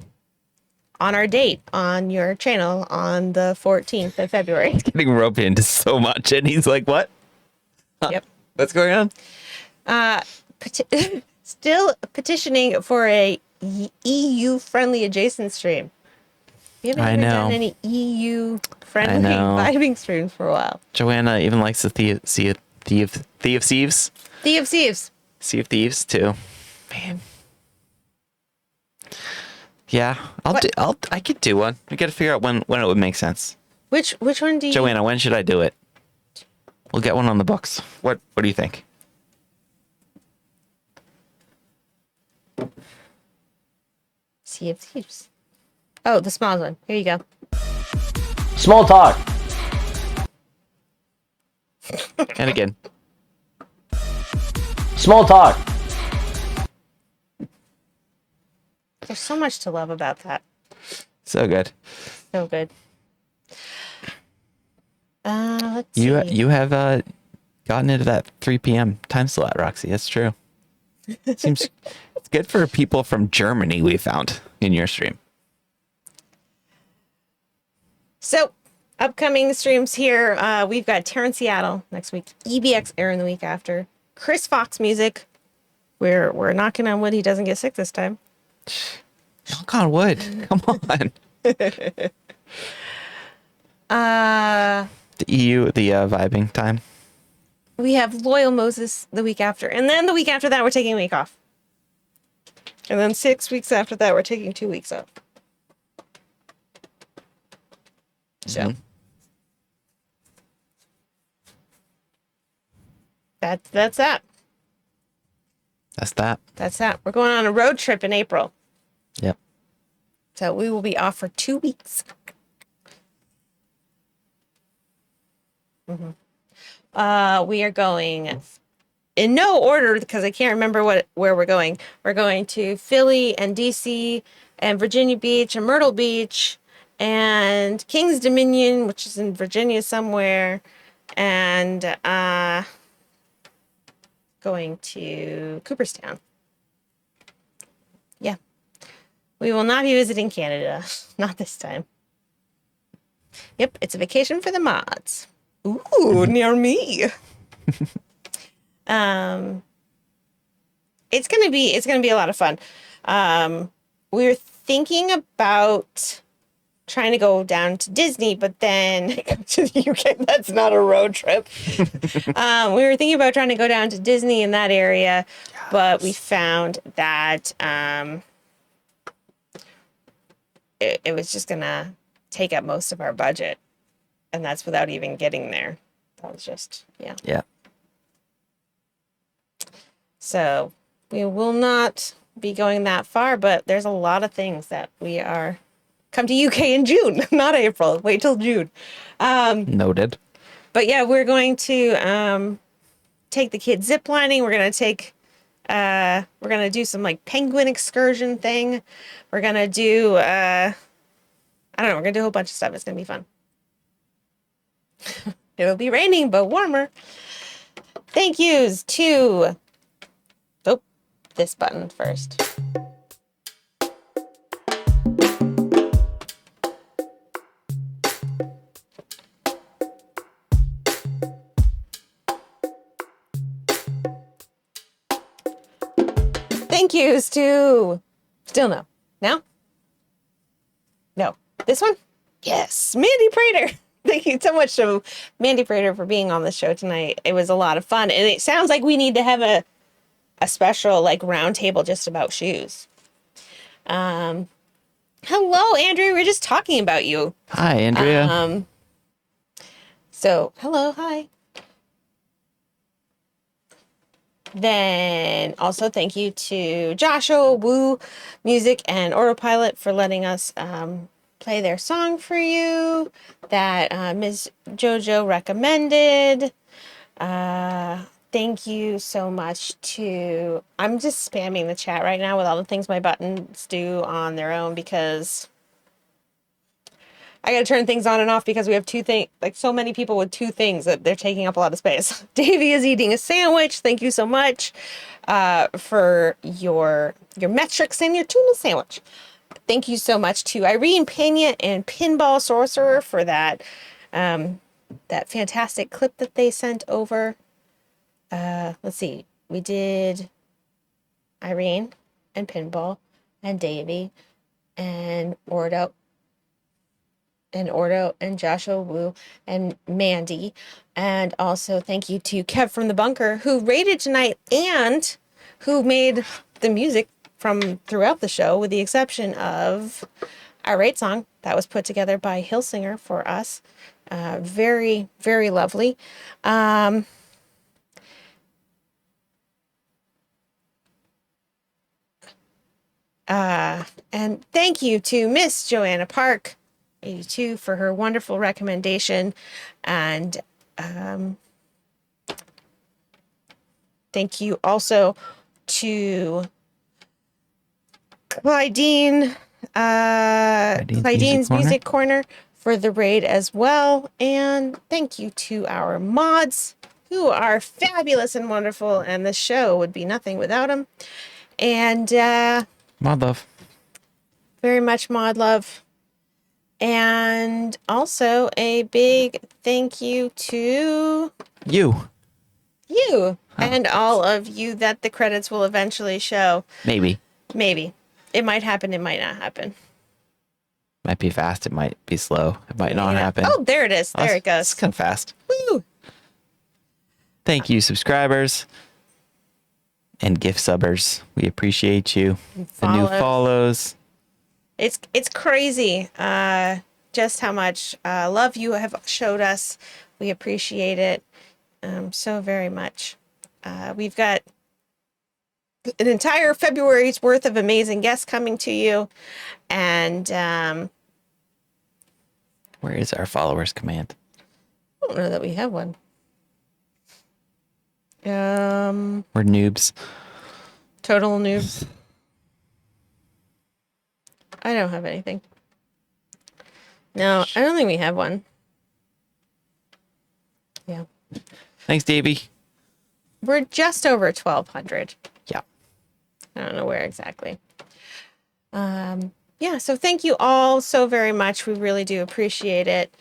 on our date on your channel on the 14th of February. He's getting roped into so much, and he's like, what? Huh? Yep. What's going on? Still petitioning for a EU-friendly adjacent stream. We haven't even done any EU-friendly vibing streams for a while. Joanna even likes the Sea of Thieves. Sea of Thieves. Sea of Thieves too. Man. Yeah, I could do one. We got to figure out when it would make sense. Which one do you? Joanna, when should I do it? We'll get one on the books. What do you think? Sea of Thieves. Oh, the small one. Here you go. Small talk. And again. Small talk. There's so much to love about that. So good. So good. Let's see. You have gotten into that 3 p.m. time slot, Roxy. That's true. Seems it's good for people from Germany, we found in your stream. So, upcoming streams here. We've got Terrence Seattle next week. EBX Aaron the week after. Chris Fox music. We're knocking on wood he doesn't get sick this time. Knock on wood. Come on. The vibing time. We have Loyal Moses the week after. And then the week after that, we're taking a week off. And then 6 weeks after that, we're taking 2 weeks off. So. That's that. That's that. That's that. We're going on a road trip in April. Yep. So we will be off for 2 weeks. Mm-hmm. We are going in no order because I can't remember where we're going. We're going to Philly and DC and Virginia Beach and Myrtle Beach and King's Dominion, which is in Virginia somewhere, and going to Cooperstown. Yeah. We will not be visiting Canada. Not this time. Yep, it's a vacation for the mods. Ooh, near me. It's gonna be a lot of fun. We're thinking about trying to go down to Disney, but then to the UK, that's not a road trip. We were thinking about trying to go down to Disney in that area, but we found that it was just going to take up most of our budget. And that's without even getting there. That was just, yeah. Yeah. So we will not be going that far, but there's a lot of things that we are come to UK in June, not April. Wait till June. Noted. But yeah, we're going to take the kids ziplining. We're gonna do some like penguin excursion thing. We're gonna do I don't know. We're gonna do a whole bunch of stuff. It's gonna be fun. It'll be raining, but warmer. Thank yous to this button first. Thank yous to still no. Now? No. This one? Yes. MandyPrater. Thank you so much to MandyPrater for being on the show tonight. It was a lot of fun. And it sounds like we need to have a special like round table just about shoes. Hello, Andrea. We were just talking about you. Hi, Andrea. So hello, hi. Then also thank you to Joshua, Woo Music, and Autopilot for letting us play their song for you that Ms. Jojo recommended. Thank you so much to... I'm just spamming the chat right now with all the things my buttons do on their own because I gotta turn things on and off because we have two things, like so many people with two things that they're taking up a lot of space. Davey is eating a sandwich. Thank you so much for your metrics and your tuna sandwich. Thank you so much to Irene Pena and Pinball Sorcerer for that fantastic clip that they sent over. Let's see. We did Irene and Pinball and Davey and Ordo and Joshua Wu and Mandy. And also thank you to Kev from the Bunker who rated tonight and who made the music from throughout the show with the exception of our rate song that was put together by Hillsinger for us. Very, very lovely. And thank you to Miss Joanna Park 82 for her wonderful recommendation. And thank you also to Clydene's Music Corner for the raid as well. And thank you to our mods who are fabulous and wonderful. And the show would be nothing without them. And Mod love. Very much mod love. And also a big thank you to you and all of you that the credits will eventually show. Maybe. It might happen. It might not happen. Might be fast. It might be slow. It might not happen. Oh, there it is. There it goes. It's kind of fast. Woo! Thank you, subscribers and gift subbers. We appreciate you. The new follows. It's crazy just how much love you have showed us. We appreciate it so very much. We've got an entire February's worth of amazing guests coming to you. And where is our followers command? I don't know that we have one. We're noobs. Total noobs. I don't have anything. No, I don't think we have one. Yeah. Thanks, Davey. We're just over 1,200. Yeah. I don't know where exactly. Yeah, so thank you all so very much. We really do appreciate it.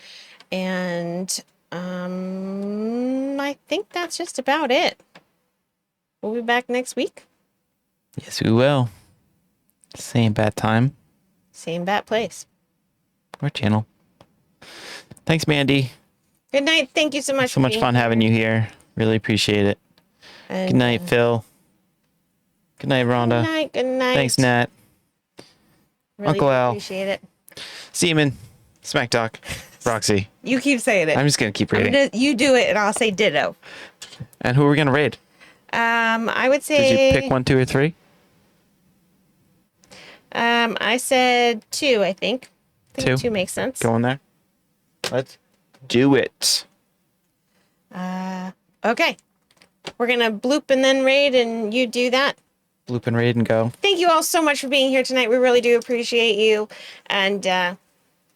And I think that's just about it. We'll be back next week. Yes, we will. Same bat time. Same bat place. Or channel. Thanks, Mandy. Good night. Thank you so much. So much fun having you here. Really appreciate it. And, good night, Phil. Good night, Rhonda. Good night. Good night. Thanks, Nat. Really Uncle Al. appreciate it. Seaman. Smack Talk. Roxy. You keep saying it. I'm just going to keep reading. You do it, and I'll say ditto. And who are we going to raid? I would say. Did you pick 1, 2, or 3? I said 2, I think. I think 2? 2 makes sense. Go in there. Let's do it. Okay. We're going to bloop and then raid, and you do that. Bloop and raid and go. Thank you all so much for being here tonight. We really do appreciate you. And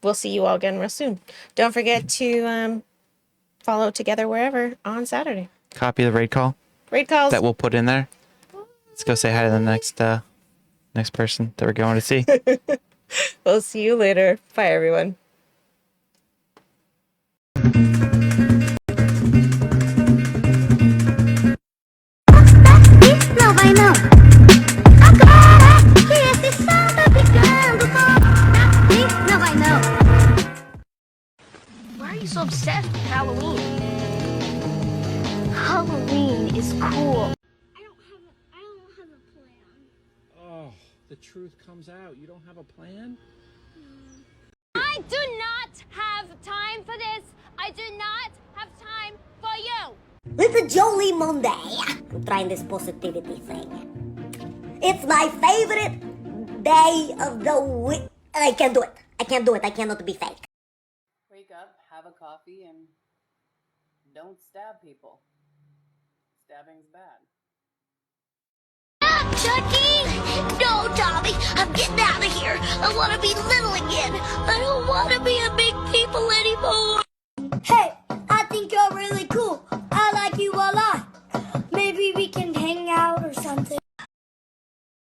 we'll see you all again real soon. Don't forget to follow Together Wherever on Saturday. Copy the raid call. Raid calls. That we'll put in there. Let's go say hi to the next person that we're going to see. We'll see you later. Bye, everyone. Não vai não. Agora que esse som tá ficando bom. Não vai não. Why are you so obsessed with Halloween? Halloween is cool. I don't have a plan. Oh, the truth comes out. You don't have a plan? I do not have time for this. I do not have time for you. It's a jolly Monday. I'm trying this positivity thing. It's my favorite day of the week. I can't do it. I can't do it. I cannot be fake. Wake up, have a coffee, and don't stab people. Stabbing's bad. Chucky! No, Tommy! I'm getting out of here! I want to be little again! I don't want to be a big people anymore! Hey, I think you're really cool. I like you a lot.